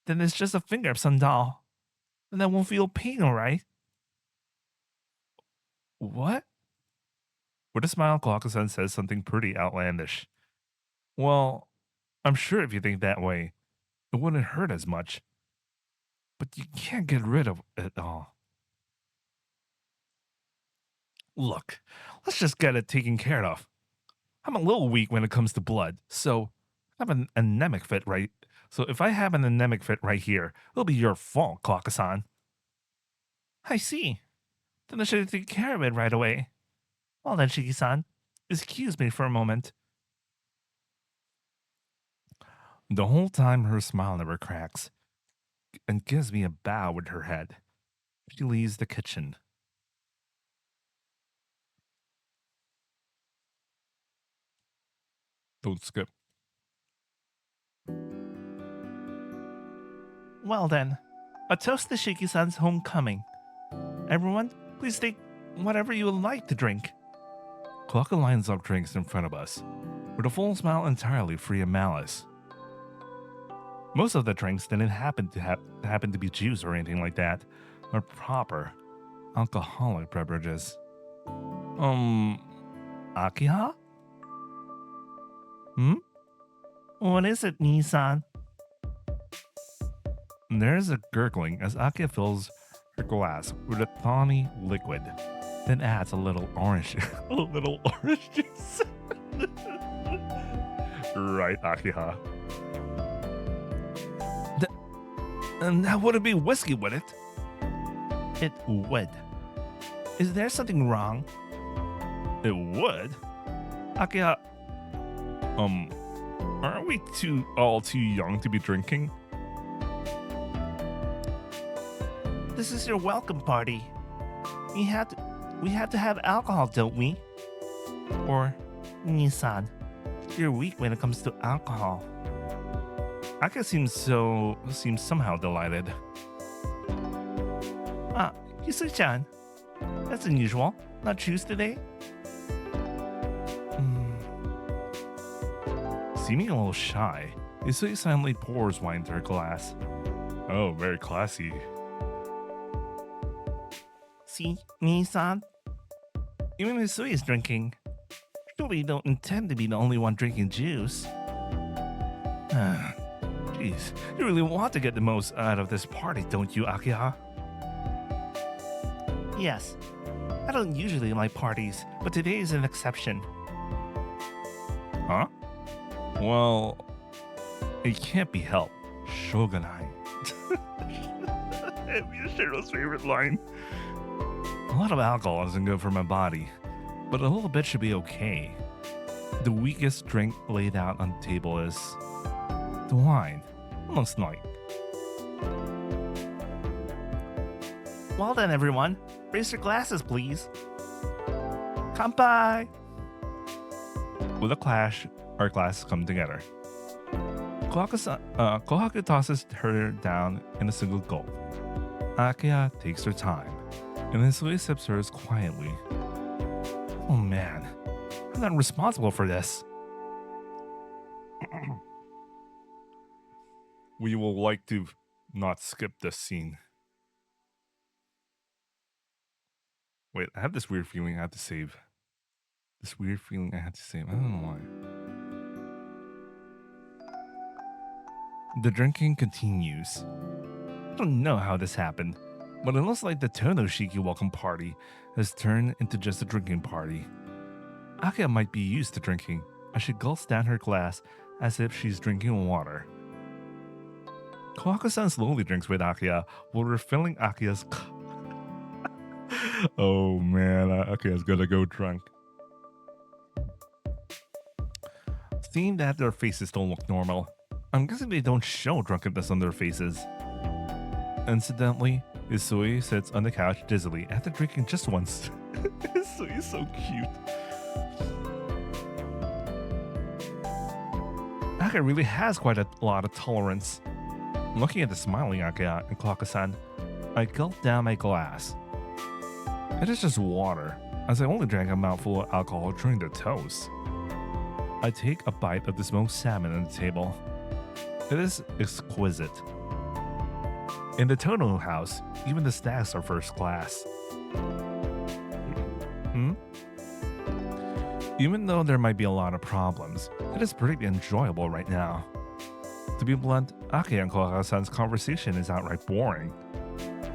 then it's just a finger of some doll. Then I won't feel pain, alright? What? With a smile, Kohaku-san says something pretty outlandish. Well, I'm sure if you think that way, it wouldn't hurt as much. But you can't get rid of it all. Look, let's just get it taken care of. I'm a little weak when it comes to blood, so I have an anemic fit right. So if I have an anemic fit right here, it'll be your fault, Kohaku-san. I see. Then I should take care of it right away. Well then, Shiki-san, excuse me for a moment. The whole time her smile never cracks and gives me a bow with her head. She leaves the kitchen. Don't skip. Well then, a toast to Shiki-san's homecoming. Everyone, please take whatever you would like to drink. Kohaku lines up drinks in front of us, with a full smile entirely free of malice. Most of the drinks didn't happen to be juice or anything like that, or proper alcoholic beverages. Akiha? What is it, Nissan? There's a gurgling as Akiha fills her glass with a tawny liquid, then adds a little orange juice. Right, Akiha. And that wouldn't be whiskey, would it? It would. Is there something wrong? It would? Akiha, aren't we all too young to be drinking? This is your welcome party. We have to have alcohol, don't we? Or, Nissan, you're weak when it comes to alcohol. Aka seems somehow delighted. Ah, Yusui-chan. That's unusual. Not juice today? Seeming a little shy, Yusui silently pours wine into her glass. Oh, very classy. See, Nissan? Even Yusui is drinking. Surely you don't intend to be the only one drinking juice. Jeez, you really want to get the most out of this party, don't you, Akiha? Yes. I don't usually like parties, but today is an exception. Huh? Well, it can't be helped. Shogunai. Shiro's favorite line. A lot of alcohol isn't good for my body, but a little bit should be okay. The weakest drink laid out on the table is the wine, looks like. Well then, everyone, raise your glasses, please. Kanpai! With a clash, our glasses come together. Kohaku tosses her down in a single gulp. Akia takes her time, and Hisui sips hers quietly. Oh man, I'm not responsible for this. We will like to not skip this scene. Wait, I have this weird feeling I have to save. I don't know why. The drinking continues. I don't know how this happened, but it looks like the Tonoshiki welcome party has turned into just a drinking party. Akia might be used to drinking, as she gulps down her glass as if she's drinking water. Kohaku-san slowly drinks with Akia while refilling Akia's cup. Oh man, Akia's gonna go drunk. Seeing that their faces don't look normal, I'm guessing they don't show drunkenness on their faces. Incidentally, Hisui sits on the couch dizzily after drinking just once. Hisui is so cute. Akia really has quite a lot of tolerance. Looking at the smiling Akia and Kohaku-san, I gulp down my glass. It is just water, as I only drank a mouthful of alcohol during the toast. I take a bite of the smoked salmon on the table. It is exquisite. In the Tono house, even the snacks are first class. Even though there might be a lot of problems, it is pretty enjoyable right now. To be blunt, Akia and Kohaku-san's conversation is outright boring.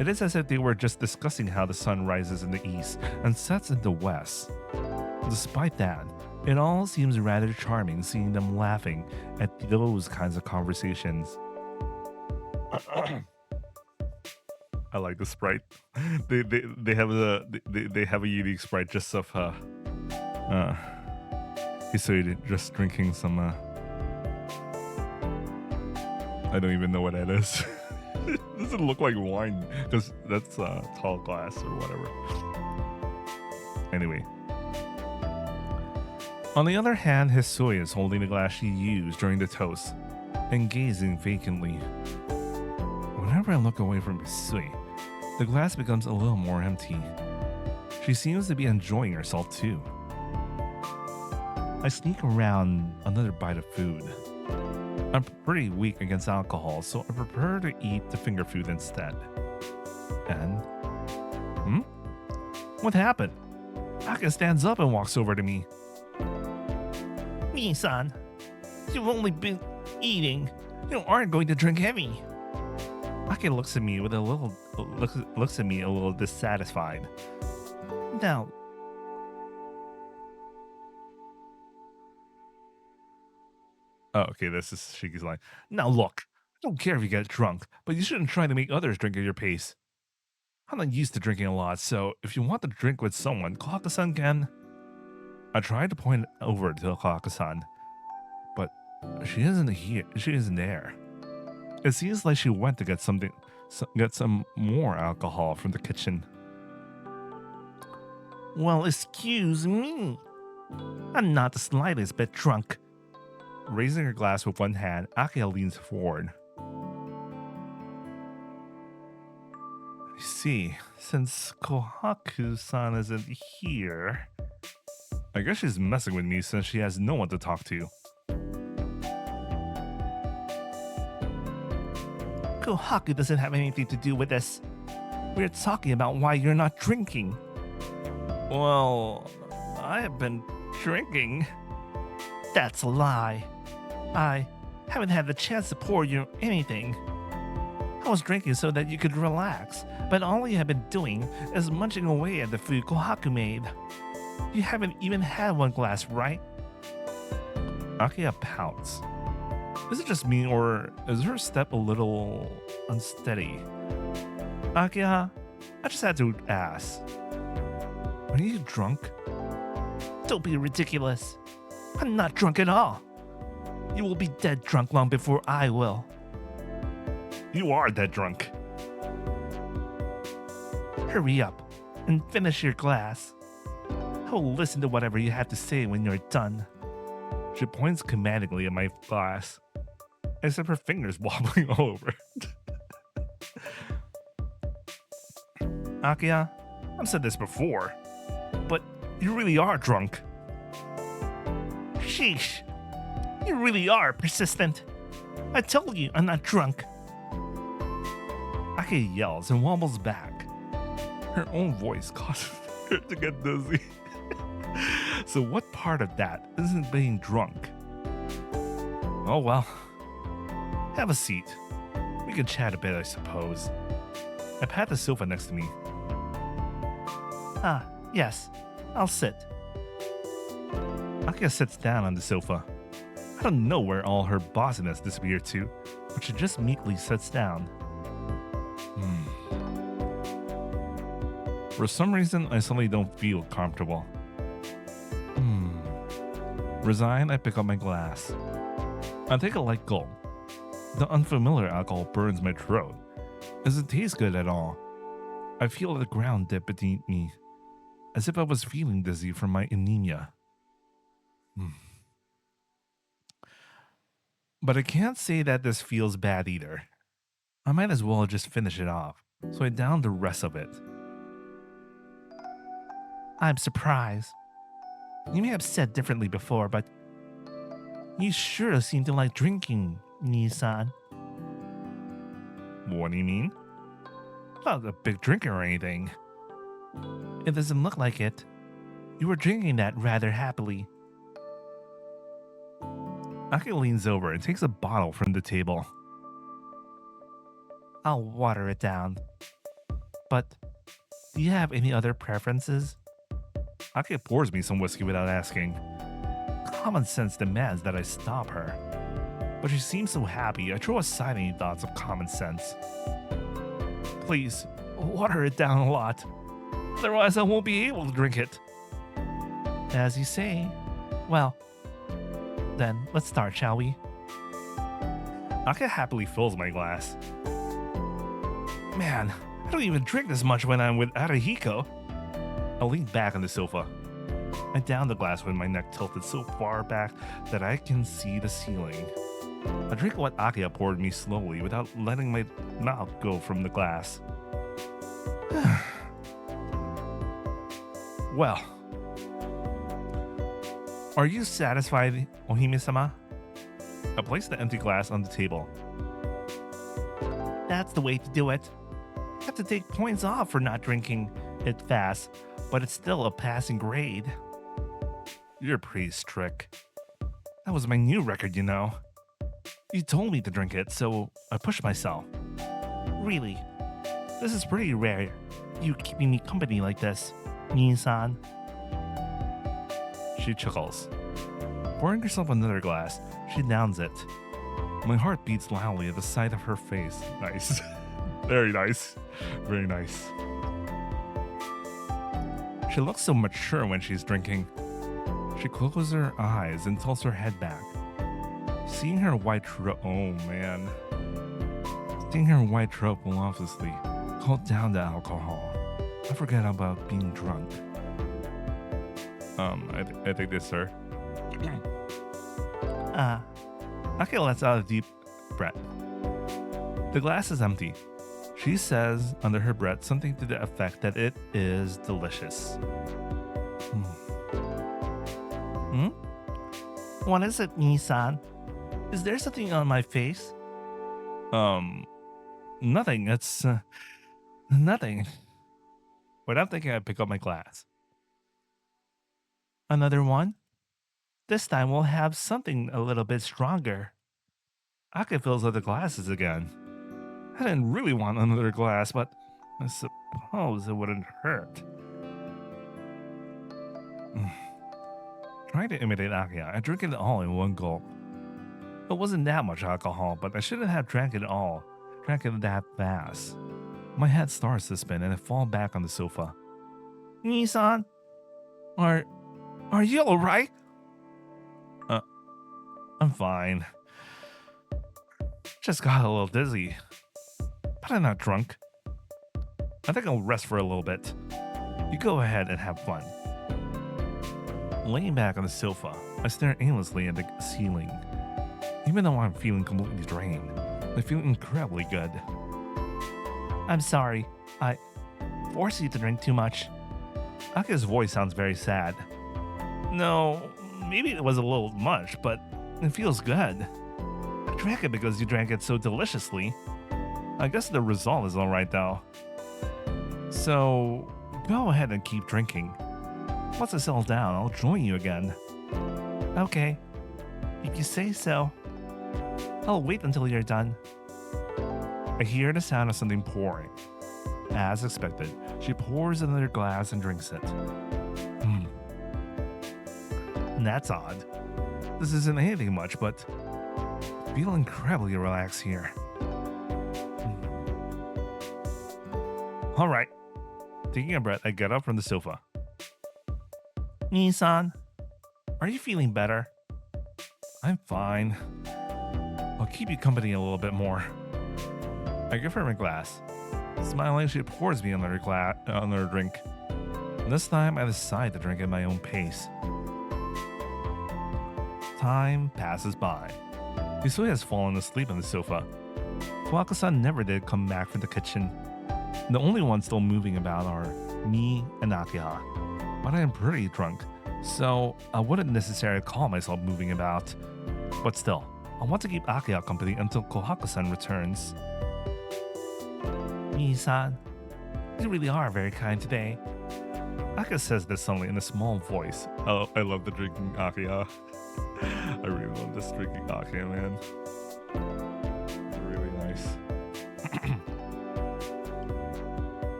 It is as if they were just discussing how the sun rises in the east and sets in the west. Despite that, it all seems rather charming seeing them laughing at those kinds of conversations. I like the sprite. They have a unique sprite just of Hisui just drinking some I don't even know what that is. It doesn't look like wine because that's tall glass or whatever. Anyway. On the other hand, Hisui is holding the glass she used during the toast and gazing vacantly. Whenever I look away from Hisui, the glass becomes a little more empty. She seems to be enjoying herself too. I sneak around another bite of food. I'm pretty weak against alcohol, so I prefer to eat the finger food instead. And... What happened? Akia stands up and walks over to me. Me-san, you've only been eating. You aren't going to drink heavy. Akia looks at me a little dissatisfied. Now, oh, okay, this is Shiki's line. Now look, I don't care if you get drunk, but you shouldn't try to make others drink at your pace. I'm not used to drinking a lot, so if you want to drink with someone, Kohaku-san can. I tried to point over to Kohaku-san, but she isn't here. She isn't there. It seems like she went to get some more alcohol from the kitchen. well, excuse me. I'm not the slightest bit drunk. Raising her glass with one hand, Akia leans forward. I see. Since Kohaku-san isn't here, I guess she's messing with me since she has no one to talk to. Kohaku doesn't have anything to do with this. We're talking about why you're not drinking. Well, I have been drinking. That's a lie. I haven't had the chance to pour you anything. I was drinking so that you could relax, but all you have been doing is munching away at the food Kohaku made. You haven't even had one glass, right? Akia pouts. Is it just me, or is her step a little unsteady? Akia, I just had to ask. Are you drunk? Don't be ridiculous. I'm not drunk at all. You will be dead drunk long before I will. You are dead drunk. Hurry up and finish your glass. I will listen to whatever you have to say when you're done. She points commandingly at my glass, except her fingers wobbling all over. Akia, I've said this before, but you really are drunk. Sheesh. You really are persistent. I told you I'm not drunk. Akia yells and wobbles back. Her own voice causes her to get dizzy. So what part of that isn't being drunk? Oh well. Have a seat. We can chat a bit, I suppose. I pat the sofa next to me. Ah, yes. I'll sit. Akia sits down on the sofa. I don't know where all her bossiness disappeared to, but she just meekly sits down. For some reason, I suddenly don't feel comfortable. Resigned, I pick up my glass. I take a light gulp. The unfamiliar alcohol burns my throat. Doesn't taste good at all. I feel the ground dip beneath me, as if I was feeling dizzy from my anemia. But I can't say that this feels bad either. I might as well just finish it off, so I down the rest of it. I'm surprised. You may have said differently before, but you sure seem to like drinking, Nissan. What do you mean? Not a big drinker or anything. It doesn't look like it. You were drinking that rather happily. Aki leans over and takes a bottle from the table. I'll water it down. But do you have any other preferences? Aki pours me some whiskey without asking. Common sense demands that I stop her. But she seems so happy, I throw aside any thoughts of common sense. Please, water it down a lot. Otherwise, I won't be able to drink it. As you say. Well, then let's start, shall we? Aka happily fills my glass. Man, I don't even drink this much when I'm with Arahiko. I lean back on the sofa. I down the glass with my neck tilted so far back that I can see the ceiling. I drink what Akia poured me slowly without letting my mouth go from the glass. Well, are you satisfied, Ohime-sama? I placed the empty glass on the table. That's the way to do it. You have to take points off for not drinking it fast, but it's still a passing grade. You're pretty strict. That was my new record, you know. You told me to drink it, so I pushed myself. Really? This is pretty rare. You keeping me company like this, Nissan. She chuckles. Pouring herself another glass, she downs it. My heart beats loudly at the sight of her face. Nice. Very nice. Very nice. She looks so mature when she's drinking. She closes her eyes and tilts her head back. Seeing her white throat, oh man. Seeing her white throat voluptuously called down the alcohol. I forget about being drunk. I think this, sir. Aki lets out a deep breath. The glass is empty. She says under her breath something to the effect that it is delicious. What is it, Nissan? Is there something on my face? Nothing. It's nothing. Without thinking, I pick up my glass. Another one? This time we'll have something a little bit stronger. Aka fills up the glasses again. I didn't really want another glass, but I suppose it wouldn't hurt. Trying to imitate Akia, I drink it all in one gulp. It wasn't that much alcohol, but I shouldn't have drank it all. Drank it that fast. My head starts to spin and I fall back on the sofa. Nissan? Are you alright? I'm fine. Just got a little dizzy. But I'm not drunk. I think I'll rest for a little bit. You go ahead and have fun. Laying back on the sofa, I stare aimlessly at the ceiling. Even though I'm feeling completely drained, I feel incredibly good. I'm sorry. I forced you to drink too much. Aki's voice sounds very sad. No, maybe it was a little much, but it feels good. I drank it because you drank it so deliciously. I guess the result is alright though. So, go ahead and keep drinking. Once I settle down, I'll join you again. Okay. If you say so. I'll wait until you're done. I hear the sound of something pouring. As expected, she pours another glass and drinks it. That's odd. This isn't anything much, but I feel incredibly relaxed here. Alright. Taking a breath, I get up from the sofa. Nii-san, are you feeling better? I'm fine. I'll keep you company a little bit more. I give her my glass. Smiling, she pours me another drink. This time, I decide to drink at my own pace. Time passes by. Hisui has fallen asleep on the sofa. Kohaku-san never did come back from the kitchen. The only ones still moving about are me and Akiha. But I am pretty drunk, so I wouldn't necessarily call myself moving about. But still, I want to keep Akiha company until Kohaku-san returns. Nii-san, you really are very kind today. Akiha says this suddenly in a small voice. Oh, I love the drinking Akiha. I really love this drinking Akiha, man. Really nice.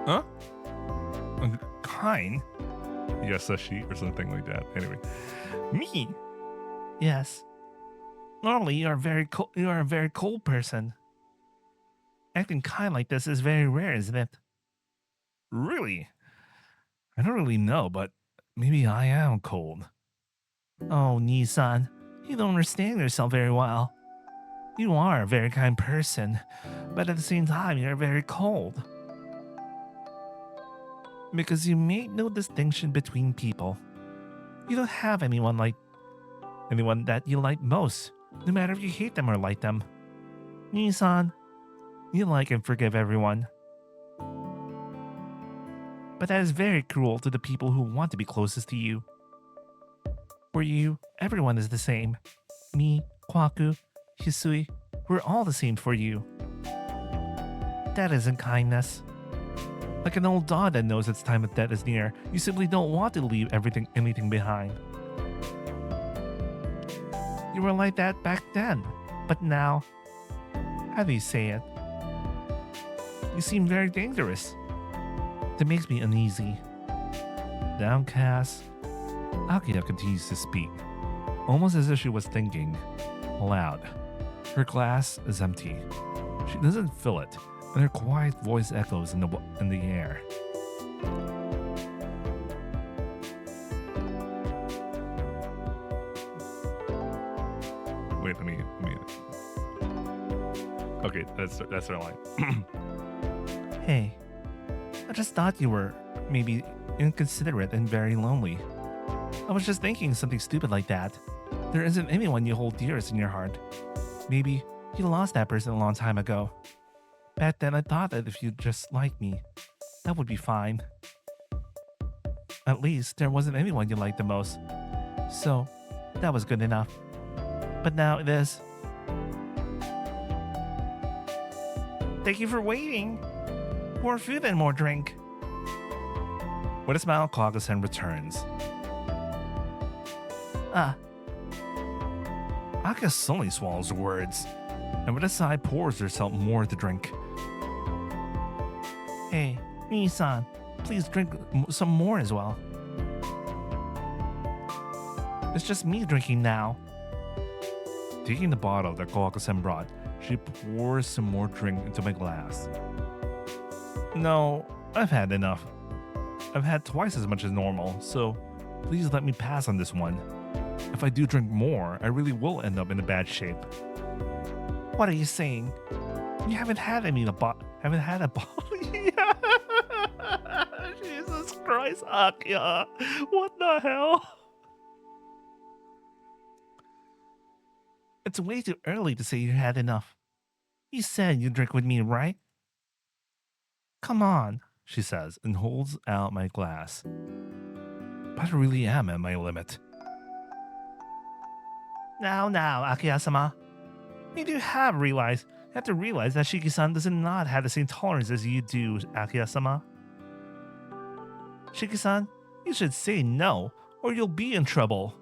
Huh? Kind? Yes, a she or something like that. Anyway, me. Yes. Normally, you are a very cold person. Acting kind like this is very rare, isn't it? Really? I don't really know, but maybe I am cold. Oh, Nii-san, you don't understand yourself very well. You are a very kind person, but at the same time, you're very cold. Because you make no distinction between people. You don't have anyone that you like most, no matter if you hate them or like them. Nii-san, you like and forgive everyone. But that is very cruel to the people who want to be closest to you. For you, everyone is the same. Me, Kohaku, Hisui, we're all the same for you. That isn't kindness. Like an old dog that knows its time of death is near, you simply don't want to leave anything behind. You were like that back then, but now, how do you say it? You seem very dangerous. That makes me uneasy. Downcast, Akiha continues to speak, almost as if she was thinking aloud. Her glass is empty. She doesn't fill it, and her quiet voice echoes in the air. Wait, let me. Okay, that's our line. Hey, I just thought you were maybe inconsiderate and very lonely. I was just thinking something stupid like that. There isn't anyone you hold dearest in your heart. Maybe you lost that person a long time ago. Back then I thought that if you just liked me, that would be fine. At least there wasn't anyone you liked the most. So, that was good enough. But now it is. Thank you for waiting. More food and more drink. With a smile, Kohaku-san returns. Akiha suddenly swallows her words, and with a sigh pours herself more to drink. Hey, Nii-san, please drink some more as well. It's just me drinking now. Taking the bottle that Kohaku-san brought, she pours some more drink into my glass. No, I've had enough. I've had twice as much as normal, so please let me pass on this one. If I do drink more, I really will end up in a bad shape. What are you saying? You haven't had a bottle yet. Jesus Christ, Akia. What the hell? It's way too early to say you had enough. You said you'd drink with me, right? Come on, she says, and holds out my glass. But I really am at my limit. Now, Akia-sama. You do have to realize that Shiki-san does not have the same tolerance as you do, Akia-sama. Shiki-san, you should say no, or you'll be in trouble.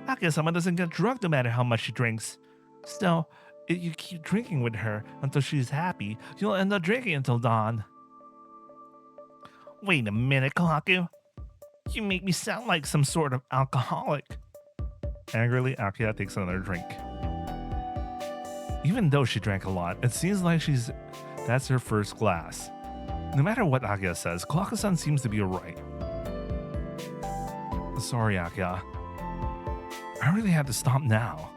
Akia-sama doesn't get drunk no matter how much she drinks. Still, if you keep drinking with her until she's happy, you'll end up drinking until dawn. Wait a minute, Kohaku. You make me sound like some sort of alcoholic. Angrily, Akia takes another drink. Even though she drank a lot, it seems like that's her first glass. No matter what Akia says, Kohaku-san seems to be alright. Sorry, Akia. I really had to stop now.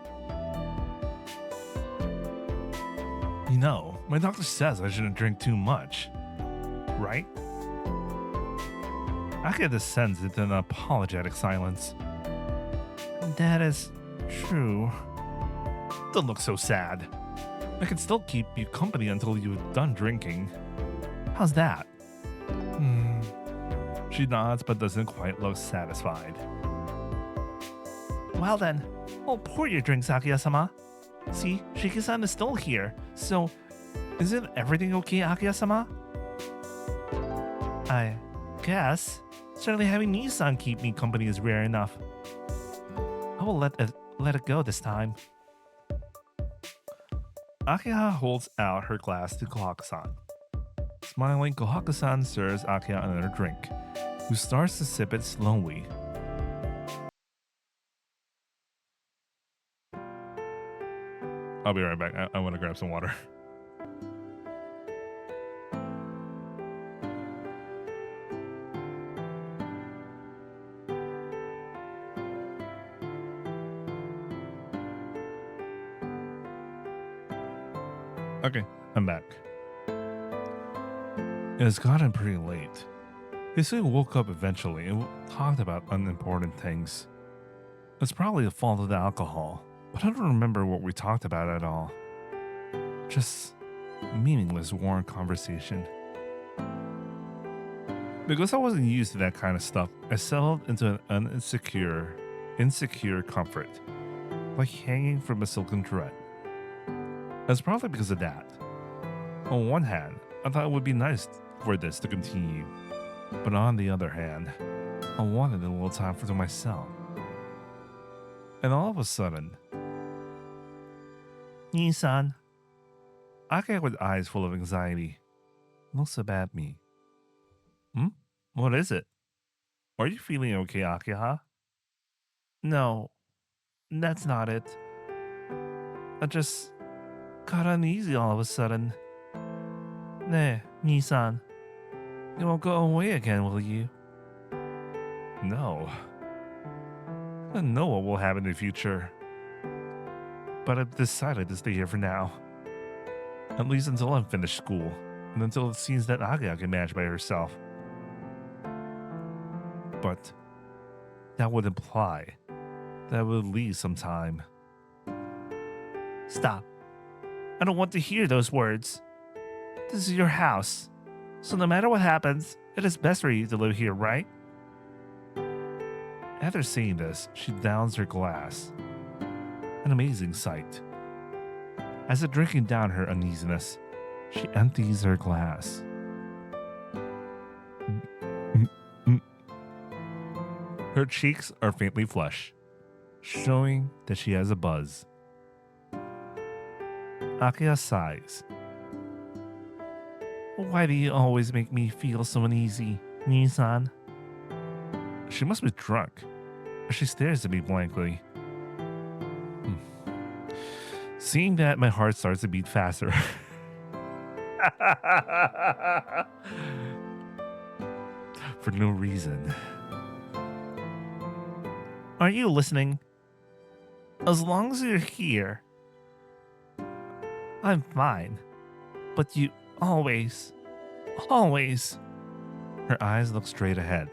You know, my doctor says I shouldn't drink too much. Right? Akia descends into an apologetic silence. That is true. Don't look so sad. I can still keep you company until you've done drinking. How's that? She nods but doesn't quite look satisfied. Well then, I'll pour your drinks, Akia-sama. See, Shiki-san is still here, so isn't everything okay, Akia-sama? I guess. Certainly having Nissan keep me company is rare enough. I will let it go this time. Akia holds out her glass to Kohaku-san. Smiling, Kohaku-san serves Akia another drink, who starts to sip it slowly. I'll be right back. I want to grab some water. Okay, I'm back. It has gotten pretty late. Hisui woke up eventually and talked about unimportant things. It's probably the fault of the alcohol, but I don't remember what we talked about at all. Just meaningless warm conversation. Because I wasn't used to that kind of stuff, I settled into an insecure comfort, like hanging from a silken thread. That's probably because of that. On one hand, I thought it would be nice for this to continue, but on the other hand, I wanted a little time for myself. And all of a sudden, Nissan, Akia with eyes full of anxiety looks up at me. What is it? Are you feeling okay, Akia? No, that's not it. I just got uneasy all of a sudden. Nah, Nissan, you won't go away again, will you? No. I don't know what will happen in the future. But I've decided to stay here for now. At least until I'm finished school, and until it seems that Akia can manage by herself. But that would imply that I would leave some time. Stop. I don't want to hear those words. This is your house, so no matter what happens, it is best for you to live here, right? After saying this, she downs her glass. An amazing sight. As if drinking down her uneasiness, she empties her glass. Her cheeks are faintly flushed, showing that she has a buzz. Akia sighs. Why do you always make me feel so uneasy, Nissan? She must be drunk. She stares at me blankly. Seeing that, my heart starts to beat faster. For no reason. Are you listening? As long as you're here, I'm fine. But you always Her eyes look straight ahead.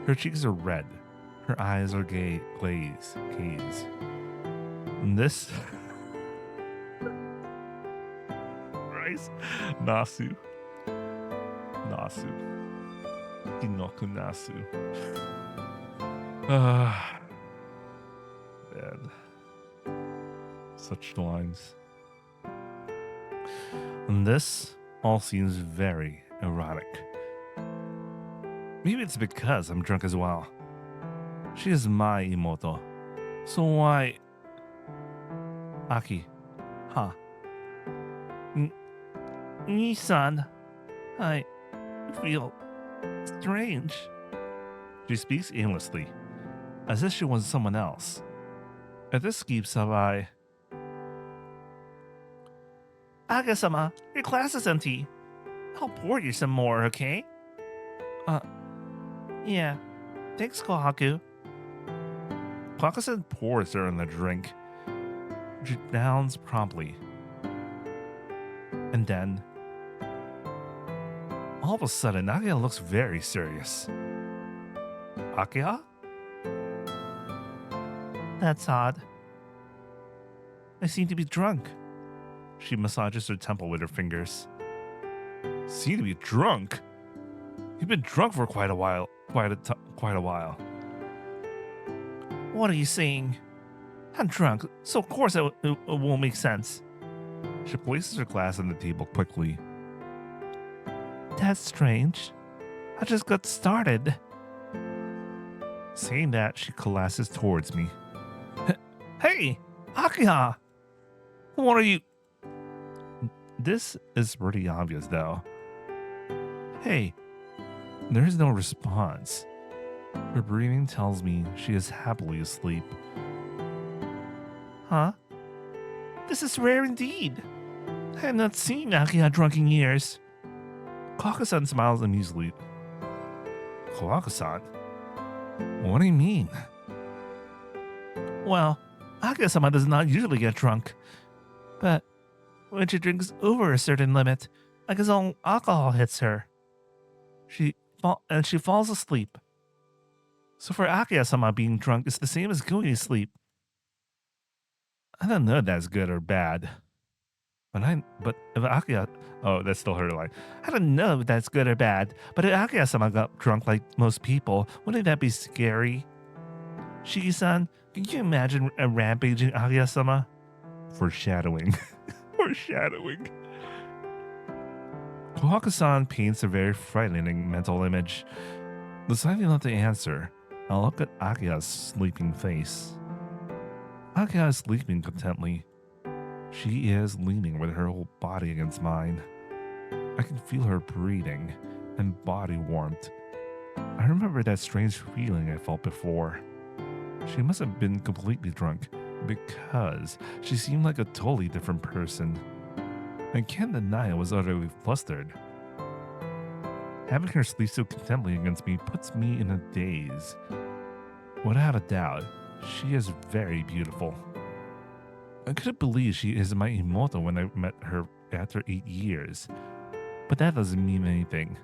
Her cheeks are red. Her eyes are gaze. And this rice nasu. Hinoku nasu. Man. Such lines. And this all seems very erotic. Maybe it's because I'm drunk as well. She is my imoto. So why... Aki. Huh. Nissan, I feel strange. She speaks aimlessly, as if she was someone else. At this keeps up, Aga-sama, your class is empty. I'll pour you some more, okay? Yeah. Thanks, Kohaku. Kohaku pours her in the drink. She downs promptly. And then, all of a sudden, Akiha looks very serious. Akiha? That's odd. I seem to be drunk. She massages her temple with her fingers. Seem to be drunk? You've been drunk for quite a while. Quite a while. What are you saying? I'm drunk, so of course it won't make sense. She places her glass on the table quickly. That's strange. I just got started. Saying that, she collapses towards me. Hey, Akiha! What are you... This is pretty obvious, though. Hey, there is no response. Her breathing tells me she is happily asleep. Huh? This is rare indeed. I have not seen Akiha drunk in years. Kohaku-san smiles amusedly. Kohaku-san? What do you mean? Well, Akiha-sama does not usually get drunk. But when she drinks over a certain limit, like as all alcohol hits her, she falls asleep. So for Akiha-sama, being drunk is the same as going to sleep. I don't know if that's good or bad. But if Akiha... Oh, that's still her line. I don't know if that's good or bad, but if Akiha-sama got drunk like most people, wouldn't that be scary? Shiki-san, can you imagine a rampaging Akiha-sama? Foreshadowing. Foreshadowing. Kohaku-san paints a very frightening mental image. Deciding not to answer, I look at Akiha's sleeping face. Akiha is sleeping contently. She is leaning with her whole body against mine. I can feel her breathing and body warmth. I remember that strange feeling I felt before. She must have been completely drunk because she seemed like a totally different person. I can't deny I was utterly flustered. Having her sleep so contently against me puts me in a daze. Without a doubt, she is very beautiful. I couldn't believe she is my imoto when I met her after 8 years. But that doesn't mean anything.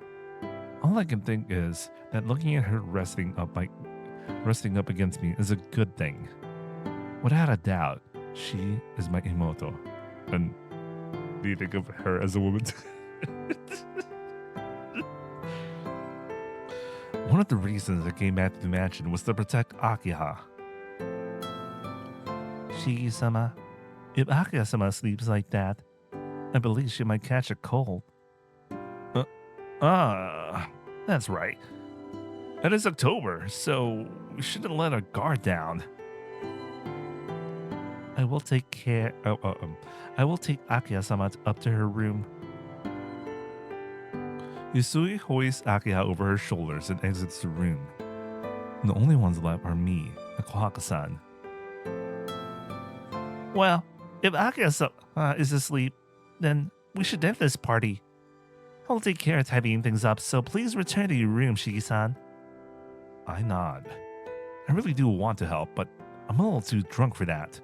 All I can think is that looking at her resting up against me is a good thing. Without a doubt, she is my imoto. And do you think of her as a woman? One of the reasons I came back to the mansion was to protect Akiha. Shiki-sama, if Akiha-sama sleeps like that, I believe she might catch a cold. That's right. It is October, so we shouldn't let our guard down. I will take Akiha-sama up to her room. Yusui hoists Akiha over her shoulders and exits the room. The only ones left are me and Kohaku-san. Well, if Akiha-sama is asleep, then we should end this party. I'll take care of tidying things up, so please return to your room, Shiki-san. I nod. I really do want to help, but I'm a little too drunk for that.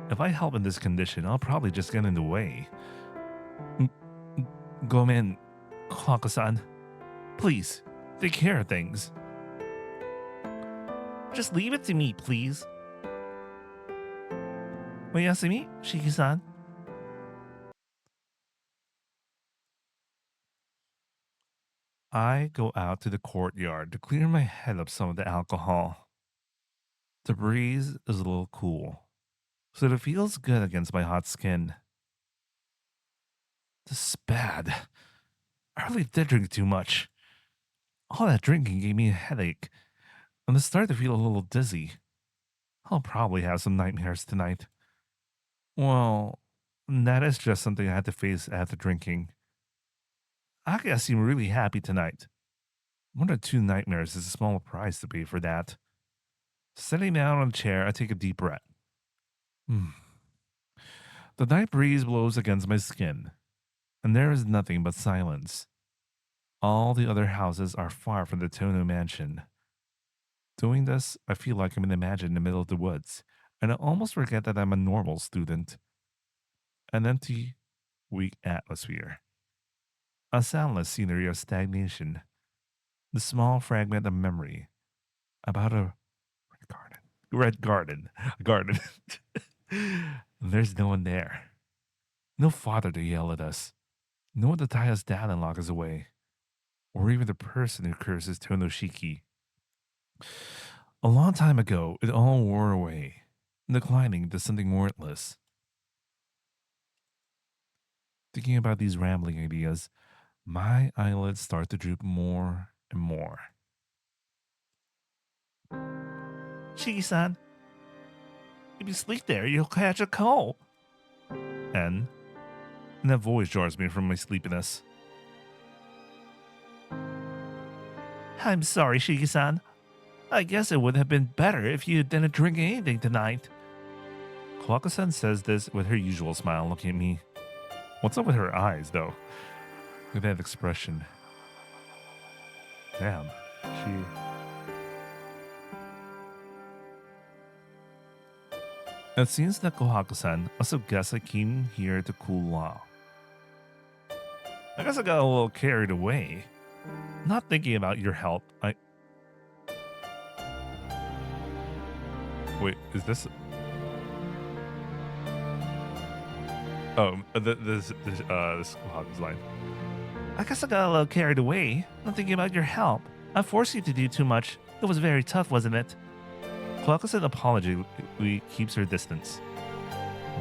If I help in this condition, I'll probably just get in the way. Gomen, Kohaku-san. Please, take care of things. Just leave it to me, please. Oyasumi, Shiki-san. I go out to the courtyard to clear my head of some of the alcohol. The breeze is a little cool, so it feels good against my hot skin. This is bad. I really did drink too much. All that drinking gave me a headache, and I started to feel a little dizzy. I'll probably have some nightmares tonight. Well, that is just something I had to face after drinking. I seem really happy tonight. 1 or 2 nightmares is a small price to pay for that. Sitting down on a chair, I take a deep breath. The night breeze blows against my skin, and there is nothing but silence. All the other houses are far from the Tono mansion. Doing this, I feel like I'm in the mansion in the middle of the woods, and I almost forget that I'm a normal student. An empty, weak atmosphere. A soundless scenery of stagnation. The small fragment of memory about a red garden. There's no one there. No father to yell at us. No one to tie us down and lock us away. Or even the person who curses Tonoshiki. A long time ago, it all wore away, declining to something worthless. Thinking about these rambling ideas, my eyelids start to droop more and more. Shiki-san, if you sleep there, you'll catch a cold. And that voice jars me from my sleepiness. I'm sorry, Shiki-san. I guess it would have been better if you didn't drink anything tonight. Kohaku-san says this with her usual smile, looking at me. What's up with her eyes, though? Look at that expression. Damn, It seems that Kohaku-san also guessed I came here to cool off. I guess I got a little carried away. Not thinking about your health, Wait, is this... Oh, this Kohaku's line. I guess I got a little carried away. Not thinking about your help. I forced you to do too much. It was very tough, wasn't it? Kohaku-san apologizes, keeps her distance.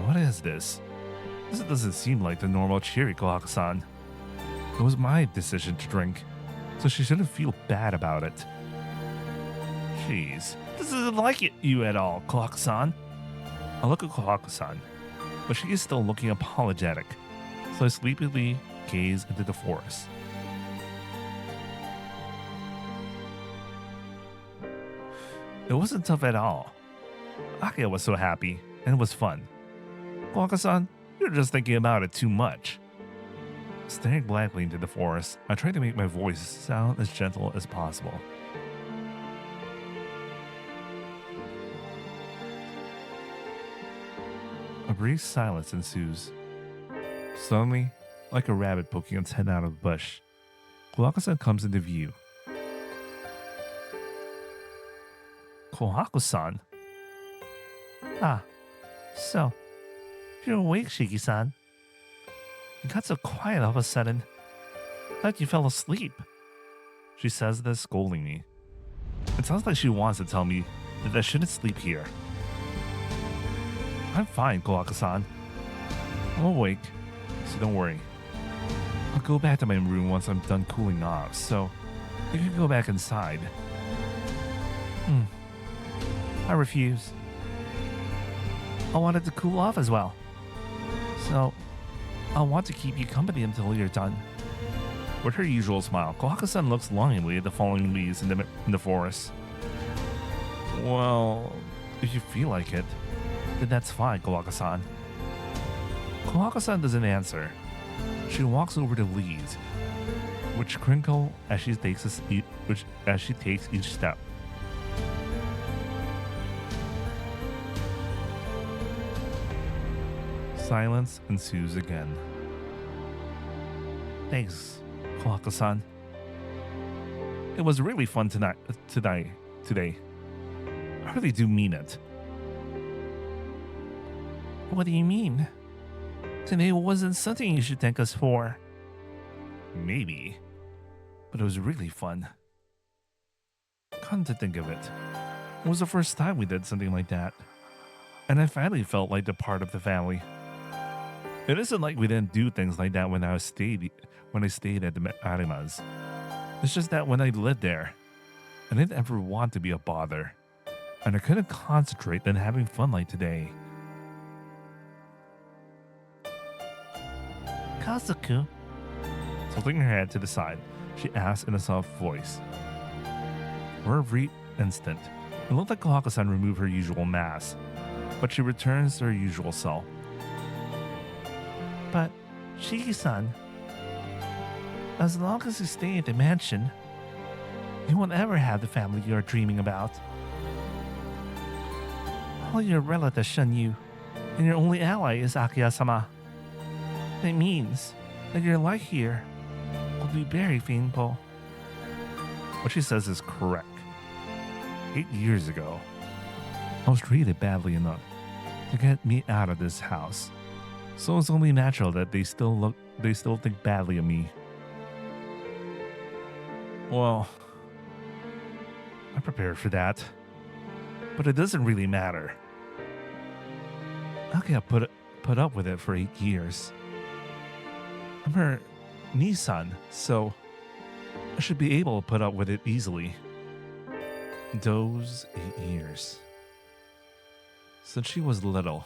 What is this? This doesn't seem like the normal cheery Kohaku-san. It was my decision to drink, so she shouldn't feel bad about it. Jeez, this isn't like you at all, Kohaku-san. I look at Kohaku-san, but she is still looking apologetic, so I sleepily gaze into the forest. It wasn't tough at all. Akia was so happy, and it was fun. Kohaku-san, you're just thinking about it too much. Staring blankly into the forest, I try to make my voice sound as gentle as possible. A brief silence ensues. Suddenly, like a rabbit poking its head out of a bush, Kohaku-san comes into view. Kohaku-san? Ah, so, you're awake, Shiki-san. You got so quiet all of a sudden. Thought you fell asleep. She says this, scolding me. It sounds like she wants to tell me that I shouldn't sleep here. I'm fine, Kohaku-san. I'm awake, so don't worry. I'll go back to my room once I'm done cooling off, so you can go back inside. I refuse. I wanted to cool off as well. So, I'll want to keep you company until you're done. With her usual smile, Kohaku-san looks longingly at the falling leaves in the forest. Well, if you feel like it, then that's fine, Kohaku-san. Kohaku-san doesn't answer. She walks over the leaves, which crinkle as she takes each step. Silence ensues again. Thanks, Kohaku-san. It was really fun today. I really do mean it. What do you mean? Today wasn't something you should thank us for. Maybe. But it was really fun. Come to think of it, it was the first time we did something like that. And I finally felt like a part of the family. It isn't like we didn't do things like that when I stayed at the Arimas. It's just that when I lived there, I didn't ever want to be a bother. And I couldn't concentrate on having fun like today. Kazuku, Tilting her head to the side, she asked in a soft voice. For a brief instant, it looked like Kohaku-san removed her usual mask, but she returns to her usual self. but Shiki-san, as long as you stay at the mansion, you won't ever have the family you are dreaming about. All your relatives shun you, and your only ally is Akiya-sama. That means that your life here will be very painful. What she says is correct. 8 years ago, I was treated badly enough to get me out of this house. So it's only natural that they still think badly of me. Well, I prepared for that. But it doesn't really matter. Akiya put up with it for 8 years. I'm her Nissan, so I should be able to put up with it easily. Those 8 years. Since she was little,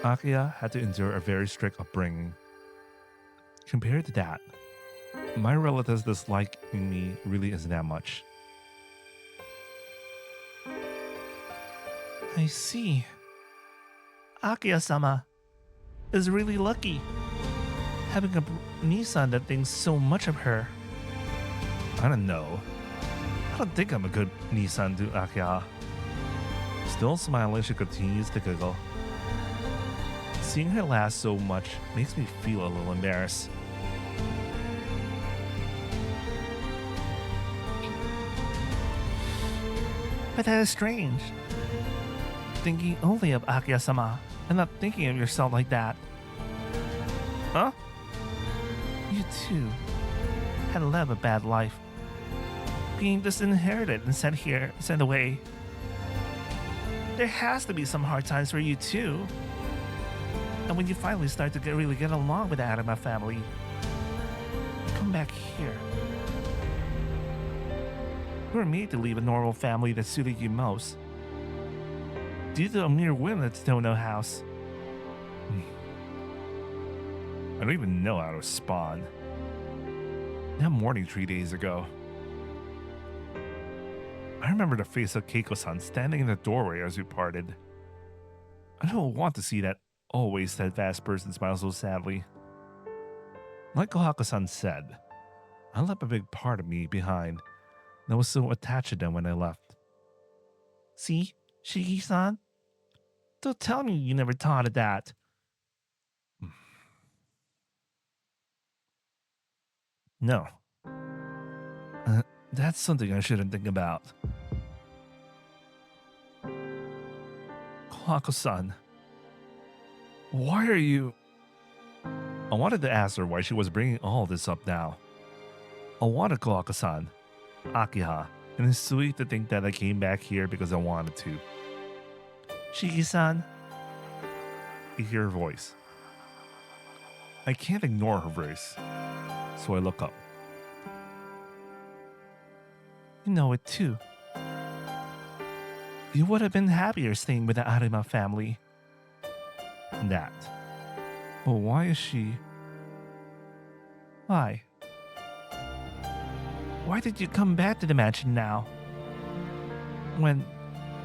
Akiya had to endure a very strict upbringing. Compared to that, my relatives disliking me really isn't that much. I see. Akiya-sama is really lucky, having a Nissan that thinks so much of her. I don't know. I don't think I'm a good Nissan to Akiya. Still smiling, she continues to giggle. Seeing her laugh so much makes me feel a little embarrassed. But that is strange. Thinking only of Akiya-sama and not thinking of yourself like that. Huh? You too had led a bad life. Being disinherited and sent away. There has to be some hard times for you too. And when you finally start to really get along with the Arima family, you come back here. You were made to leave a normal family that suited you most. Due to a mere whim at Tono House. I don't even know how to respond. That morning 3 days ago, I remember the face of Keiko-san standing in the doorway as we parted. I don't want to see that always steadfast person smile so sadly. Like Kohaku-san said, I left a big part of me behind, and I was so attached to them when I left. See, Shiki-san? Don't tell me you never thought of that. No. That's something I shouldn't think about. Kohaku-san, why are you... I wanted to ask her why she was bringing all this up now. I wanted Kohaku-san, Akiha, and it's sweet to think that I came back here because I wanted to. Shiki-san, I hear her voice. I can't ignore her voice, so I look up. you know it too. You would have been happier staying with the Arima family. That. But why is she... Why? Why did you come back to the mansion now? When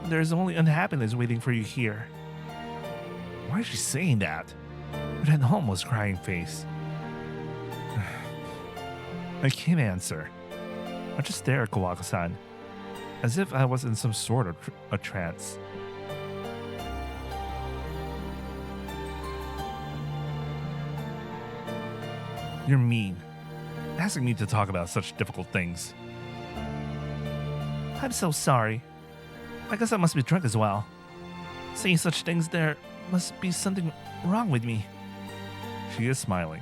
there's only unhappiness waiting for you here. Why is she saying that? With an almost crying face. I can't answer. I just stare at Kohaku-san, as if I was in some sort of a trance. You're mean, asking me to talk about such difficult things. I'm so sorry. I guess I must be drunk as well. Saying such things, there must be something wrong with me. She is smiling.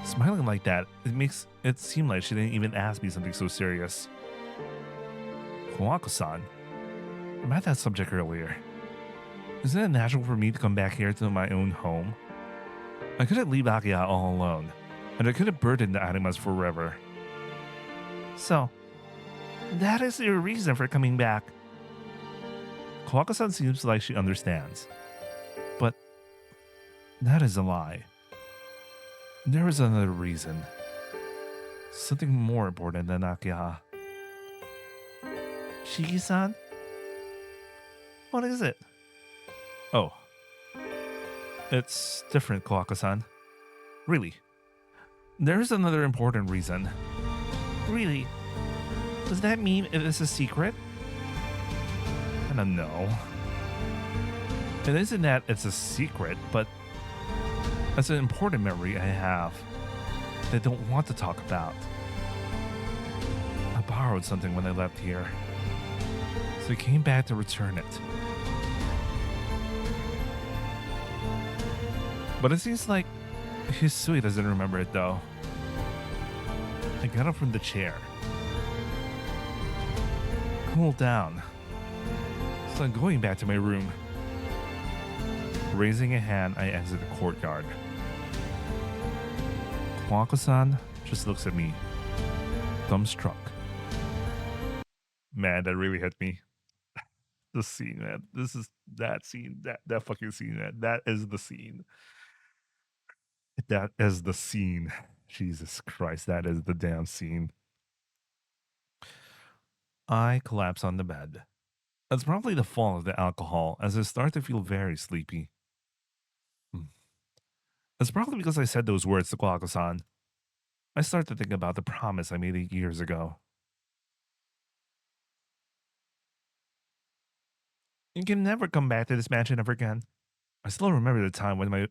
Smiling like that, it makes it seem like she didn't even ask me something so serious. Kohaku-san, about that subject earlier. Isn't it natural for me to come back here to my own home? I couldn't leave Akia all alone, and I couldn't burden the animals forever. So, that is your reason for coming back. Kohaku-san seems like she understands. But that is a lie. There is another reason. Something more important than Akia. Shiki-san? What is it? Oh. It's different, Kohaku-san. Really. There's another important reason. Really? Does that mean it is a secret? I don't know. It isn't that it's a secret, but it's an important memory I have that I don't want to talk about. I borrowed something when I left here, so I came back to return it. But it seems like Hisui doesn't remember it though. I got up from the chair. Cool down. So I'm going back to my room. Raising a hand, I exit the courtyard. Kohaku-san just looks at me, dumbstruck. Man, that really hit me. The scene, man. This is that scene. That fucking scene, man. That is the scene. That is the scene. Jesus Christ, that is the damn scene. I collapse on the bed. It's probably the fault of the alcohol, as I start to feel very sleepy. It's probably because I said those words to Kohaku-san. I start to think about the promise I made 8 years ago. You can never come back to this mansion ever again. I still remember the time when my...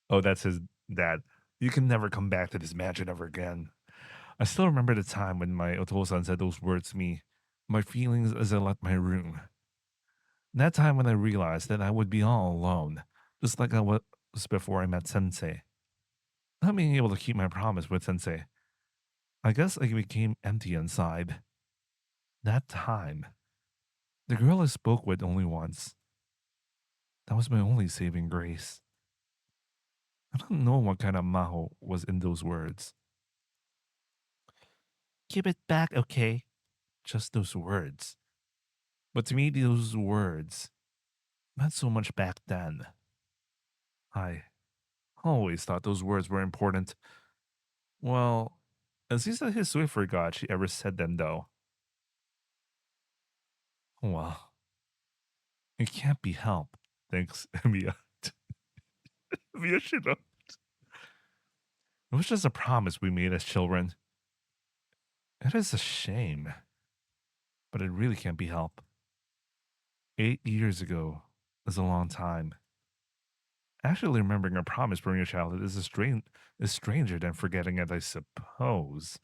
Oh, that's his dad. You can never come back to this mansion ever again. I still remember the time when my Otosan said those words to me. My feelings as I left my room. That time when I realized that I would be all alone, just like I was before I met Sensei. Not being able to keep my promise with Sensei. I guess I became empty inside. That time, the girl I spoke with only once. That was my only saving grace. I don't know what kind of maho was in those words. Give it back, okay? Just those words. But to me, those words meant so much back then. I always thought those words were important. Well, it seems that Hisui forgot she ever said them, though. Well, it can't be helped. Thanks, Mia. Mia should have. It was just a promise we made as children. It is a shame, but it really can't be helped. 8 years ago is a long time. Actually, remembering a promise from your childhood is stranger than forgetting it, I suppose.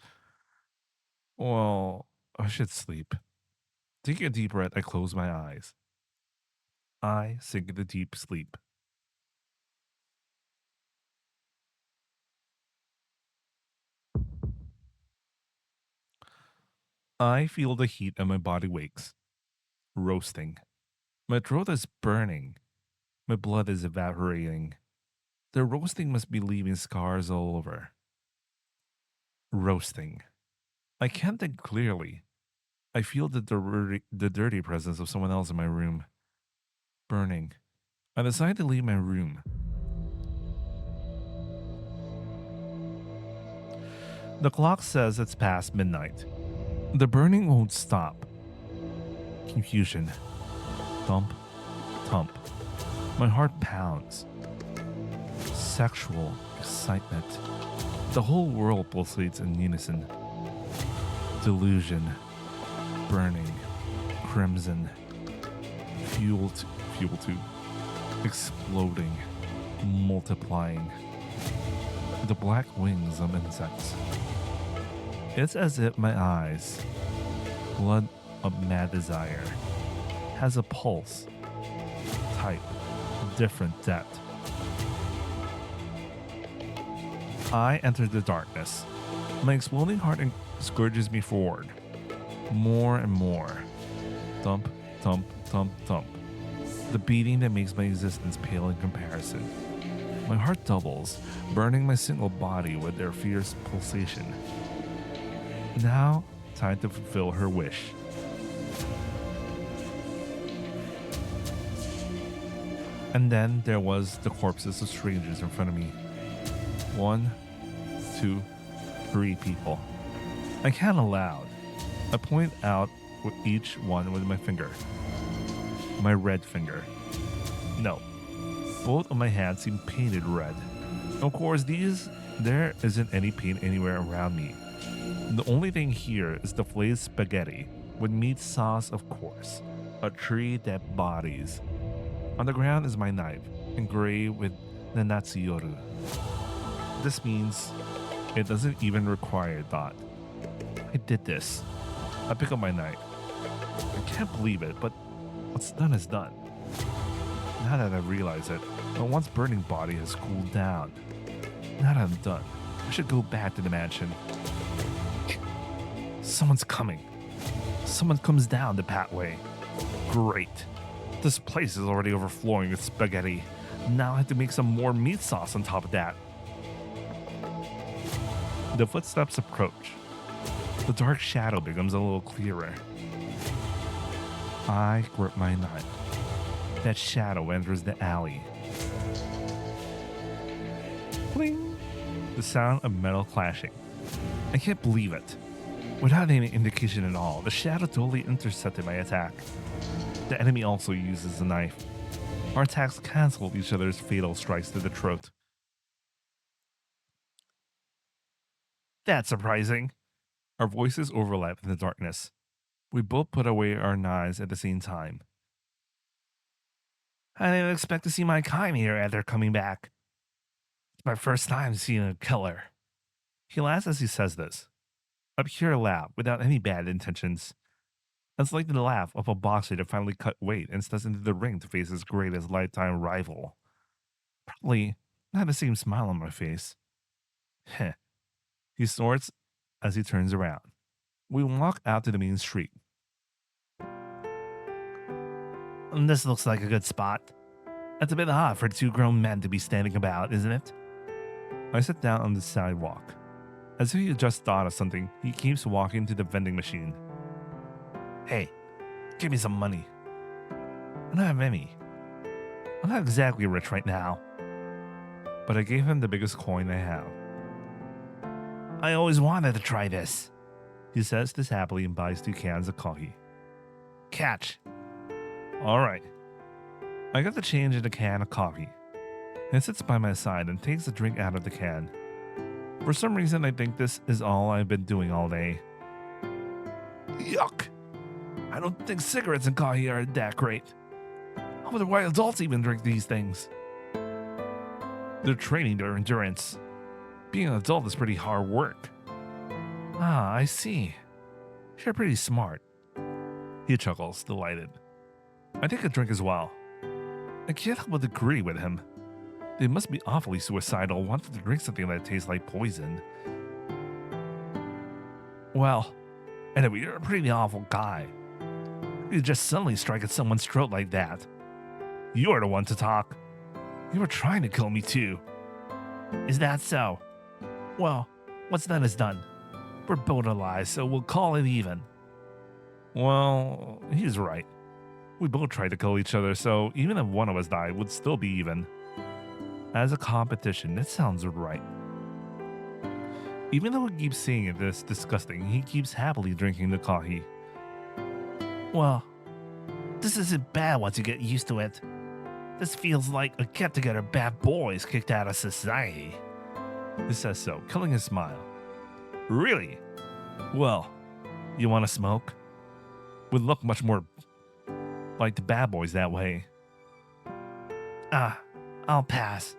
Well, I should sleep. Taking a deep breath, I close my eyes. I sink into deep sleep. I feel the heat and my body wakes. Roasting. My throat is burning. My blood is evaporating. The roasting must be leaving scars all over. Roasting. I can't think clearly. I feel the dirty presence of someone else in my room. Burning. I decide to leave my room. The clock says it's past midnight. The burning won't stop. Confusion. Thump, thump. My heart pounds. Sexual excitement. The whole world pulsates in unison. Delusion. Burning. Crimson. Fuel tube. Exploding. Multiplying. The black wings of insects. It's as if my eyes, blood of mad desire. Has a pulse, type, different depth. I enter the darkness. My exploding heart scourges me forward. More and more. Thump, thump, thump, thump. The beating that makes my existence pale in comparison. My heart doubles, burning my single body with their fierce pulsation. Now, time to fulfill her wish. And then there was the corpses of strangers in front of me. 1, 2, 3 people. I count aloud. I point out with each one with my finger. My red finger. No. Both of my hands seem painted red. Of course, there isn't any paint anywhere around me. The only thing here is the flazed spaghetti with meat sauce, of course. A tree that bodies. On the ground is my knife, engraved with Nanatsuyoru. This means it doesn't even require thought. I did this. I pick up my knife. I can't believe it, but what's done is done. Now that I realize it, my once burning body has cooled down. Now that I'm done, I should go back to the mansion. Someone's coming. Someone comes down the pathway. Great. This place is already overflowing with spaghetti. Now I have to make some more meat sauce on top of that. The footsteps approach. The dark shadow becomes a little clearer. I grip my knife. That shadow enters the alley. Bling! The sound of metal clashing. I can't believe it. Without any indication at all, the shadow totally intercepted my attack. The enemy also uses a knife. Our attacks cancel each other's fatal strikes to the throat. That's surprising. Our voices overlap in the darkness. We both put away our knives at the same time. I didn't expect to see my kind here after coming back. It's my first time seeing a killer. He laughs as he says this. A pure laugh without any bad intentions. It's like the laugh of a boxer that finally cut weight and steps into the ring to face his greatest lifetime rival. Probably not the same smile on my face. Heh. He snorts as he turns around. We walk out to the main street. This looks like a good spot. It's a bit hot for 2 grown men to be standing about, isn't it? I sit down on the sidewalk. As if he had just thought of something, he keeps walking to the vending machine. Hey, give me some money. I don't have any. I'm not exactly rich right now. But I gave him the biggest coin I have. I always wanted to try this. He says this happily and buys 2 cans of coffee. Catch. All right. I got the change in a can of coffee. He sits by my side and takes a drink out of the can. For some reason, I think this is all I've been doing all day. Yuck. I don't think cigarettes and coffee are that great. I wonder why adults even drink these things. They're training their endurance. Being an adult is pretty hard work. Ah, I see. You're pretty smart. He chuckles, delighted. I take a drink as well. I can't help but agree with him. They must be awfully suicidal wanting to drink something that tastes like poison. Well, anyway, you're a pretty awful guy. You just suddenly strike at someone's throat like that. You're the one to talk. You were trying to kill me too. Is that so? Well, what's done is done. We're both alive, so we'll call it even. Well, he's right. We both tried to kill each other, so even if one of us died, would still be even. As a competition, that sounds right. Even though he keeps saying it is disgusting, he keeps happily drinking the coffee. Well, this isn't bad once you get used to it. This feels like a get-together bad boys kicked out of society. He says so, killing his smile. Really? Well, you want to smoke? Would look much more like the bad boys that way. I'll pass.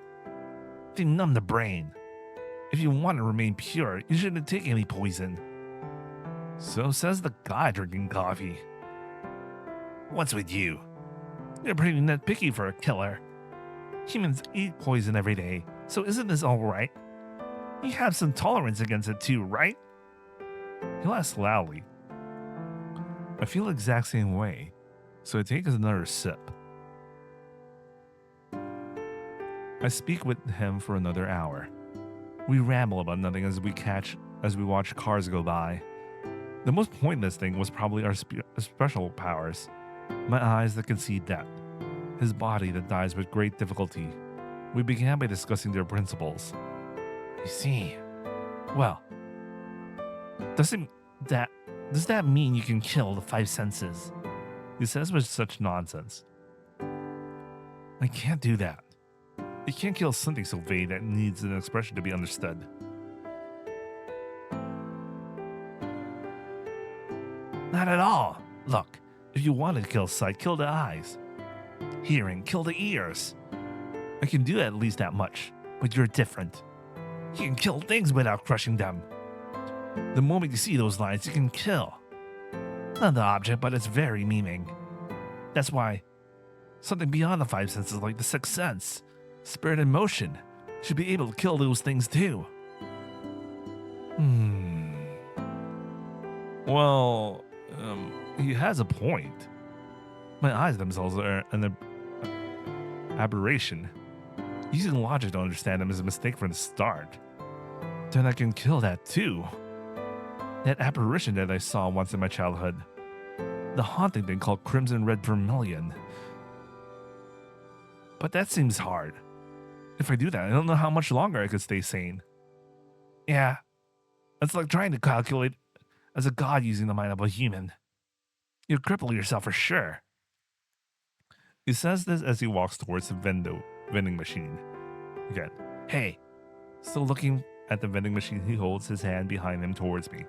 They numb the brain. If you want to remain pure, you shouldn't take any poison. So says the guy drinking coffee. What's with you? You're pretty nitpicky for a killer. Humans eat poison every day, so isn't this all right? You have some tolerance against it too, right? He laughs loudly. I feel the exact same way, so I take another sip. I speak with him for another hour. We ramble about nothing as we watch cars go by. The most pointless thing was probably our special powers. My eyes that can see death, his body that dies with great difficulty. We began by discussing their principles. You see, well, does that mean you can kill the five senses? He says with such nonsense. I can't do that. You can't kill something so vague that needs an expression to be understood. Not at all. Look, if you want to kill sight, kill the eyes. Hearing, kill the ears. I can do at least that much, but you're different. You can kill things without crushing them. The moment you see those lines, you can kill. Not the object, but its very meaning. That's why something beyond the five senses, like the sixth sense, spirit and motion, should be able to kill those things too. Well, he has a point. My eyes themselves are an aberration. Using logic to understand them is a mistake from the start. Then I can kill that too. That apparition that I saw once in my childhood. The haunting thing called Crimson Red Vermilion. But that seems hard. If I do that, I don't know how much longer I could stay sane. Yeah, it's like trying to calculate as a god using the mind of a human. You'll cripple yourself for sure. He says this as he walks towards the vending machine. Again, Hey, still looking at the vending machine, he holds his hand behind him towards me.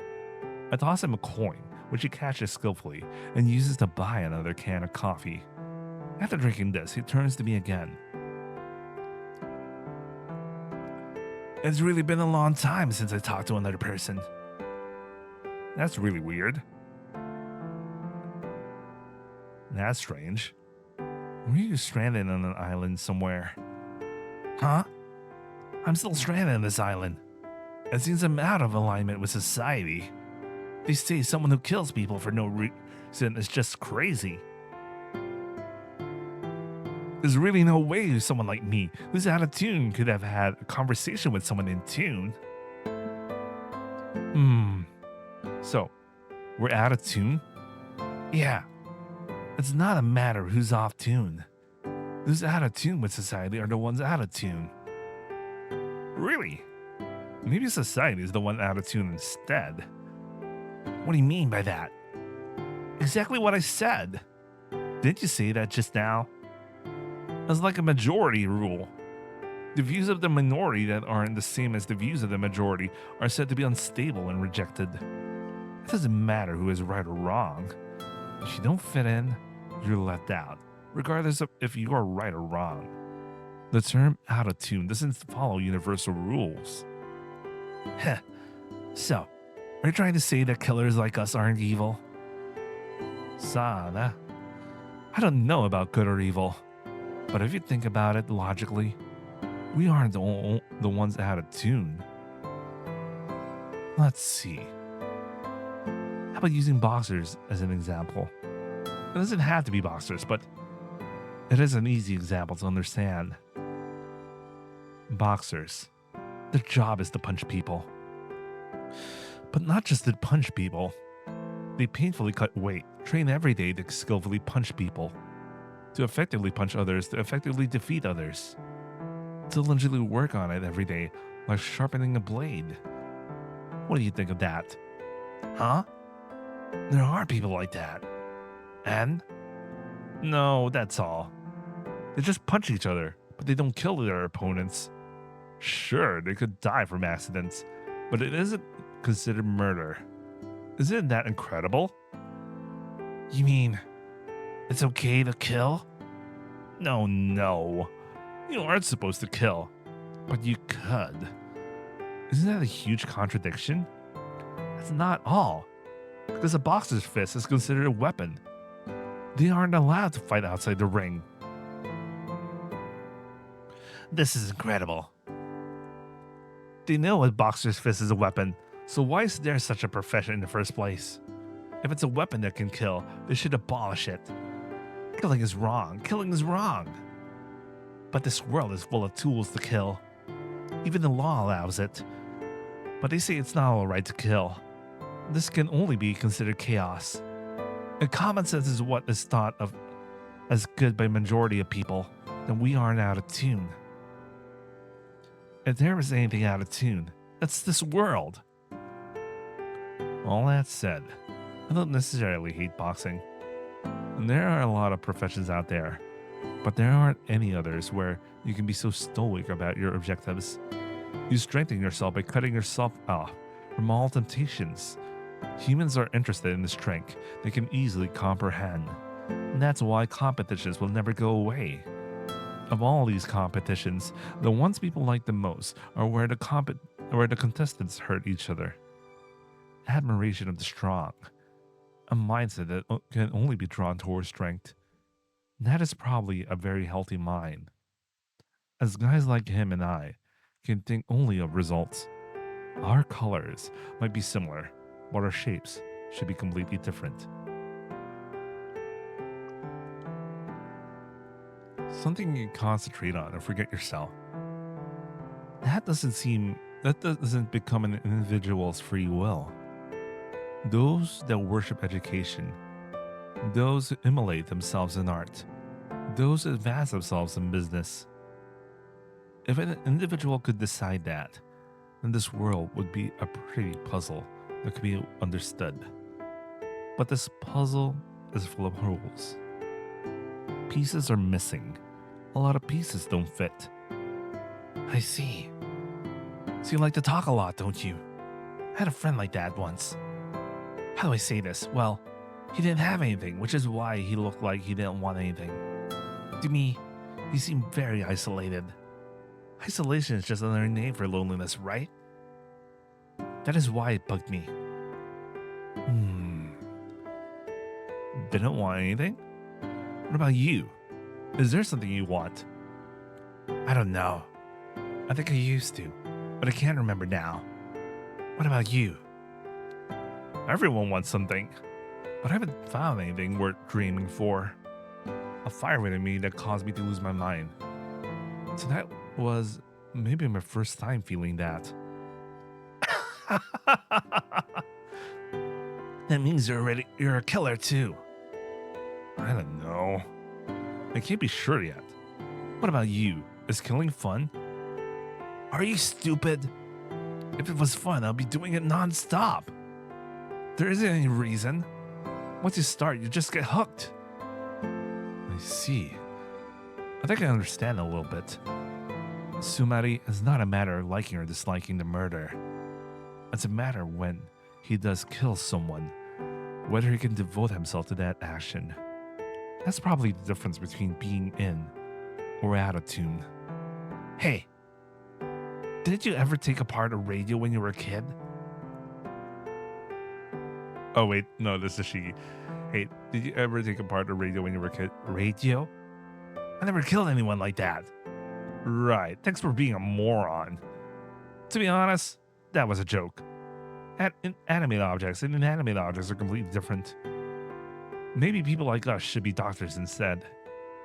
I toss him a coin, which he catches skillfully and uses to buy another can of coffee. After drinking this, he turns to me again. it's really been a long time since I talked to another person. That's really weird. That's strange. Were you stranded on an island somewhere? Huh? I'm still stranded on this island. It seems I'm out of alignment with society. They say someone who kills people for no reason is just crazy. There's really no way someone like me, who's out of tune, could have had a conversation with someone in tune. So, we're out of tune? Yeah. It's not a matter of who's off tune. Who's out of tune with society are the ones out of tune. Really? Maybe society is the one out of tune instead. What do you mean by that? Exactly what I said. Didn't you say that just now? It's like a majority rule. The views of the minority that aren't the same as the views of the majority are said to be unstable and rejected. It doesn't matter who is right or wrong. If you don't fit in, you're left out, regardless of if you are right or wrong. The term out of tune doesn't follow universal rules. Heh. So, are you trying to say that killers like us aren't evil? Sana, I don't know about good or evil, but if you think about it logically, we aren't the ones out of tune. Let's see. How about using boxers as an example? It doesn't have to be boxers, but it is an easy example to understand. Boxers, their job is to punch people. But not just to punch people. They painfully cut weight, train every day to skillfully punch people, to effectively punch others, to effectively defeat others, diligently work on it every day, like sharpening a blade. What do you think of that? Huh? There are people like that. And? No, that's all. They just punch each other, but they don't kill their opponents. Sure, they could die from accidents, but it isn't considered murder. Isn't that incredible? You mean it's okay to kill? No. You aren't supposed to kill, but you could. Isn't that a huge contradiction? That's not all, because a boxer's fist is considered a weapon. They aren't allowed to fight outside the ring. This is incredible. They know a boxer's fist is a weapon, so why is there such a profession in the first place? If it's a weapon that can kill, they should abolish it. Killing is wrong. Killing is wrong. But this world is full of tools to kill. Even the law allows it. But they say it's not alright to kill. This can only be considered chaos. And common sense is what is thought of as good by majority of people. Then we aren't out of tune. If there is anything out of tune, that's this world. All that said, I don't necessarily hate boxing. And there are a lot of professions out there, but there aren't any others where you can be so stoic about your objectives. You strengthen yourself by cutting yourself off from all temptations. Humans are interested in the strength they can easily comprehend, and that's why competitions will never go away. Of all these competitions, the ones people like the most are where the contestants hurt each other. Admiration of the strong, a mindset that can only be drawn towards strength. That is probably a very healthy mind, as guys like him and I can think only of results. Our colors might be similar, but our shapes should be completely different. Something you can concentrate on and forget yourself. That doesn't become an individual's free will. Those that worship education, those who immolate themselves in art, those who advance themselves in business. If an individual could decide that, then this world would be a pretty puzzle that could be understood. But this puzzle is full of holes. Pieces are missing. A lot of pieces don't fit. I see. So you like to talk a lot, don't you? I had a friend like that once. How do I say this? Well, he didn't have anything, which is why he looked like he didn't want anything. To me, he seemed very isolated. Isolation is just another name for loneliness, right? That is why it bugged me. Didn't want anything? What about you? Is there something you want? I don't know. I think I used to, but I can't remember now. What about you? Everyone wants something, but I haven't found anything worth dreaming for. A fire within me that caused me to lose my mind. So that was maybe my first time feeling that. That means you're a killer too. I don't know. I can't be sure yet. What about you? Is killing fun? Are you stupid? If it was fun, I'll be doing it non-stop. There isn't any reason. Once you start, you just get hooked. I see. I think I understand a little bit. Sumari is not a matter of liking or disliking the murder. It's a matter when he does kill someone, whether he can devote himself to that action. That's probably the difference between being in or out of tune. Hey, didn't you ever take apart a radio when you were a kid? Oh wait, no, this is she. Hey, did you ever take apart a radio when you were a kid? Radio? I never killed anyone like that. Right, thanks for being a moron. To be honest, that was a joke. Animate objects and inanimate objects are completely different. Maybe people like us should be doctors instead.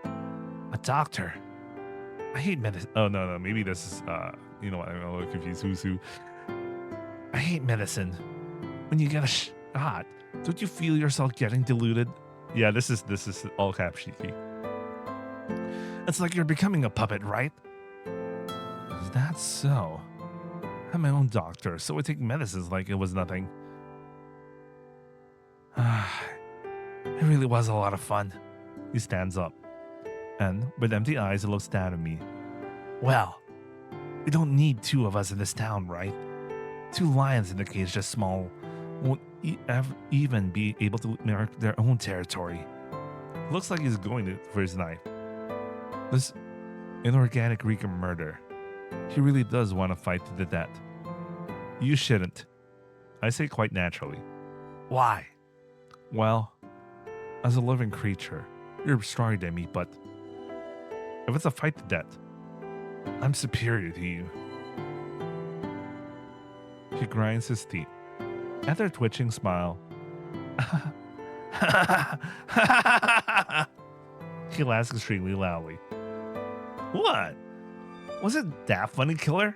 A doctor? I hate medicine. Oh, no, maybe this is, you know what, I'm a little confused. Who's who? I hate medicine. When you get a shot, don't you feel yourself getting diluted? Yeah, this is all cap Shiki. It's like you're becoming a puppet, right? Is that so? I'm my own doctor, so I take medicines like it was nothing. It really was a lot of fun. He stands up, and with empty eyes, he looks down at me. Well, we don't need two of us in this town, right? Two lions in the cage just small won't even be able to mark their own territory. Looks like he's going for his knife. This inorganic Rican murder. He really does want to fight to the death. You shouldn't. I say quite naturally. Why? Well, As a living creature, you're stronger than me, but if it's a fight to death, I'm superior to you. He grinds his teeth. After a twitching smile, he laughs extremely loudly. What? Was it that funny, killer?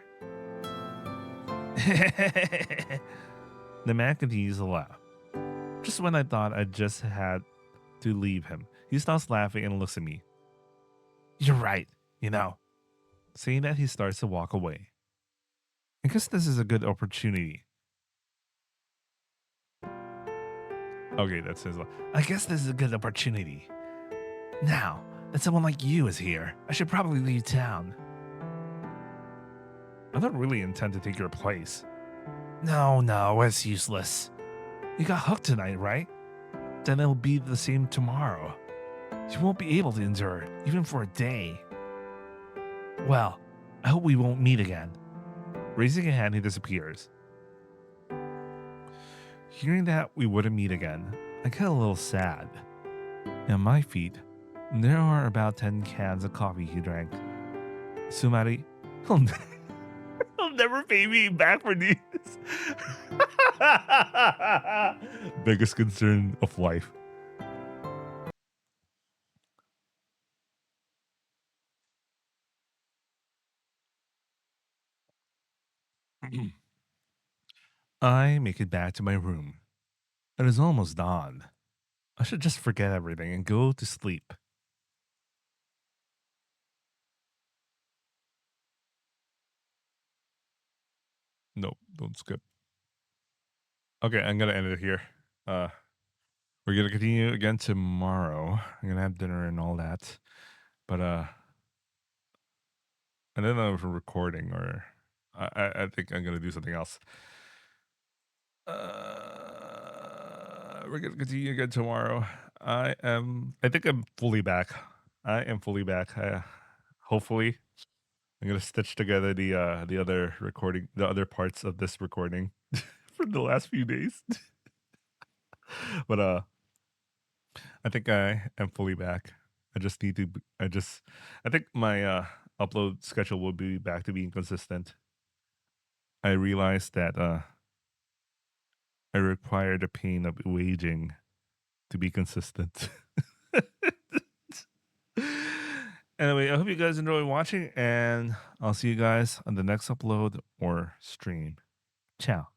The man continues to laugh. Just when I thought I just had to leave him, he stops laughing and looks at me. You're right, you know. Saying that, he starts to walk away. I guess this is a good opportunity. Okay, that's his. I guess this is a good opportunity. Now that someone like you is here, I should probably leave town. I don't really intend to take your place. No, it's useless. You got hooked tonight, right? Then it'll be the same tomorrow. You won't be able to endure it, even for a day. Well, I hope we won't meet again. Raising a hand, he disappears. Hearing that we wouldn't meet again, I get a little sad. At my feet, there are about 10 cans of coffee he drank. Sumari, he'll never pay me back for these. Biggest concern of life. I make it back to my room. It is almost dawn. I should just forget everything and go to sleep. Nope, don't skip. Okay, I'm gonna end it here. We're gonna continue again tomorrow. I'm gonna have dinner and all that. But I don't know if we're recording or I think I'm gonna do something else. We're gonna continue again tomorrow. I think I'm fully back. I am fully back. Hopefully I'm gonna stitch together the other recording, the other parts of this recording for the last few days. But I think I am fully back. I just need to. I think my upload schedule will be back to being consistent. I realized that I require the pain of waging to be consistent. Anyway, I hope you guys enjoy watching, and I'll see you guys on the next upload or stream. Ciao.